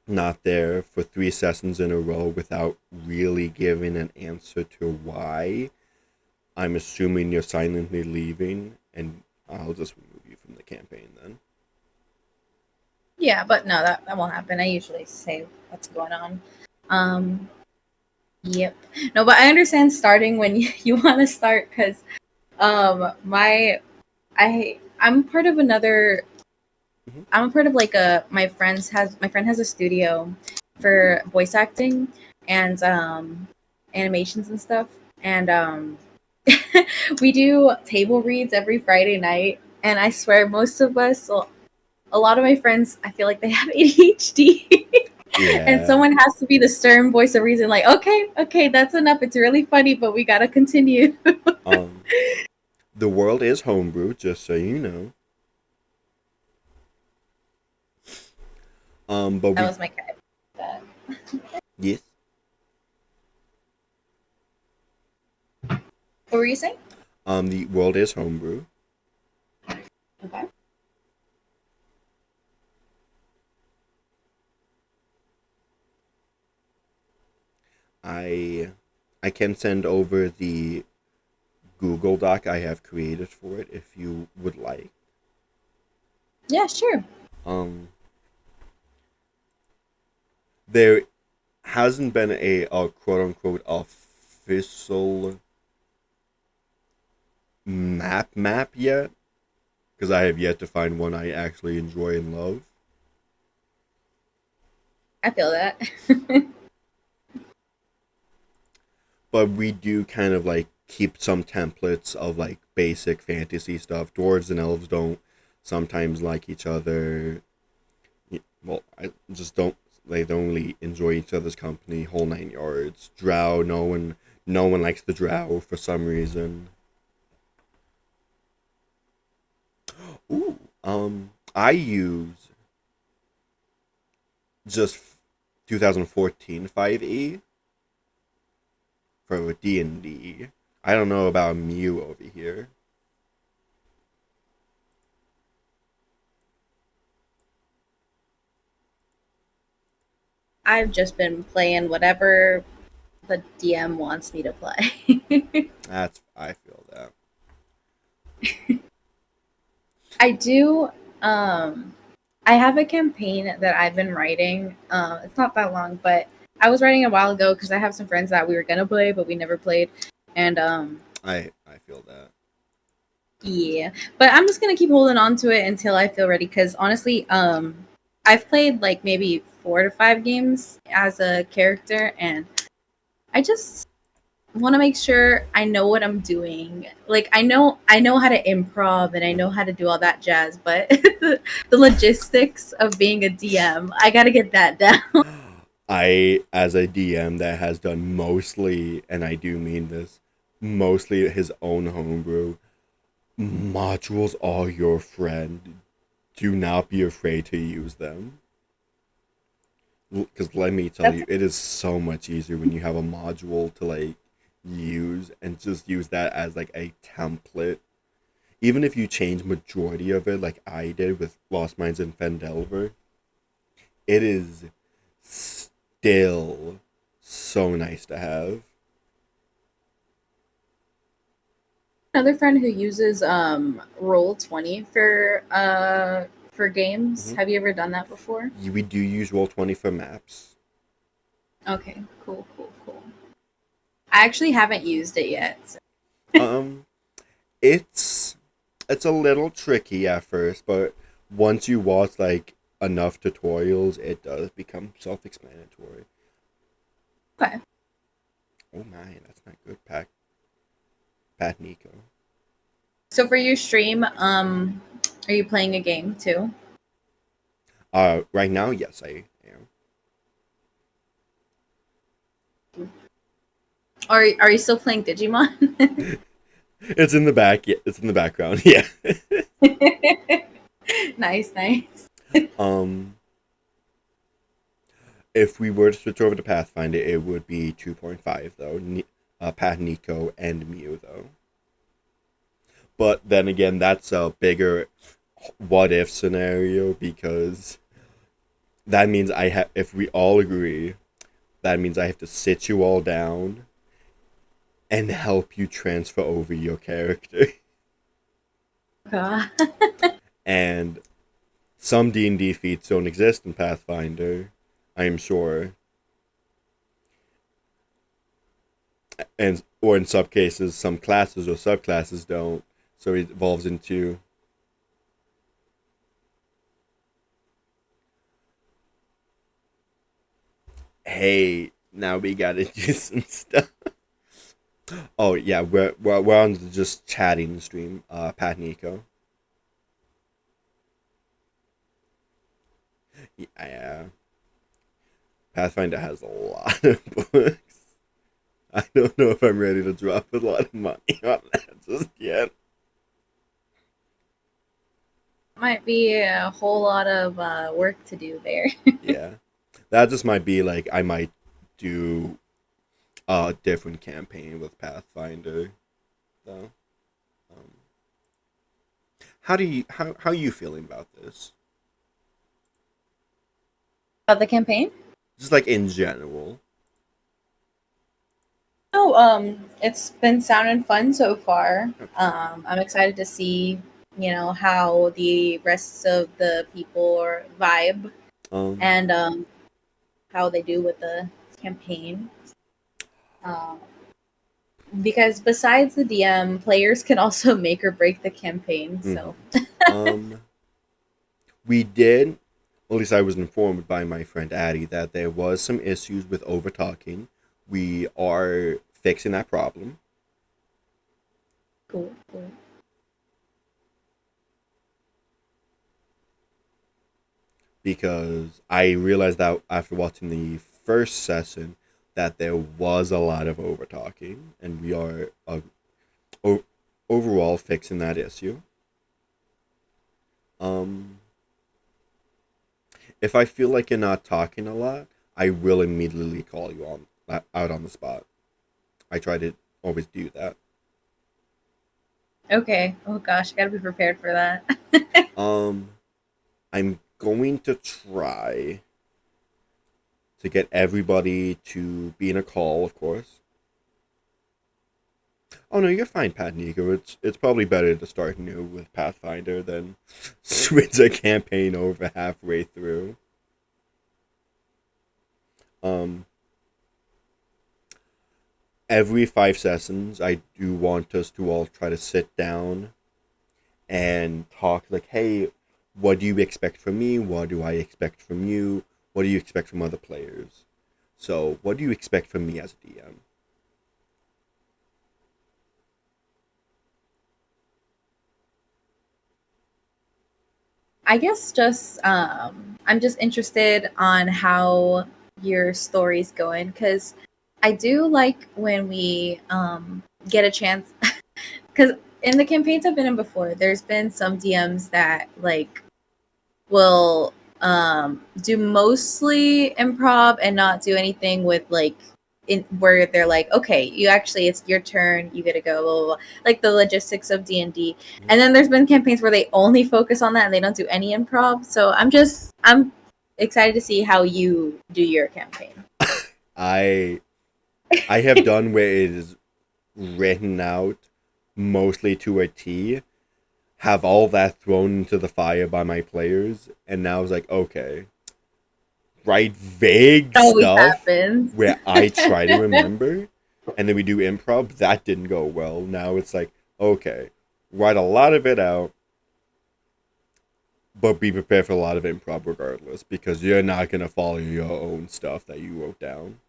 not there for 3 sessions in a row without really giving an answer to why, I'm assuming you're silently leaving, and I'll just remove you from the campaign then. Yeah, but no, that won't happen. I usually say what's going on. Yep. No, but I understand starting when you want to start because I'm part of another. Mhm. I'm a part of like my friend has a studio for voice acting and animations and stuff, and we do table reads every Friday night. And I swear, most of us, well, a lot of my friends, I feel like they have ADHD. Yeah. And someone has to be the stern voice of reason, like, okay, that's enough. It's really funny, but we gotta continue. The world is homebrew, just so you know. But That was my cat. yes. What were you saying? The world is homebrew. Okay. I can send over the Google Doc I have created for it if you would like. Yeah, sure. There hasn't been a quote unquote official map yet, because I have yet to find one I actually enjoy and love. I feel that. But we do kind of like keep some templates of like basic fantasy stuff. Dwarves and elves don't sometimes like each other. Well, I just don't. They don't really enjoy each other's company. Whole 9 yards. Drow. No one likes the Drow for some reason. Ooh. I use just 2014 5e for D&D. I don't know about Mew over here. I've just been playing whatever the DM wants me to play. I feel that. I do. I have a campaign that I've been writing. It's not that long, but I was writing a while ago because I have some friends that we were gonna play, but we never played. And I feel that. yeah, but I'm just gonna keep holding on to it until I feel ready. Because honestly, I've played like maybe 4 to 5 games as a character, and I just want to make sure I know what I'm doing. Like I know how to improv and I know how to do all that jazz, but the logistics of being a DM, I got to get that down. I, as a DM that has done mostly, and I do mean this, mostly his own homebrew, modules are your friend. Do not be afraid to use them. Because let me tell you, it is so much easier when you have a module to like use and just use that as like a template. Even if you change majority of it like I did with Lost Minds and Fendelver, it is still so nice to have. Another friend who uses Roll20 for games. Mhm. Have you ever done that before? We do use Roll20 for maps. Okay, cool. I actually haven't used it yet. So. It's a little tricky at first, but once you watch like enough tutorials, it does become self-explanatory. Okay. Oh my, that's not good, Pat Nico. So for your stream, are you playing a game too? Right now, yes, I am. Or are you still playing Digimon? It's in the back. Yeah, it's in the background. Yeah. Nice. If we were to switch over to Pathfinder, it would be 2.5 though. Pat Nico and Mew though. But then again, that's a bigger what if scenario because that means if we all agree, that means I have to sit you all down and help you transfer over your character. God. And some D&D feats don't exist in Pathfinder, I am sure. Or in some cases, some classes or subclasses don't. So it evolves into hey, now we gotta do some stuff. Oh yeah, we're on just chatting stream, Pat Nico. Yeah. Pathfinder has a lot of books. I don't know if I'm ready to drop a lot of money on that just yet. Might be a whole lot of work to do there. Yeah. That just might be like I might do a different campaign with Pathfinder though. How are you feeling about this? About the campaign? Just like in general. Oh, it's been sounding fun so far. I'm excited to see, how the rest of the people vibe and how they do with the campaign. Because besides the DM, players can also make or break the campaign. So, we did. At least I was informed by my friend Addie that there was some issues with overtalking. We are fixing that problem. Cool. Because I realized that after watching the first session that there was a lot of overtalking, and we are overall fixing that issue. If I feel like you're not talking a lot, I will immediately call you out on the spot. I try to always do that. Okay. Oh gosh, I gotta be prepared for that. I'm going to try to get everybody to be in a call, of course. Oh no, you're fine, Pat Nico. It's probably better to start new with Pathfinder than switch a campaign over halfway through. Every 5 sessions, I do want us to all try to sit down and talk like, hey, what do you expect from me? What do I expect from you? What do you expect from other players? So, what do you expect from me as a DM? I guess just I'm just interested on how your story's going because I do like when we get a chance because in the campaigns I've been in before, there's been some DMs that like will do mostly improv and not do anything with like where they're like, okay, it's your turn, you get to go, blah, blah, blah. Like the logistics of D&D. And then there's been campaigns where they only focus on that and they don't do any improv. So I'm excited to see how you do your campaign. I have done where it is written out mostly to a T, have all that thrown into the fire by my players, and now it's like, okay, write vague That always stuff happens. where I try to remember, and then we do improv. That didn't go well. Now it's like, okay, write a lot of it out, but be prepared for a lot of improv regardless, because you're not going to follow your own stuff that you wrote down.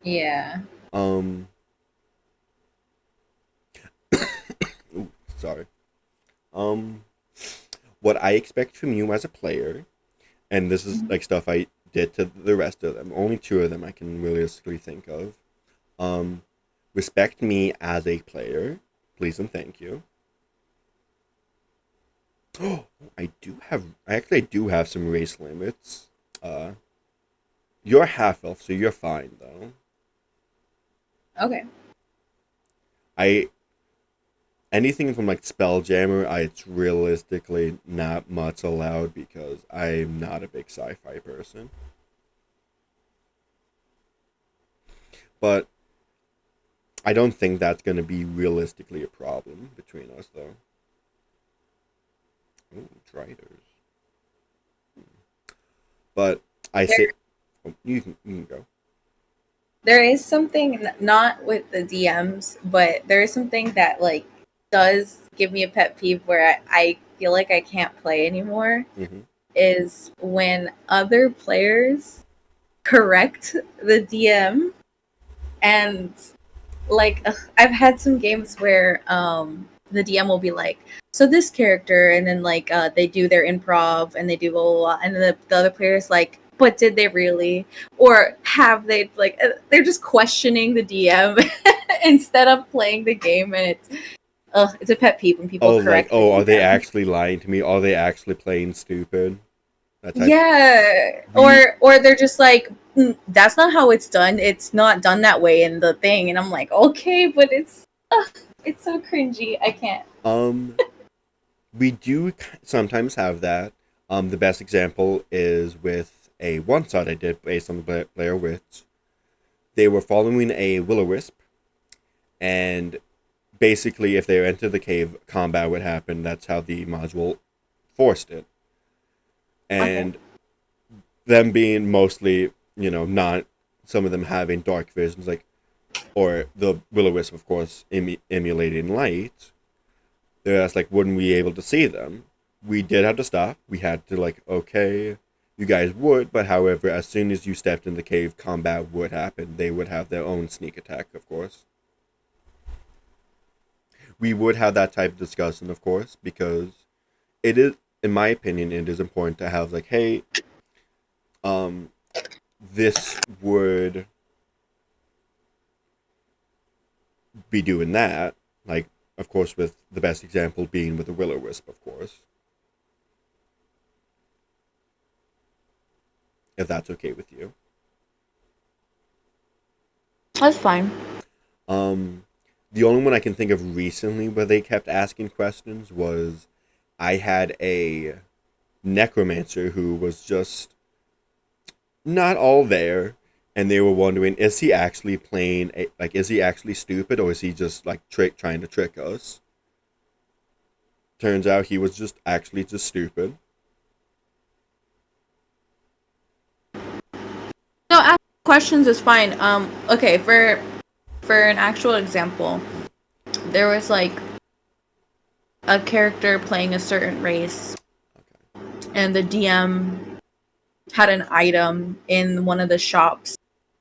Yeah. Ooh, sorry. What I expect from you as a player, and this is like stuff I did to the rest of them, only 2 of them I can realistically think of. Respect me as a player, please and thank you. Oh, I actually do have some race limits. You're half elf, so you're fine though. Okay. Anything from like Spelljammer, it's realistically not much allowed because I'm not a big sci-fi person. But I don't think that's going to be realistically a problem between us, though. Ooh, Triders. But I say... Oh, you can go. There is something, not with the DMs, but there is something that, like, does give me a pet peeve where I feel like I can't play anymore, is when other players correct the DM. And, like, I've had some games where the DM will be like, so this character, and then, like, they do their improv, and they do blah, blah, blah, and then the other player's like, but did they really? Or have they, like, they're just questioning the DM instead of playing the game, and it's a pet peeve when people correct. Like, are they actually lying to me? Are they actually playing stupid? Yeah, or they're just like, that's not how it's done. It's not done that way in the thing, and I'm like, okay, but it's so cringy. I can't. We do sometimes have that. The best example is with a one-shot I did based on the Blair Witch. They were following a will-o-wisp, and basically if they entered the cave, combat would happen. That's how the module forced it. And them being mostly, not some of them having dark visions, like, or the will-o-wisp, of course, emulating light, they're just like, wouldn't we be able to see them? We did have to stop. We had to, like, okay, you guys would, but however, as soon as you stepped in the cave, combat would happen. They would have their own sneak attack, of course. We would have that type of discussion, of course, because it is, in my opinion, it is important to have, like, hey, this would be doing that. Like, of course, with the best example being with the will-o-wisp, of course. If that's okay with you. That's fine. The only one I can think of recently where they kept asking questions was I had a necromancer who was just not all there, and they were wondering, is he actually playing, is he actually stupid, or is he just, like, trying to trick us? Turns out he was just stupid. No, ask questions is fine. Okay, for an actual example, there was, like, a character playing a certain race, and the DM had an item in one of the shops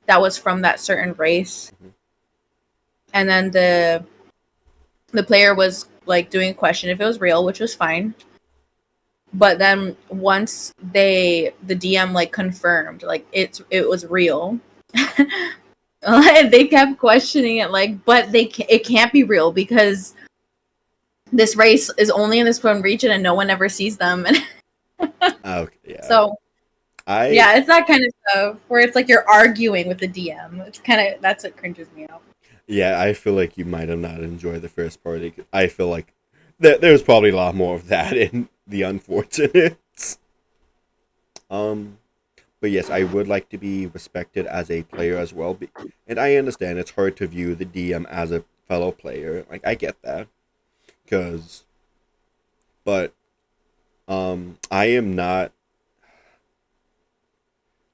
that was from that certain race. And then the player was, like, doing a question if it was real, which was fine. But then once the DM, like, confirmed, like, it was real, they kept questioning it, like, but it can't be real because this race is only in this one region and no one ever sees them. Okay, yeah. So, it's that kind of stuff where it's like you're arguing with the DM. It's that's what cringes me out. Yeah, I feel like you might have not enjoyed the first party. I feel like there's probably a lot more of that in the Unfortunates. But yes, I would like to be respected as a player as well. And I understand it's hard to view the DM as a fellow player. Like, I get that. But I am not.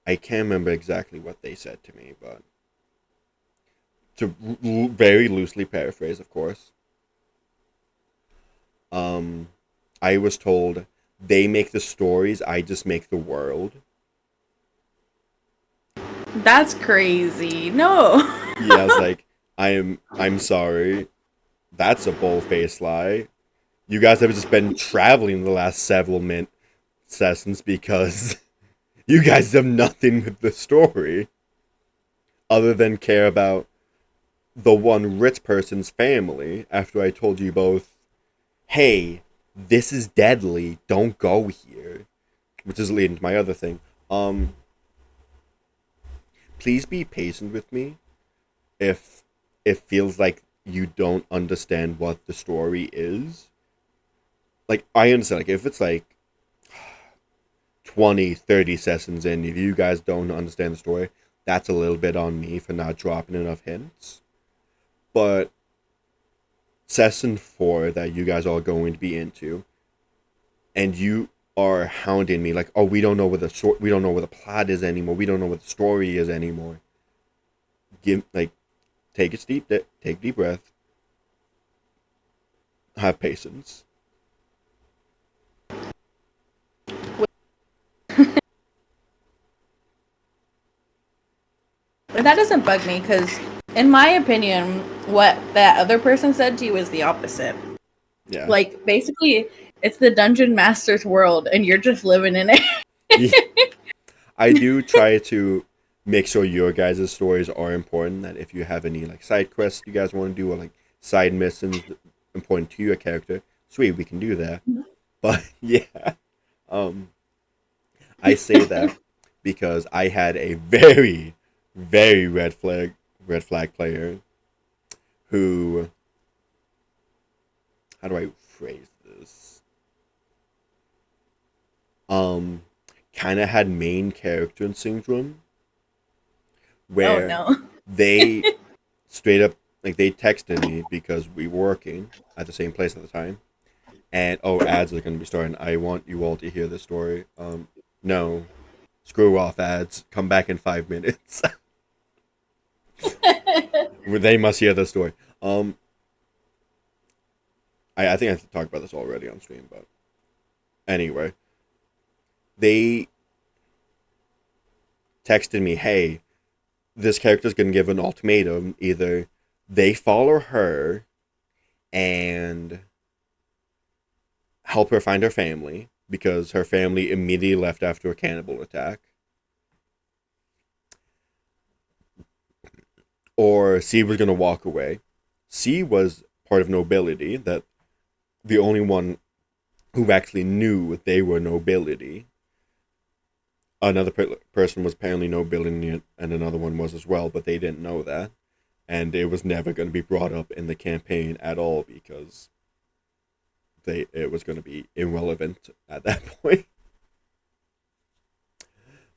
I can't remember exactly what they said to me, but to very loosely paraphrase, of course. I was told they make the stories, I just make the world. That's crazy. No. Yeah, I was like, I'm sorry. That's a bull-faced lie. You guys have just been traveling the last several sessions because you guys have nothing with the story other than care about the one rich person's family after I told you both, hey, this is deadly, don't go here. Which is leading to my other thing. Please be patient with me if it feels like you don't understand what the story is. Like, I understand, like, if it's like 20, 30 sessions in, if you guys don't understand the story, that's a little bit on me for not dropping enough hints. But session 4 that you guys are going to be into, and you are hounding me like, oh, we don't know what the plot is anymore. We don't know what the story is anymore. Take a deep breath. Have patience. That doesn't bug me because, in my opinion, what that other person said to you is the opposite. Yeah. Like, basically, it's the dungeon master's world, and you're just living in it. Yeah. I do try to make sure your guys' stories are important. That if you have any like side quests you guys want to do, or like side missions important to your character, sweet, we can do that. But yeah, I say that because I had a very, very red flag player who, how do I phrase this? Kind of had main character syndrome, where they straight up, like, they texted me because we were working at the same place at the time, and ads are going to be starting. I want you all to hear this story. No, screw off ads. Come back in 5 minutes. They must hear the story. I think I talked about this already on stream, but anyway, they texted me, hey, this character's gonna give an ultimatum. Either they follow her and help her find her family, because her family immediately left after a cannibal attack, or C was gonna walk away. C was part of nobility, that the only one who actually knew they were nobility. Another person was apparently nobility, and another one was as well, but they didn't know that. And it was never going to be brought up in the campaign at all, because it was going to be irrelevant at that point.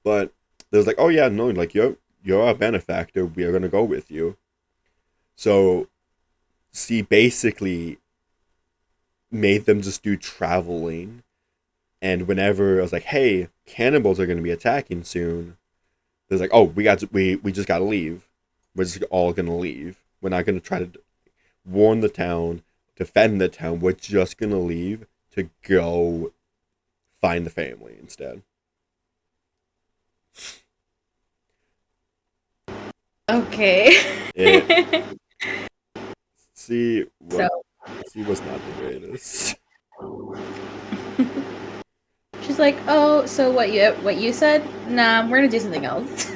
But there's like, oh yeah, no, like, you're our benefactor, we are going to go with you. So she basically made them just do traveling. And whenever I was like, hey, cannibals are going to be attacking soon, there's like, oh, we just got to leave. We're just all going to leave. We're not going to try to warn the town, defend the town. We're just going to leave to go find the family instead. Okay. C was not the greatest. She's like, oh, so what you said? Nah, we're gonna do something else.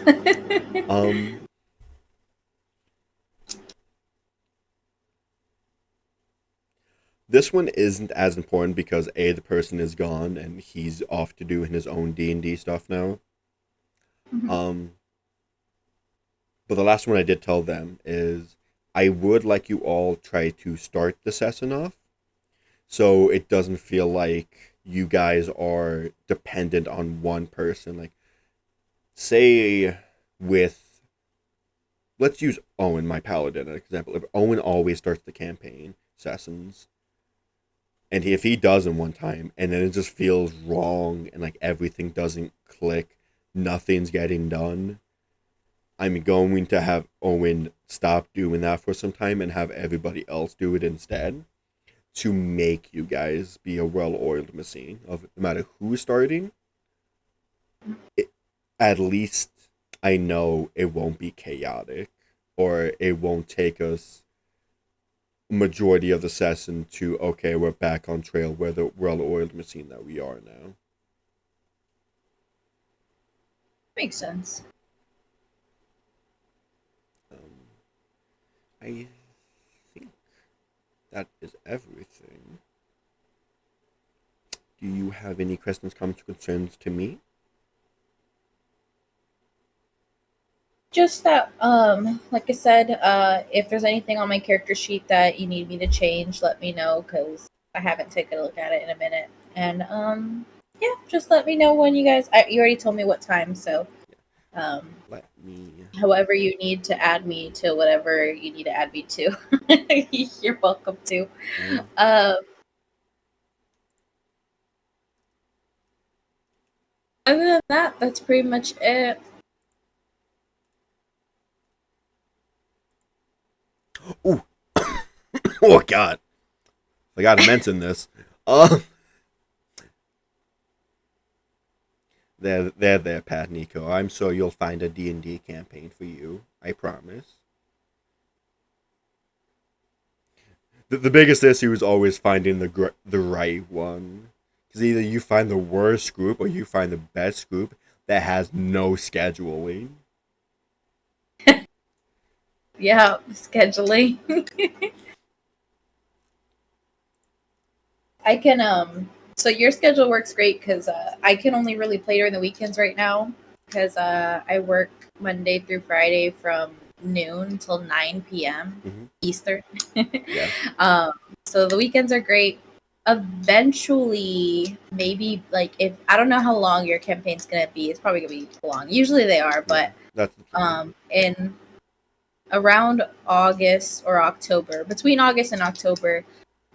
This one isn't as important because A, the person is gone and he's off to do his own D&D stuff now. Mm-hmm. But the last one I did tell them is I would like you all try to start the session off, so it doesn't feel like you guys are dependent on one person. Like, say let's use Owen, my paladin, as an example. If Owen always starts the campaign sessions, and if he doesn't one time, and then it just feels wrong, and like everything doesn't click, nothing's getting done, I'm going to have Owen stop doing that for some time and have everybody else do it instead, to make you guys be a well-oiled machine. Of no matter who's starting, at least I know it won't be chaotic, or it won't take us majority of the session to, okay, we're back on trail, we're the well-oiled machine that we are now. Makes sense. I think that is everything. Do you have any questions, comments, concerns to me? Just that, like I said, if there's anything on my character sheet that you need me to change, let me know, because I haven't taken a look at it in a minute. And, yeah, just let me know when you guys, you already told me what time, so, Let me... however you need to add me to whatever you need to add me to, you're welcome to. Other than that, that's pretty much it. Ooh. Oh, God. I gotta mention this. There, Pat Nico. I'm sure you'll find a D&D campaign for you. I promise. The biggest issue is always finding the right one. Because either you find the worst group or you find the best group that has no scheduling. Yeah, scheduling. I can, so your schedule works great because I can only really play during the weekends right now because I work Monday through Friday from noon till 9 p.m. Eastern. Yeah. So the weekends are great. Eventually, maybe, like, if I don't know how long your campaign's gonna be, it's probably gonna be long. Usually they are, but that's in around August or October, between August and October,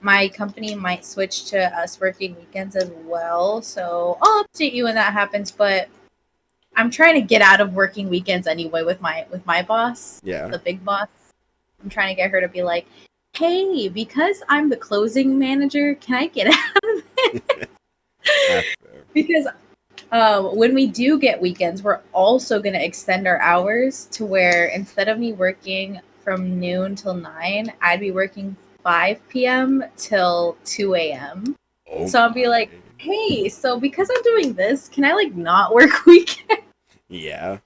my company might switch to us working weekends as well. So I'll update you when that happens. But I'm trying to get out of working weekends anyway with my boss, the big boss. I'm trying to get her to be like, hey, because I'm the closing manager, can I get out of it? Because when we do get weekends, we're also going to extend our hours to where instead of me working from noon till 9, I'd be working 5 p.m. till 2 a.m. Oh, so I'll be like, hey, so because I'm doing this, can I like not work weekends? Yeah.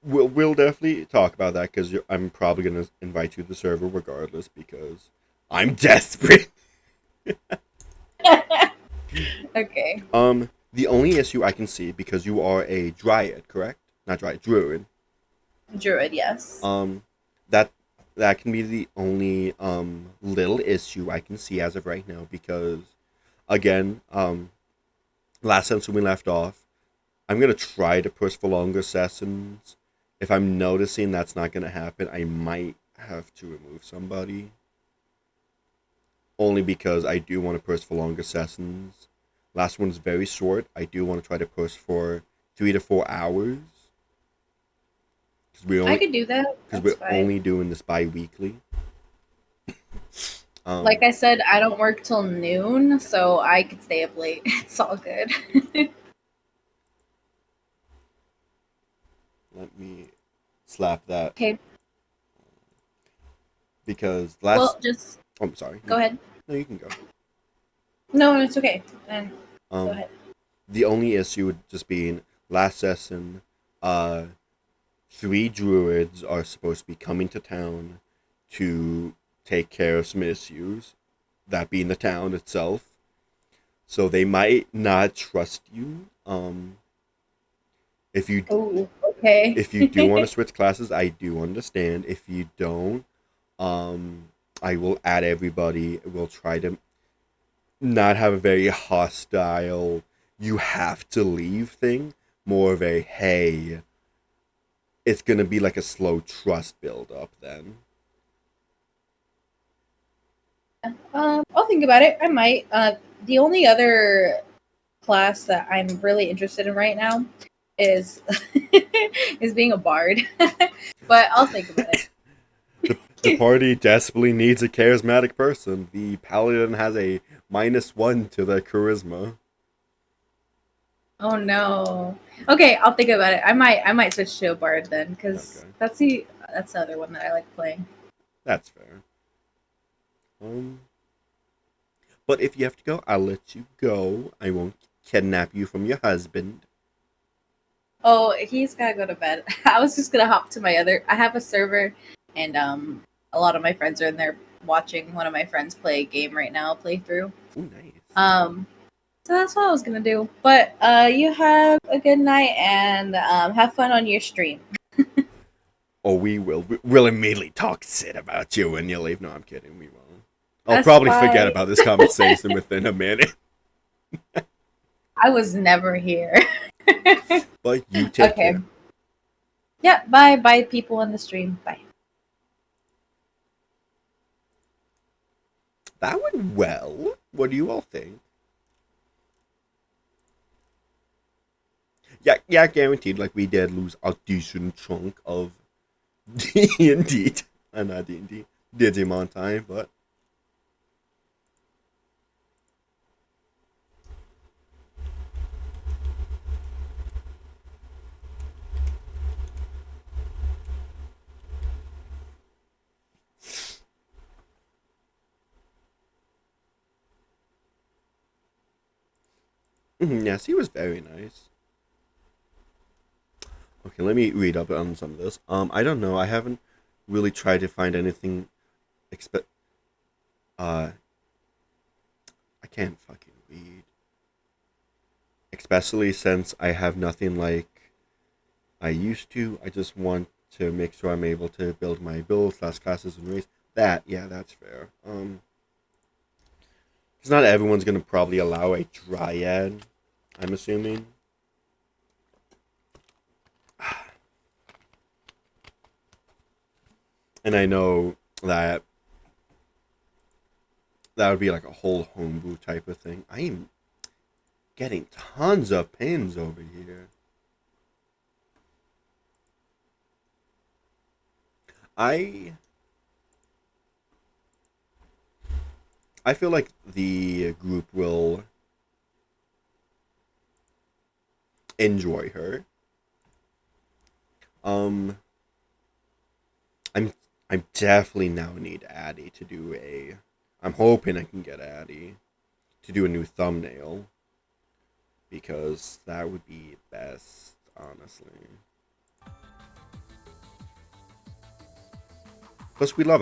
We'll definitely talk about that because I'm probably going to invite you to the server regardless because I'm desperate. Okay. The only issue I can see, because you are a dryad, correct? Not dryad, druid. Druid, yes. That can be the only little issue I can see as of right now because, again, last session we left off, I'm gonna try to push for longer sessions. If I'm noticing that's not gonna happen, I might have to remove somebody. Only because I do want to push for longer sessions. Last one's very short. I do want to try to push for 3 to 4 hours. I could do that. Because we're only doing this bi-weekly. Like I said, I don't work till noon, so I could stay up late. It's all good. Let me slap that. Okay. Because last... Well, just... Oh, I'm sorry. Go ahead. No, you can go. No, it's okay. Then go ahead. The only issue would just being last session, 3 druids are supposed to be coming to town to take care of some issues, that being the town itself. So they might not trust you. If you if you do want to switch classes, I do understand. If you don't, I will add everybody. We'll try to not have a very hostile, you have to leave thing. More of a, hey, it's gonna be like a slow trust build up then. I'll think about it. I might. The only other class that I'm really interested in right now is is being a bard, but I'll think about it. The party desperately needs a charismatic person. The paladin has a -1 to their charisma. Oh no. Okay, I'll think about it. I might switch to a bard then, because Okay. that's the other one that I like playing. That's fair. But if you have to go, I'll let you go. I won't kidnap you from your husband. Oh, he's gotta go to bed. I was just gonna hop to my other. I have a server, and a lot of my friends are in there watching one of my friends play a game right now, playthrough. Ooh, nice. So that's what I was gonna do. But you have a good night and have fun on your stream. Oh, we will. We'll immediately talk shit about you when you leave. No, I'm kidding. We won't. I'll That's probably fine. forget about this conversation within a minute. I was never here. But you take Okay. care. Yeah, bye people on the stream. Bye. That went well. What do you all think? Yeah, guaranteed. Like, we did lose a decent chunk of D&D. Not D&D. Digimon time, but... Yes, he was very nice. Okay, let me read up on some of this. I don't know. I haven't really tried to find anything. I can't fucking read. Especially since I have nothing like I used to. I just want to make sure I'm able to build my builds, classes, and race. That's fair. Because not everyone's gonna probably allow a dryad, I'm assuming. And I know that would be like a whole homebrew type of thing. I am getting tons of pins over here. I feel like the group will enjoy her. I'm definitely now need Addie to do a. I'm hoping I can get Addie to do a new thumbnail, because that would be best, honestly. Plus we love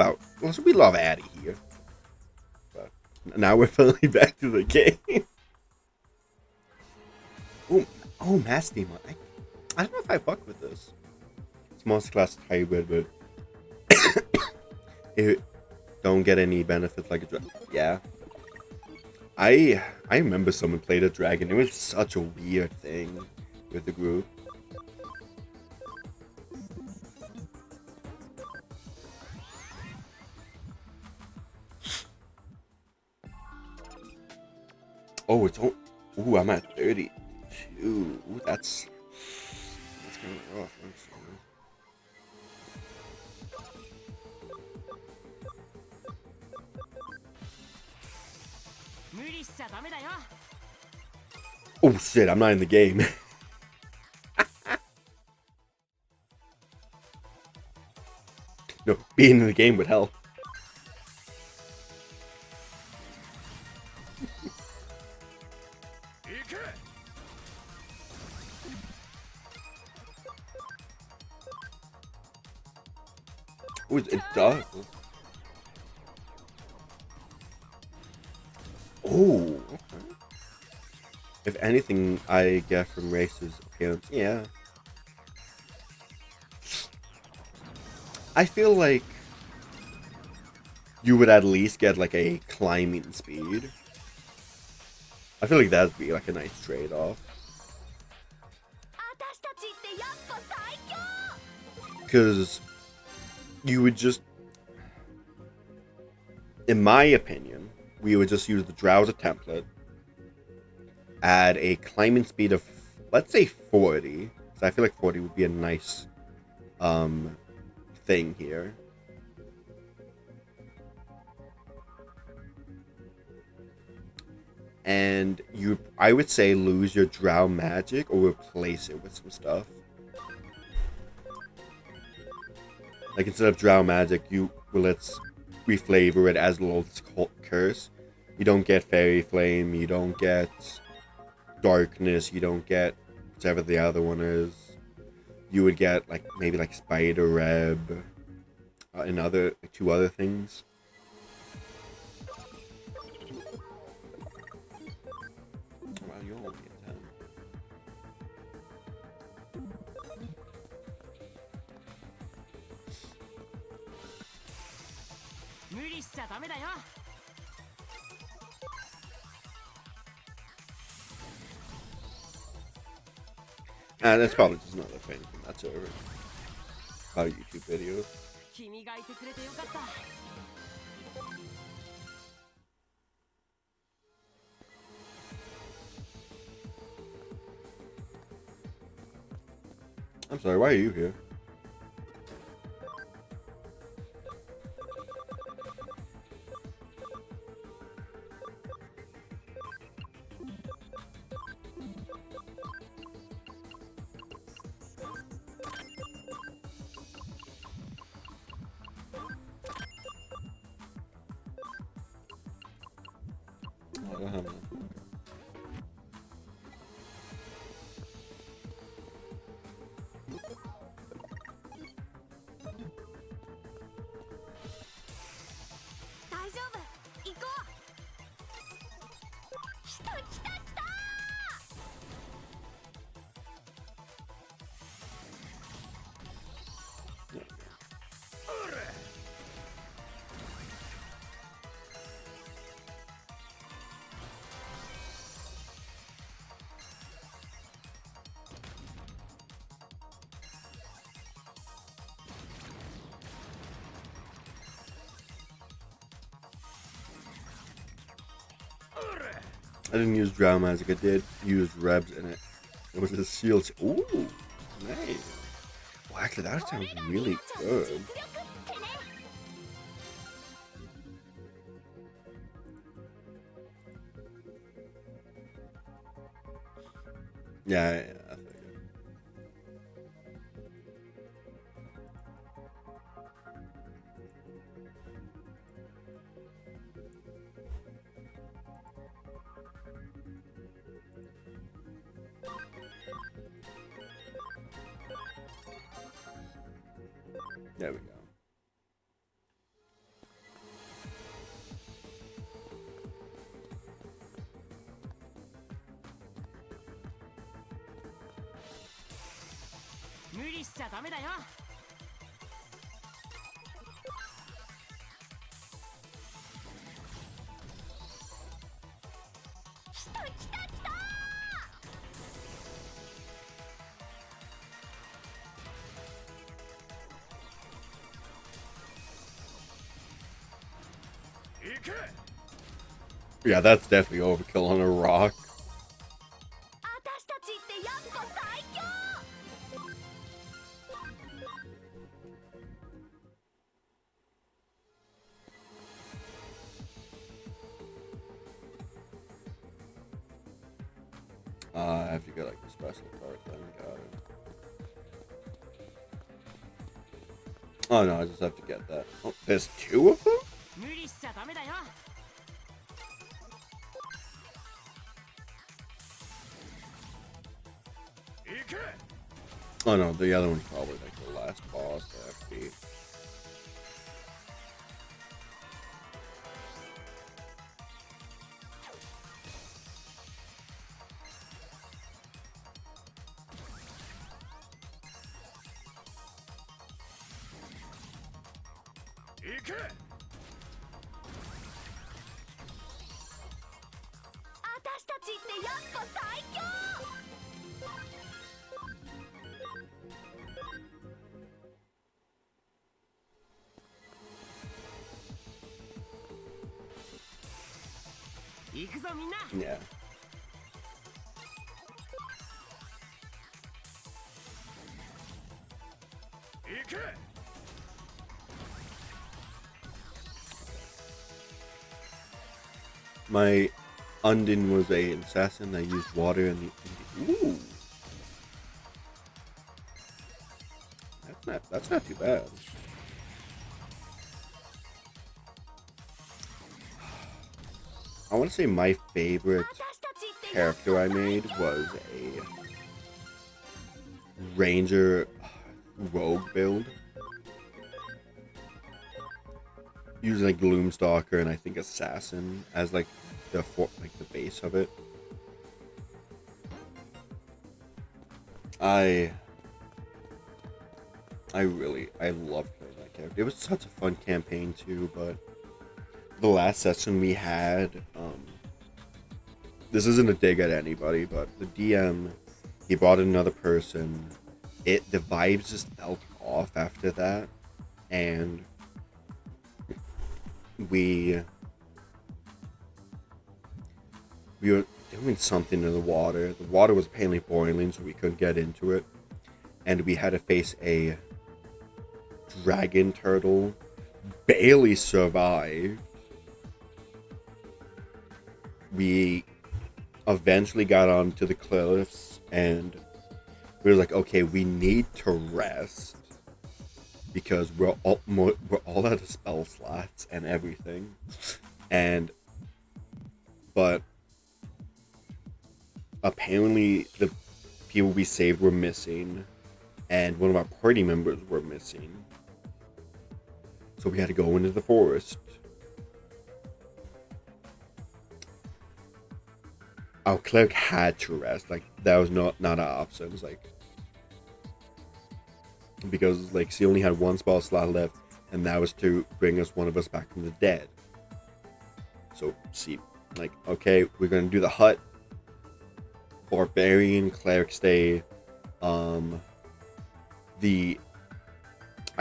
Addie here. But now we're finally back to the game. Oh, Mass Demon. I don't know if I fuck with this. It's monster class hybrid, but it don't get any benefits like a dragon. Yeah. I remember someone played a dragon. It was such a weird thing with the group. Oh, ooh, I'm at 32. Ooh, that's kind of rough. Oh shit, I'm not in the game. No, being in the game would help. Oh, it does. Oh, okay. If anything I get from Race's appearance, yeah. I feel like you would at least get like a climbing speed. I feel like that'd be like a nice trade-off. 私たちってやっぱ最強 Because you would just, in my opinion, we would just use the Drow as a template, add a climbing speed of, let's say 40, because I feel like 40 would be a nice thing here. And I would say lose your Drow magic or replace it with some stuff. Like instead of Drow magic, let's reflavor it as Lolth's Curse. You don't get Fairy Flame, you don't get Darkness, you don't get whatever the other one is. You would get like maybe like Spider Reb and other two other things. Wow, you're only at 10. 無理しちゃダメだよ。 That's probably just another thing from that server. About YouTube videos. 君がいてくれてよかった。 I'm sorry, why are you here? Oh, I don't have enough. 大丈夫行こう来た来た来た I didn't use Drow Magic, I did use Rebs in it. It was a shield. Ooh, nice. Well, actually, that sounds really good. Yeah, I figured. There we go. Yeah, that's definitely overkill on a rock. 私たちってやっぱ最強 I have to get like a special card then, got it. Oh no, I just have to get that. Oh, there's two of them? 無理しちゃダメだよ。 Oh no, the other one's probably like the last boss to have to beat. ちってやっぱ最強。行くぞみんな。 Yeah. My Undin was an assassin. I used water and the. Ooh. That's not too bad. I want to say my favorite character I made was a ranger rogue build using like Gloomstalker and I think assassin as like the base of it. I loved playing that character. It was such a fun campaign too, but the last session we had, this isn't a dig at anybody, but the DM, he brought in another person. The vibes just felt off after that, and we were doing something in the water. The water was apparently boiling, so we couldn't get into it, and we had to face a dragon turtle. Barely survived. We eventually got onto the cliffs and we were like, okay, we need to rest because we're all out of spell slots and everything. But apparently the people we saved were missing and one of our party members were missing. So we had to go into the forest. Our cleric had to rest, like that was not an option. It was like because like she only had one spell slot left, and that was to bring one of us back from the dead. So she like, okay, we're gonna do the hut. Barbarian cleric stay. I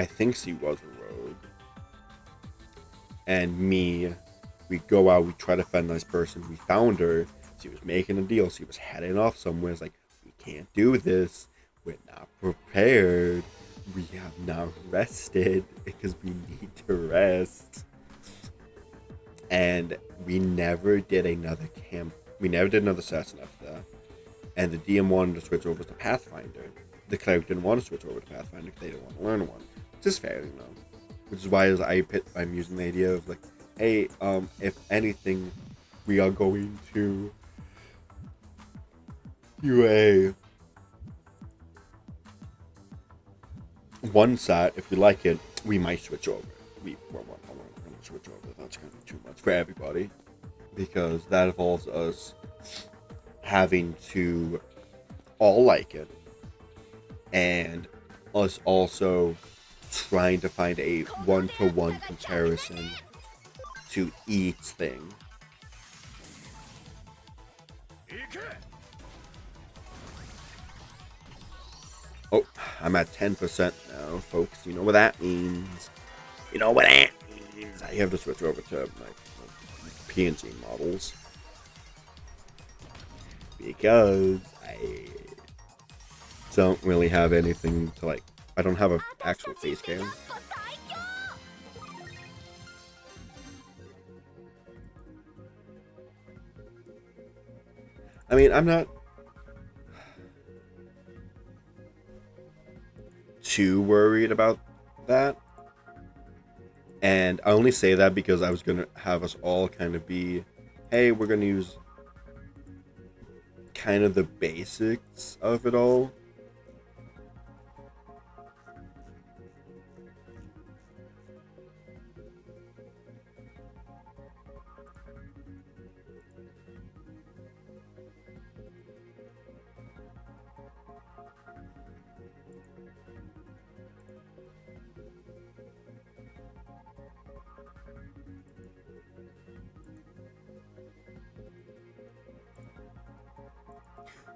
think she was a rogue, and me. We go out. We try to find a nice person. We found her. She was making a deal. She was heading off somewhere. It's like, we can't do this. We're not prepared. We have not rested because we need to rest. And we never did another camp. We never did another session after that. And the DM wanted to switch over to Pathfinder. The cleric didn't want to switch over to Pathfinder because they didn't want to learn one. Which is fair enough. Which is why I'm using the idea of like, hey, if anything, we are going to do one side. If we like it, we might switch over. We're going to switch over. That's going to be too much for everybody because that involves us having to all like it and us also trying to find a one-to-one comparison to each thing. Oh, I'm at 10% now, folks. You know what that means. You know what that means. I have to switch over to my PNG models. Because I don't really have anything to like. I don't have an actual face cam. I mean, I'm not too worried about that. And I only say that because I was going to have us all kind of be, hey, we're going to use kind of the basics of it all.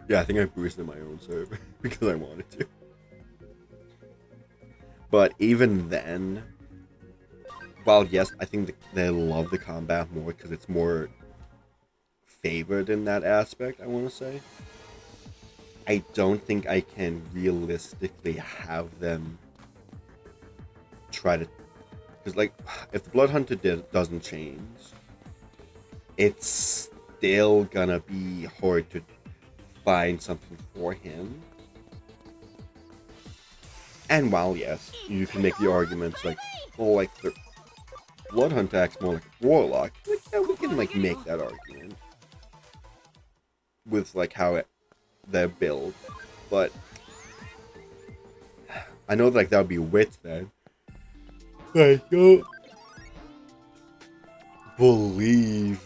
Yeah, I think I boosted my own server because I wanted to. But even then, while yes, I think they love the combat more because it's more favored in that aspect, I want to say. I don't think I can realistically have them try to... Because, like, if the Blood Hunter doesn't change, it's still gonna be hard to find something for him. And while, yes, you can make the arguments, like, well, like, the Blood Hunter acts more like a Warlock. Like, yeah, we can, like, make that argument. With, like, how they're built. But I know, like, that would be wit then. I don't believe...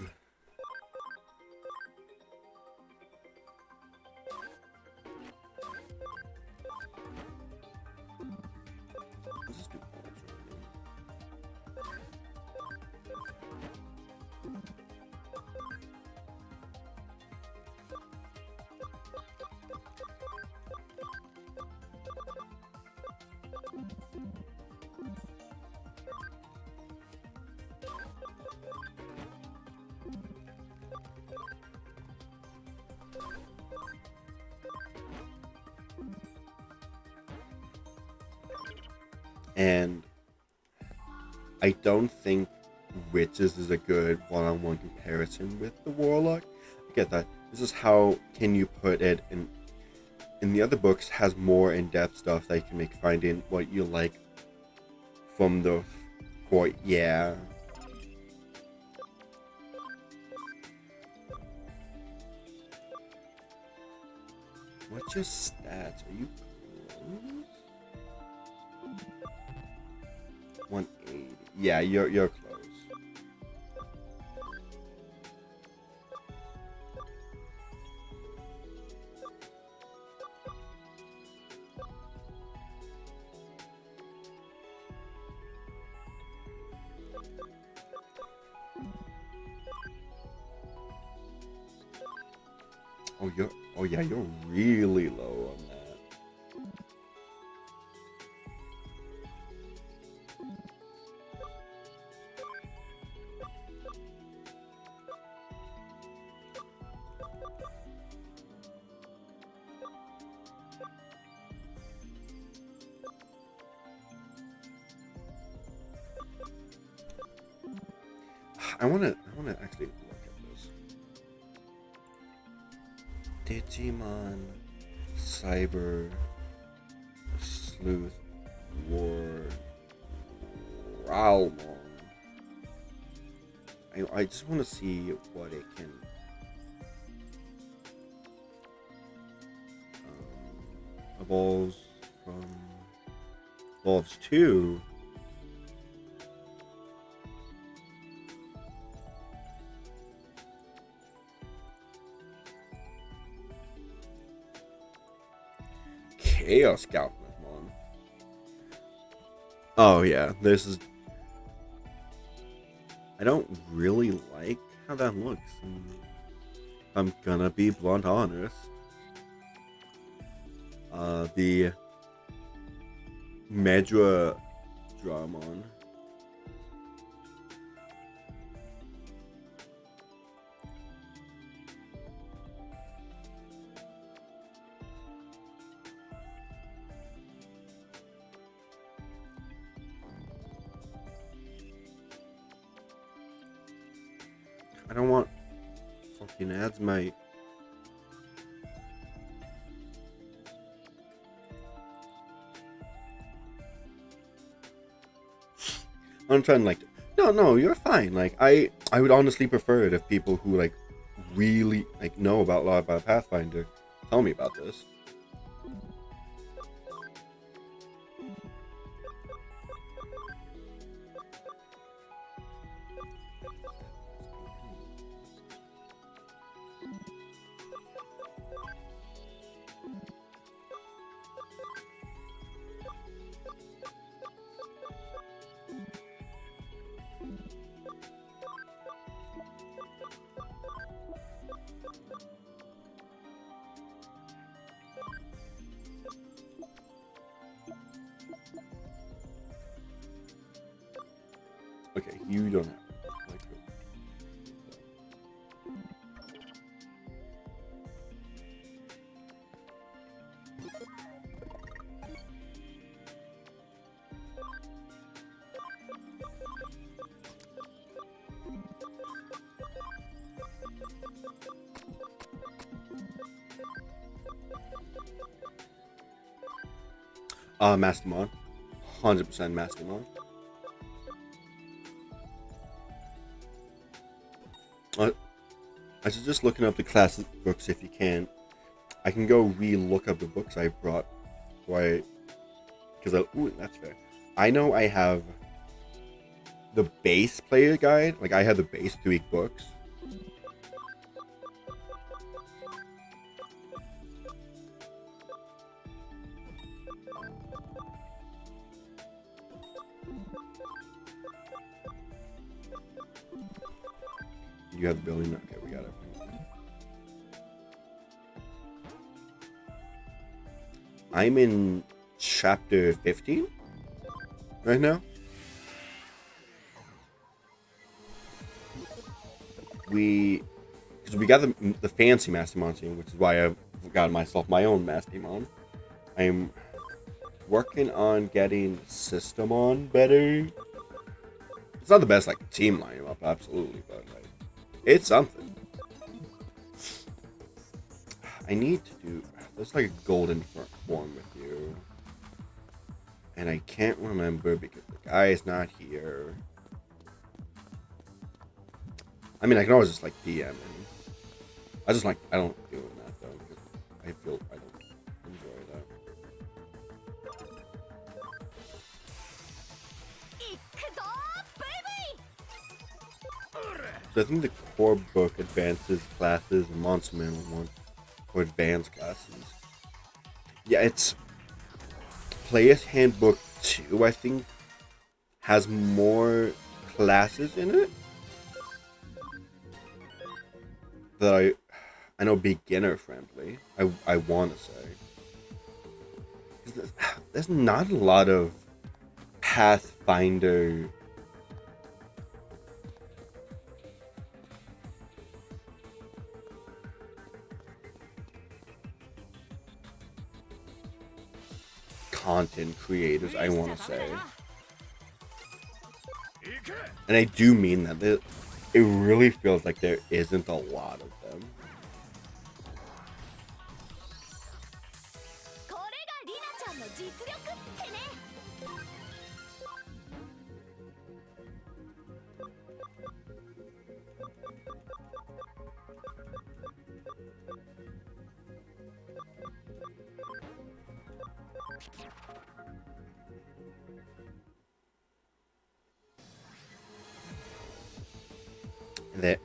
And I don't think Witches is a good one-on-one comparison with the Warlock. I get that. This is how can you put it in the other books has more in-depth stuff that you can make finding what you like from the court. Yeah. What's your stats? Are you close? 180. Yeah, you're close. Oh yeah, you're really low on that. I wanna actually look at this. Digimon, Cyber, Sleuth, War, Ralmon. I just want to see what it can. Evolves to. Chaos Galvanismon. Oh yeah, this is... I don't really like how that looks. I'm gonna be blunt honest. The Medra Dramon. I don't want fucking ads, mate. I'm trying like, no, you're fine. Like, I would honestly prefer it if people who like really like know about a lot about Pathfinder tell me about this. Okay, you don't have like Mastamon. 100% Mastamon. I suggest looking up the class books if you can. I can go re-look up the books I brought. Why? Because ooh, that's fair. I know I have the base player guide. Like I have the base 3 books. You have the building. Okay, we got it. I'm in chapter 15 right now. We got the fancy Mastamon team, which is why I've got myself my own Mastamon. I'm working on getting Systemon better. It's not the best like team lineup, absolutely, but like it's something. I need to do. There's like a golden form with you, and I can't remember because the guy is not here. I mean, I can always just like DM him. I don't doing that though because I feel I don't enjoy that. So I think the core book advances classes and Monster Manual 1 for advanced classes. Yeah, it's Player's Handbook 2, I think, has more classes in it. That I know beginner friendly. I want to say. There's not a lot of Pathfinder content creators, I want to say. And I do mean that. It really feels like there isn't a lot of them.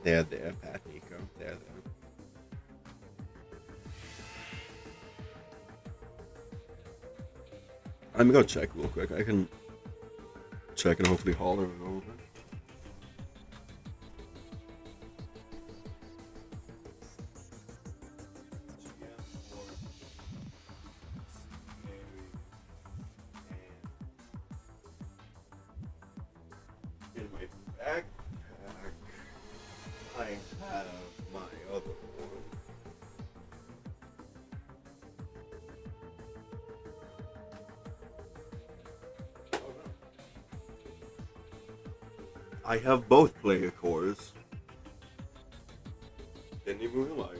They're there, Pat Nico. They're there. Let me go check real quick. I can check and hopefully holler it over. In my backpack, I have my other one. I have both player cores. Didn't even realize.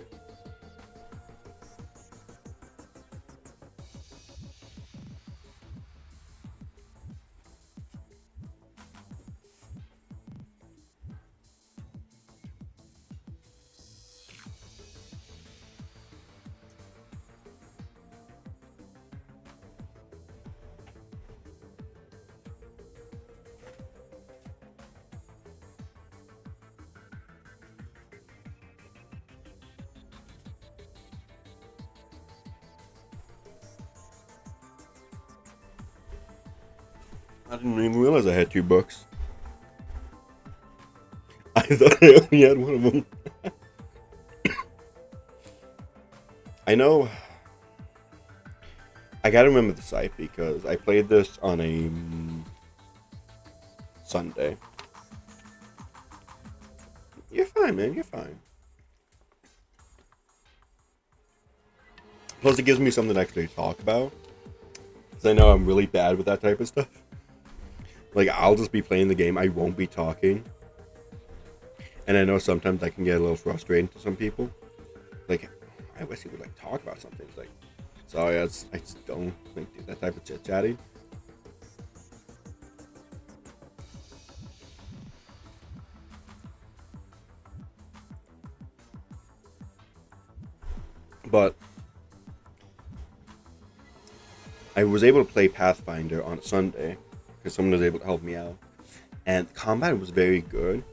I didn't even realize I had 2 books. I thought I only had one of them. I know. I gotta remember the site because I played this on a Sunday. You're fine, man. You're fine. Plus, it gives me something to actually talk about. Because I know I'm really bad with that type of stuff. Like, I'll just be playing the game. I won't be talking. And I know sometimes I can get a little frustrating to some people. Like, I wish he would, like, talk about something. It's like, sorry, I just don't like, do that type of chit-chatting. But I was able to play Pathfinder on a Sunday because someone was able to help me out, and combat was very good.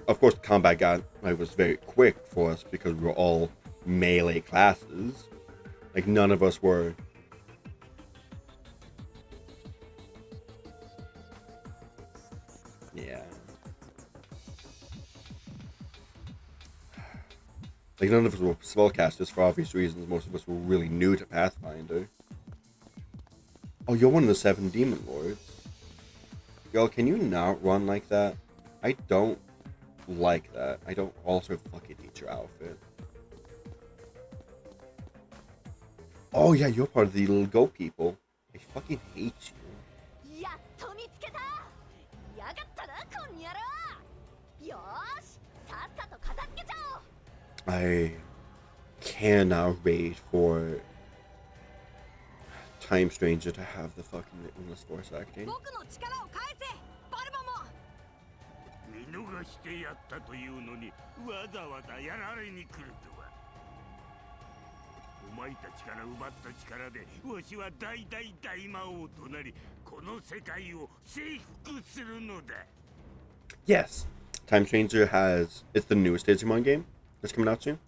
Of course, combat was very quick for us because we were all melee classes. Like, none of us were. Yeah. Like, none of us were spellcasters for obvious reasons. Most of us were really new to Pathfinder. Oh, you're one of the 7 Demon Lords. Girl, can you not run like that? I don't like that. I don't also fucking hate your outfit. Oh yeah, you're part of the little goat people. I fucking hate you. やっと見つけた。やがったなこんにゃろ。よーし、さっさと片付けちゃおう。I cannot wait for Time Stranger to have the fucking English voice acting. 僕の力を返せ、バルバモ。見逃してやったというのにわざわざやられに来るとは。お前たちから奪った力でわしは大大大魔王となり、この世界を征服するのだ。Yes, Time Stranger it's the newest Digimon game that's coming out soon.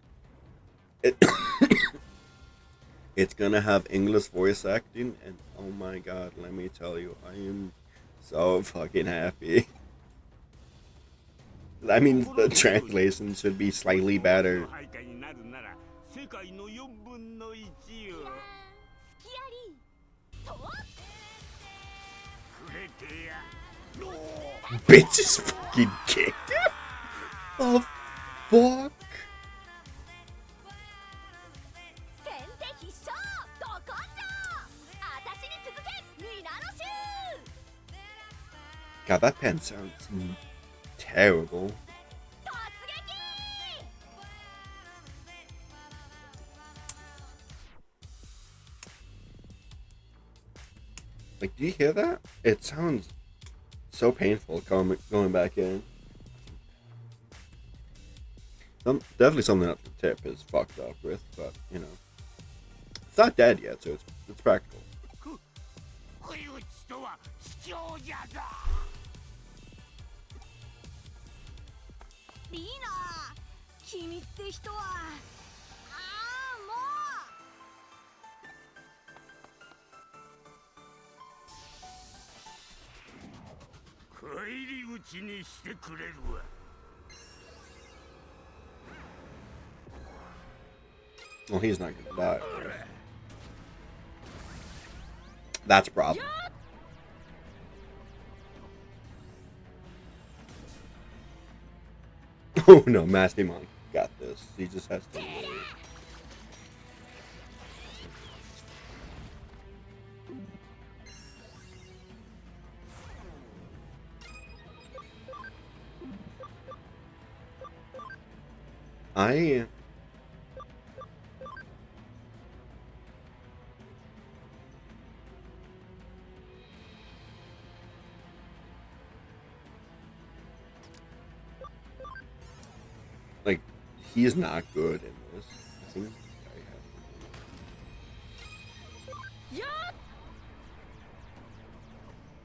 It's gonna have English voice acting, and oh my god, let me tell you, I am so fucking happy. That means the translation should be slightly better. 世界の4分の1よ。スキアリー。と。くれてや。 Bitch is fucking kicked. Oh fuck. 先手必勝。どこんじゃ。あたしに続け、ミナノシュー。 God, that pen sounds terrible. 突撃。 Like, do you hear that? It sounds so painful going back in. Definitely something that the tip is fucked up with, but you know, it's not dead yet, so it's practical. 不意打ちとは卑怯じゃだ。リーナ、君って人は。ああ、もう。 返り討ちにしてくれるわ。 Well, he's not gonna die. That's a problem. Oh no, Masty Monk got this. He just has to wait. Like, he's not good in this. I think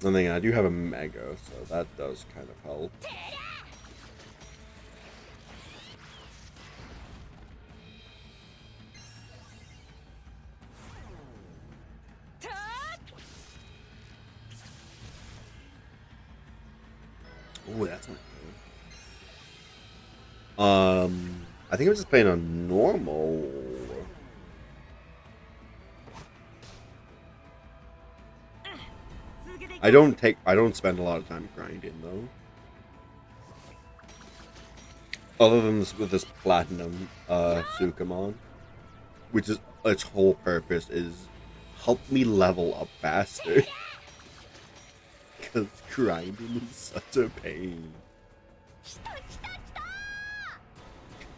one thing, I do have a Mega, so that does kind of help. Oh, that's not good. I think I'm just playing on normal. I don't spend a lot of time grinding though. Other than this, with this platinum Sukamon, which is its whole purpose is help me level up faster. Because grinding is such a pain.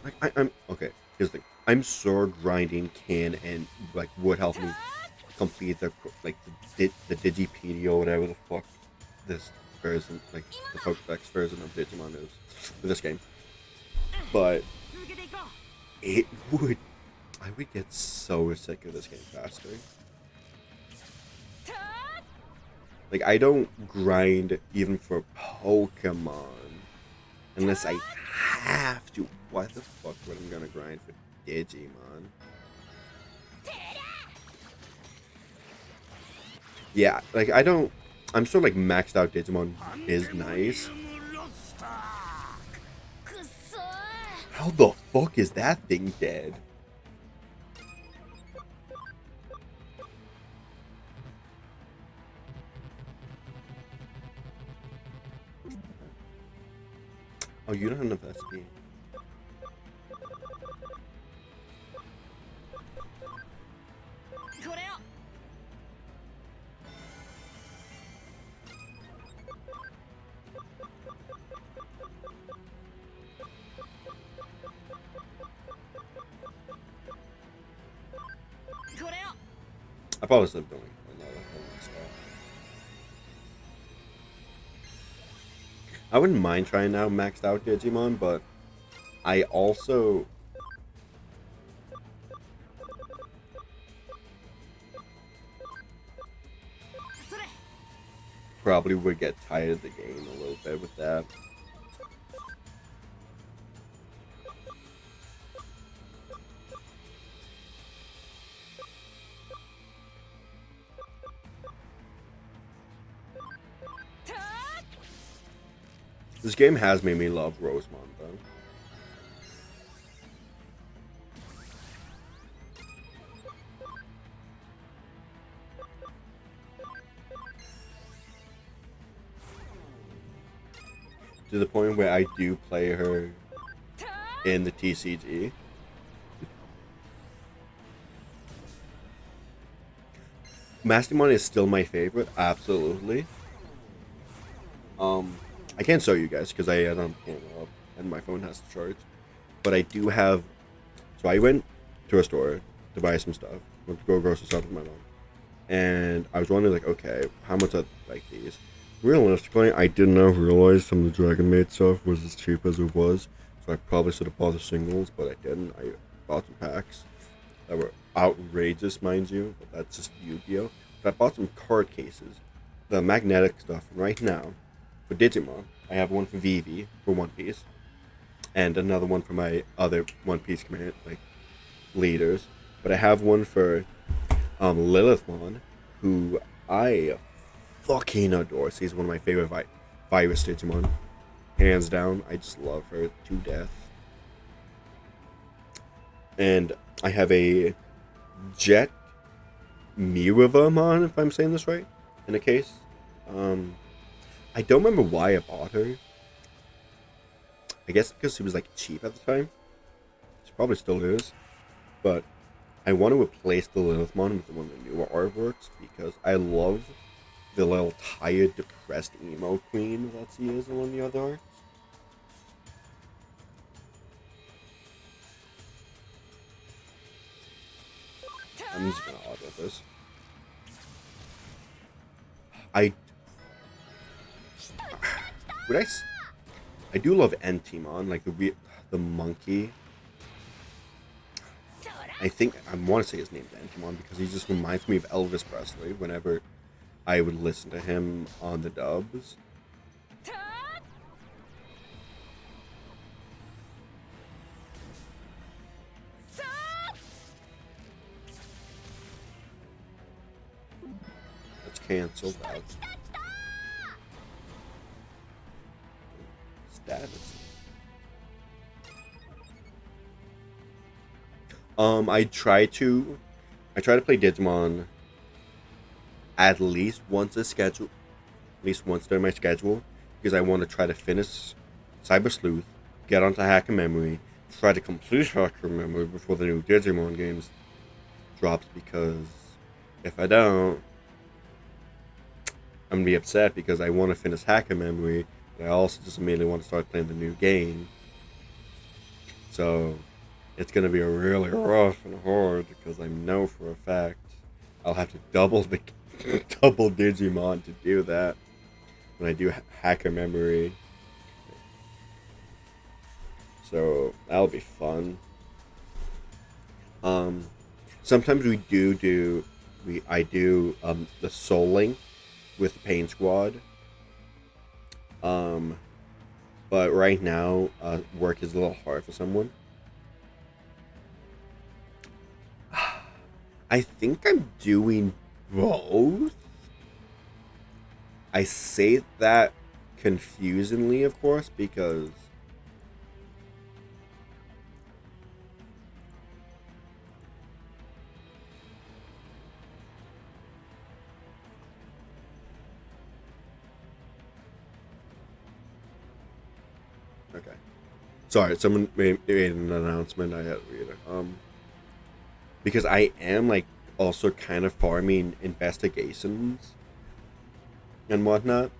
Like I'm okay. Here's the thing. I'm sure grinding can and like would help me complete the Digipedia or whatever the fuck this version, like the Pokédex version of Digimon is for this game. But I would get so sick of this game faster. Like I don't grind even for Pokemon unless I have to. Why the fuck would I gonna grind for Digimon? Yeah, like I don't. I'm sure like maxed out Digimon is nice. How the fuck is that thing dead? Oh, you don't have enough SP. I probably should have done I wouldn't mind trying now maxed out Digimon, but I also probably would get tired of the game a little bit with that. This game has made me love Rosemont, though. To the point where I do play her in the TCG. Mastemon is still my favorite, absolutely. I can't show you guys because I don't camera up and my phone has to charge. But I do have. So I went to a store to buy some stuff. Went to go grocery shop with my mom, and I was wondering like, okay, how much are like these? Realistically, I did not realize some of the Dragon Maid stuff was as cheap as it was. So I probably should have bought the singles, but I didn't. I bought some packs that were outrageous, mind you. But that's just Yu-Gi-Oh. But I bought some card cases, the magnetic stuff right now. For Digimon, I have one for Vivi for One Piece, and another one for my other One Piece command like leaders. But I have one for Lilithmon, who I fucking adore. She's one of my favorite virus Digimon, hands down. I just love her to death. And I have a Jet Miravamon, if I'm saying this right, in a case. I don't remember why I bought her. I guess because she was like cheap at the time. She probably still is. But I want to replace the Lilithmon with one of the newer artworks because I love the little tired, depressed emo queen that she is in one of the other arts. I'm just gonna auto this. I do love Entimon, like the monkey. I think I want to say his name's Entimon because he just reminds me of Elvis Presley whenever I would listen to him on the dubs. Let's cancel that. Status. I try to play Digimon at least once during my schedule, because I want to try to finish Cyber Sleuth, get onto Hacker Memory, try to complete Hacker Memory before the new Digimon games drops, because if I don't, I'm gonna be upset because I want to finish Hacker Memory, but I also just immediately want to start playing the new game. So it's gonna be really rough and hard because I know for a fact I'll have to double Digimon to do that when I do Hacker Memory. So that'll be fun. Sometimes I do the Soul Link with the Pain Squad. But right now, work is a little hard for someone. I think I'm doing both. I say that confusingly, of course, because okay. Sorry, someone made an announcement. I had to read it. Because I am like also kind of farming investigations and whatnot,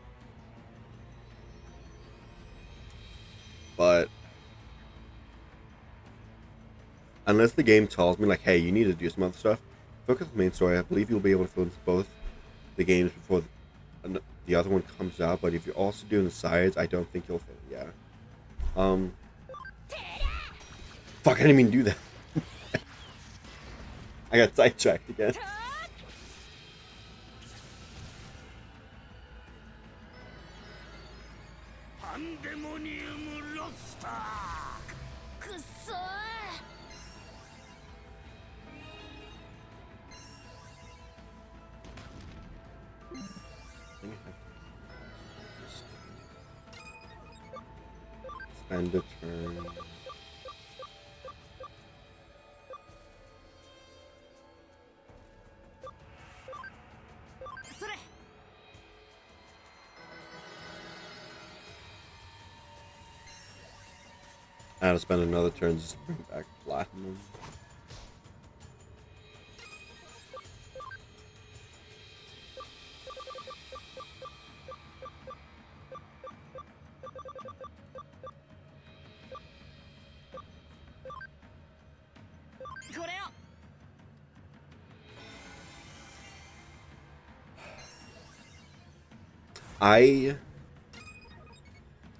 but unless the game tells me like, hey, you need to do some other stuff, focus on the main story. I believe you'll be able to finish both the games before the other one comes out. But if you're also doing the sides, I don't think you'll fit. Yeah. Fuck! I didn't even do that. I got sidetracked again. Pandemonium Roster. くっそー。 Spend a turn. I had to spend another turn just to bring back platinum.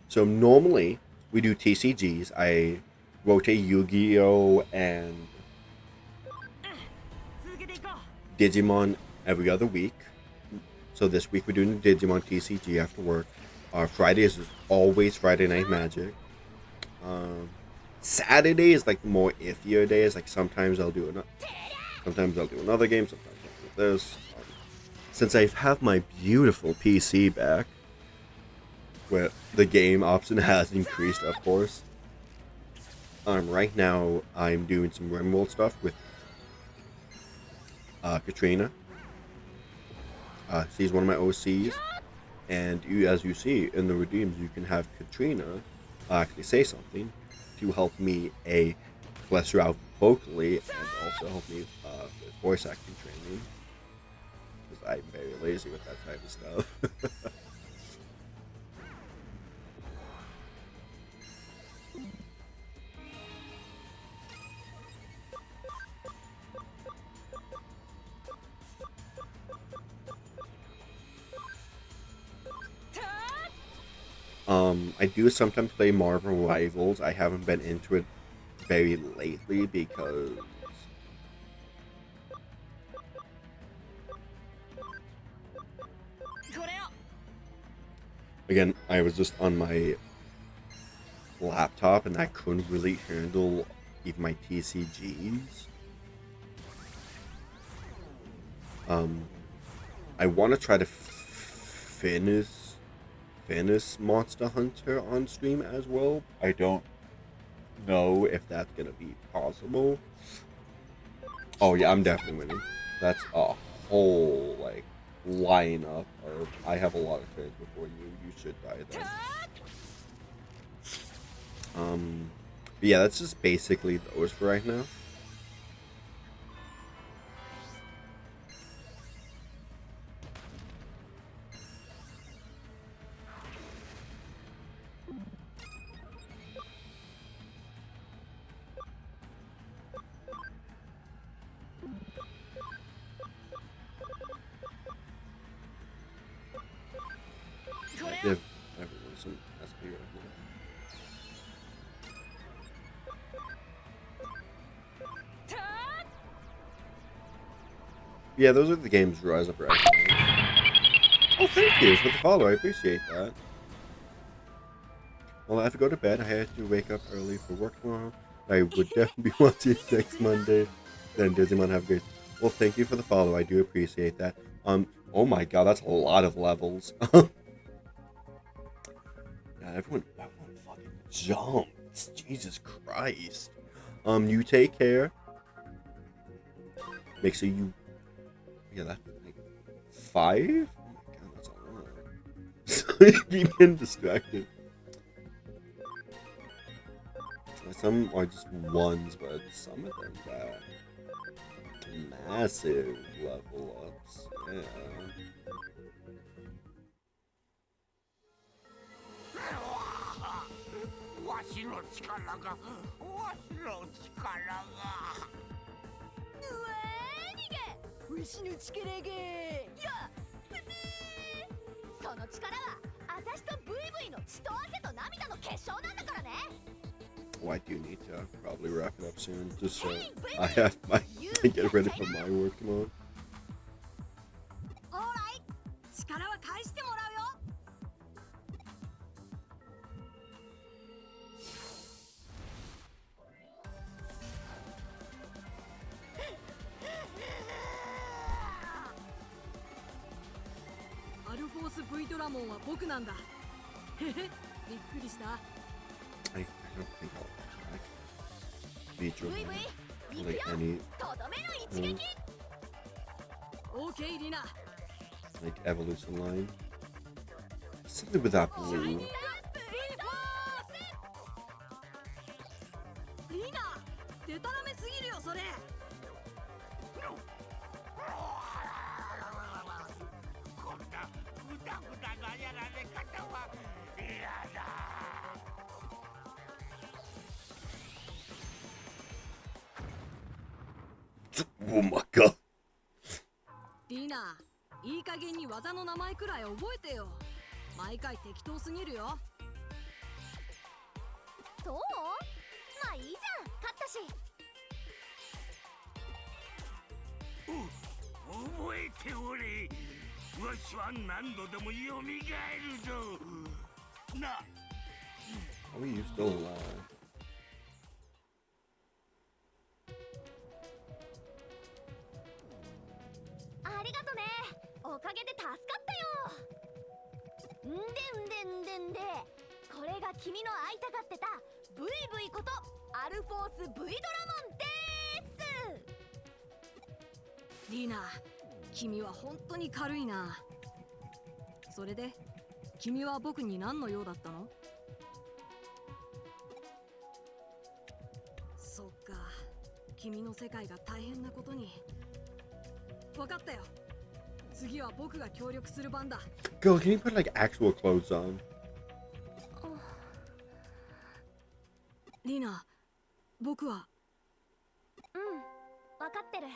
So normally we do TCGs. I rotate Yu-Gi-Oh and Digimon every other week. So this week we're doing the Digimon TCG after work. Fridays is always Friday Night Magic. Saturday is like more iffier days. Like sometimes I'll do another game. Sometimes I'll do this. Since I have my beautiful PC back, where the game option has increased, of course. Right now I'm doing some RimWorld stuff with Katrina. She's one of my OCs, and as you see in the redeems, you can have Katrina actually say something to help me flesh her out vocally, and also help me with voice acting training, because I'm very lazy with that type of stuff. I do sometimes play Marvel Rivals. I haven't been into it very lately because again, I was just on my laptop and I couldn't really handle even my TCGs. I want to try to finish Monster Hunter on stream as well. I don't know if that's gonna be possible. Oh yeah, I'm definitely winning. That's a whole like lineup of I have a lot of turns before you. You should die then. But yeah, that's just basically those for right now. They have everyone some SP right now. Yeah, those are the games Rise Up right now. Oh, thank you for the follow. I appreciate that. Well, I have to go to bed. I have to wake up early for work tomorrow. I would definitely be watching next Monday. Then Digimon have a great. Well, thank you for the follow. I do appreciate that. Oh my god, that's a lot of levels. Yeah, everyone fucking jumps. Jesus Christ. You take care. Make sure you. Yeah, that's like 5? Oh my god, that's a lot. So you keep getting distracted. Some are just ones, but some of them are massive level ups. Yeah. Oh, I do need to probably wrap it up soon, just so I have my I get ready for my work tomorrow. I don't think I'll attack feature like any like evolution line. Something with that blue. Oh my god. リナ、いい加減に技の名前くらい覚えてよ。毎回適当すぎるよ。そう？まあいいじゃん、勝ったし。覚えておれ。わしは何度でも蘇るぞ。な。How are you still alive? ありがとね。おかげで助かったよ。んで、これが君の会いたがってたブイブイことアルフォース V ドラモンです。リーナ、君は本当に軽いな。それで、君は僕に何の用だったの？そっか、君の世界が大変なことに。分かったよ。次は僕が協力する番だ。Girl, can you put like actual clothes on? リナ、僕は。うん、分かってる。いっ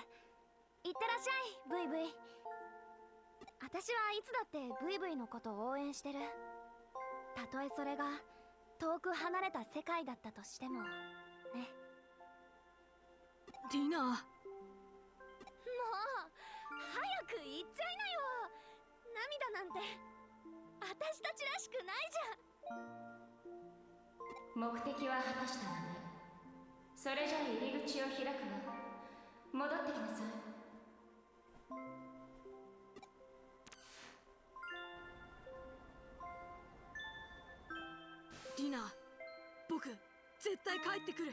てらっしゃい、ブイブイ。私はいつだってブイブイのことを応援してる。たとえそれが遠く離れた世界だったとしてもね。リナ、もう早く言っちゃいなよ。涙なんて私たちらしくないじゃん。目的は果たしたわね。それじゃ入り口を開くわ。戻ってきなさい。リナ、僕絶対帰ってくる。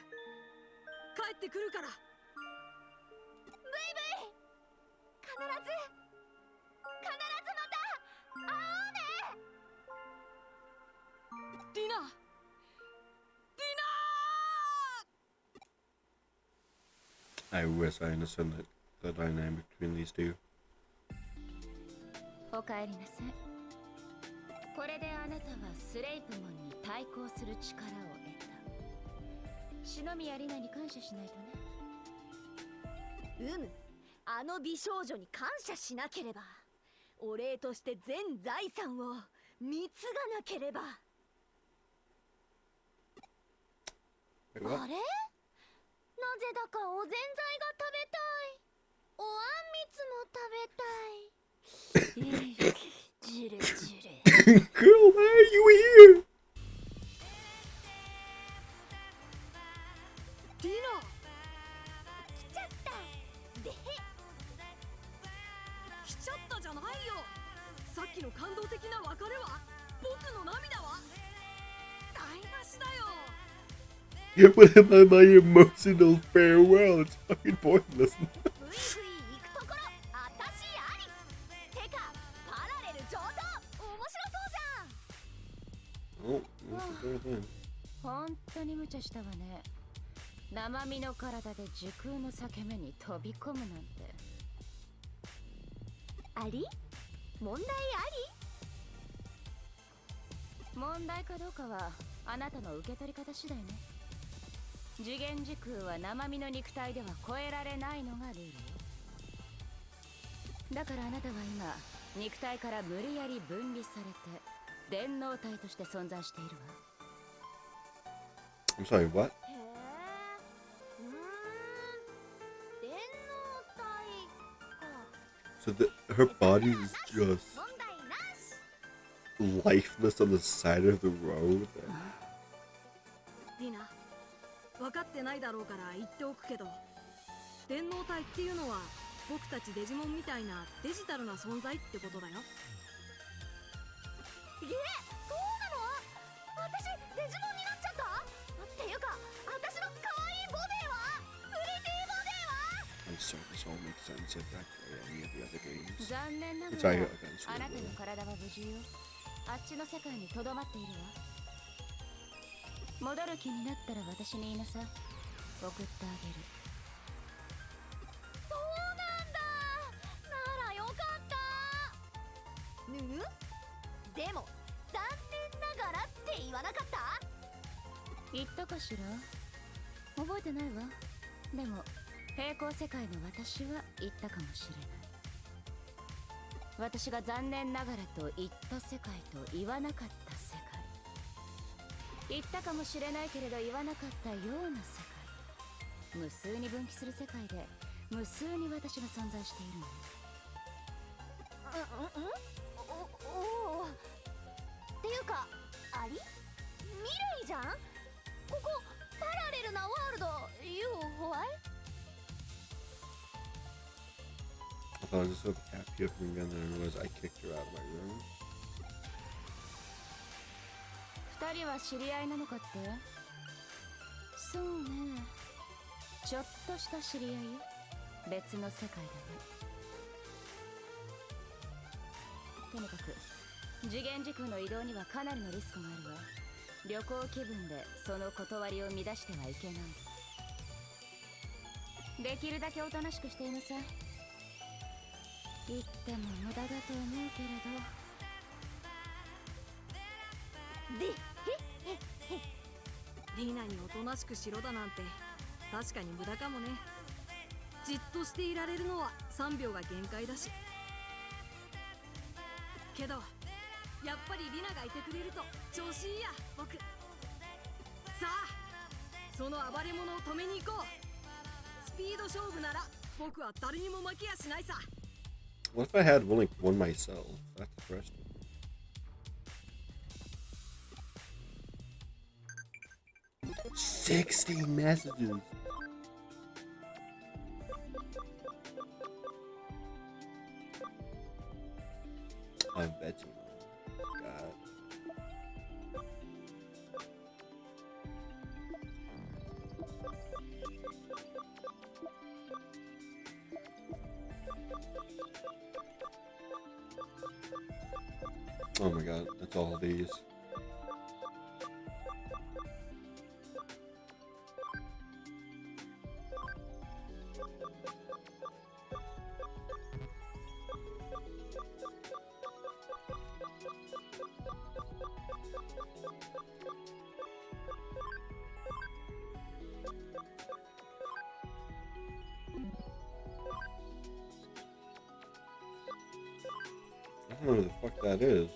帰ってくるから。ブイブイ、必ずまた会おうね。リナ、リナ。I wish I understood the dynamic between these two. おかえりなさい。これであなたはスレイプモンに対抗する力を得た。篠宮里奈に感謝しないとね。あの美少女に感謝しなければ。お礼として全財産を貢がなければ。Wait, what? あれ？なぜだかおぜんざいが食べたい。おあんみつも食べたい。ジュレジュレ。Girl, why are you here? ディナ来ちゃった。で来ちゃったじゃないよ。さっきの感動的な別れは僕の涙は台無しだよ。What am my emotional farewell? It's fucking pointless. ブイブイ行くところあたしあり。てかパラレル上等。面白そうじゃん。 Oh, what's the third thing? 本当に無茶したわね。生身の体で時空の裂け目に飛び込むなんて。あり？問題あり？問題かどうかはあなたの受け取り方次第ね。次元時空は生身の肉体では超えられないのがルールよ。だからあなたは今肉体から無理やり分離されて電脳体として存在しているわ。 I'm sorry, what? へえ。電脳体か。 So her body is just 問題なし。 lifeless on the side of the road. リナ、分かってないだろうから言っておくけど、電脳体っていうのは僕たちデジモンみたいなデジタルな存在ってことだよ。そうなの？私デジモンになっちゃった？っていうか、私の可愛いボディは？プリティボディは？ I'm sorry, this all makes sense if that play any of the other games. 残念なが Which ら I eventually あなたの will. 体は無事よ。あっちの世界にとどまっているわ。戻る気になったら私に言いなさい。送ってあげる。そうなんだ。ならよかった。ぬ？でも残念ながらって言わなかった？言ったかしら？覚えてないわ。でも平行世界の私は言ったかもしれない。私が残念ながらと言った世界と言わなかった世界。言ったかもしれないけれど言わなかったような世界。無数に分岐する世界で無数に私が存在しているの。おお。っていうか、あり？未来じゃん？ここパラレルなワールド、You why？ I thought I was just so happy of me and then I realized I kicked her out of my room. 二人は知り合いなのかって？そうね。ちょっとした知り合いよ。別の世界でね。とにかく次元時空の移動にはかなりのリスクがあるわ。旅行気分でその断りを乱してはいけない。できるだけおとなしくしていなさい。言っても無駄だと思うけれど。リナにおとなしくしろだなんて確かに無駄かもね。じっとしていられるのは3秒が限界だし。けどやっぱりリナがいてくれると調子いいや僕。さあその暴れ者を止めに行こう。スピード勝負なら僕は誰にも負けやしないさ。 What if I had one, like, one myself? That's the first one. $16 messages. I bet you. God. Oh my god, that's all these. I don't know who the fuck that is.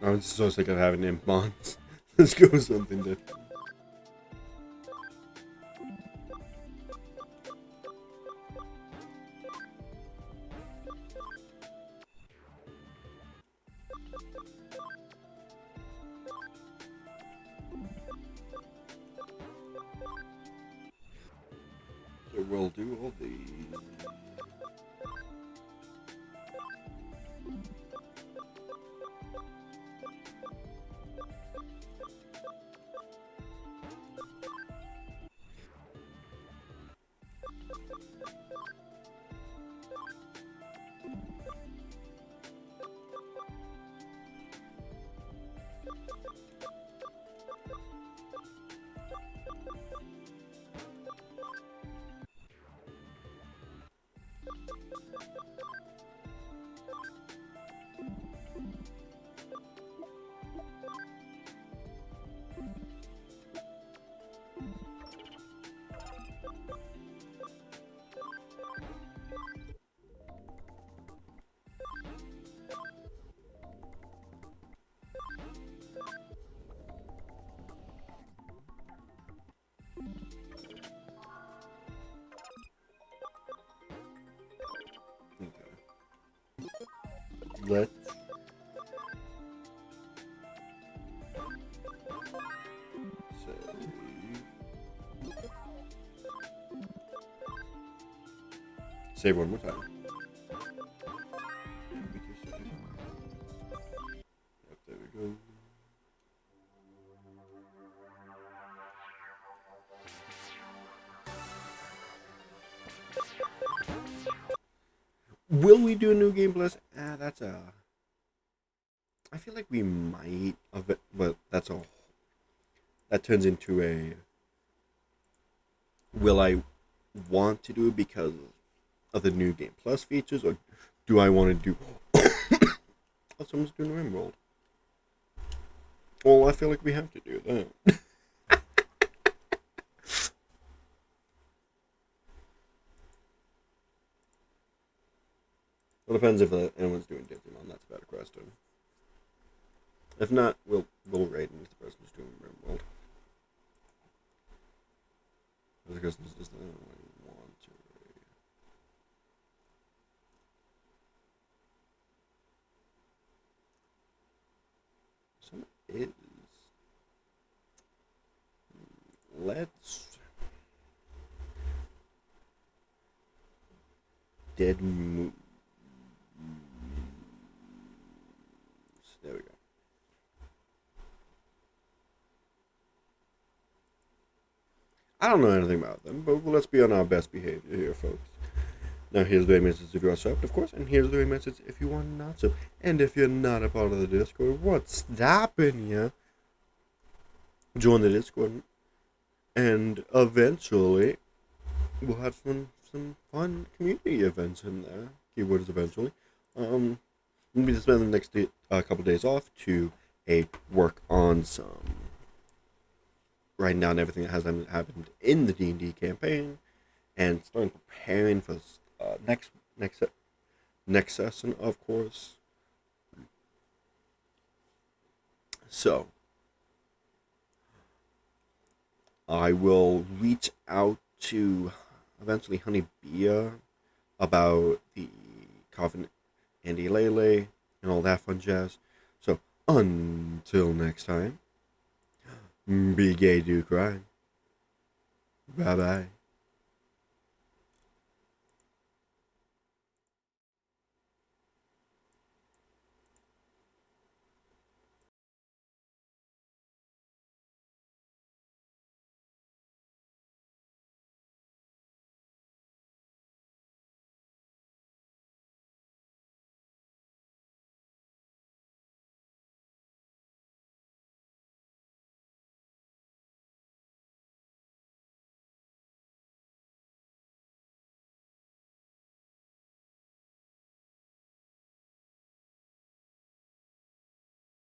I'm so sick of having imp mons. Let's go with something different. So we'll do all these. Let's save one more time. Yep, there we go. Will we do a new game plus? That's a feel like we might of it, but that turns into a will I want to do it because of the new Game Plus features, or do I want to do oh, someone's doing a Rimworld. Well, I feel like we have to do that. It depends if anyone's doing Digimon. That's a better question. If not, we'll rate him as the person who's doing Rimworld. The question is just I don't really want to rate. So it is. Let's Dead Moose. There we go. I don't know anything about them, but let's be on our best behavior here, folks. Now, here's the message if you are subbed, of course, and here's the message if you are not subbed. And if you're not a part of the Discord, what's stopping you? Join the Discord, and eventually, we'll have some fun community events in there. Keyword is eventually. We'll be spending the next couple days off to work on some writing down everything that has happened in the D&D campaign, and starting preparing for next session, of course. So I will reach out to eventually Honeybia about the Covenant and Lele and all that fun jazz. So until next time, be gay, do cry. Bye bye.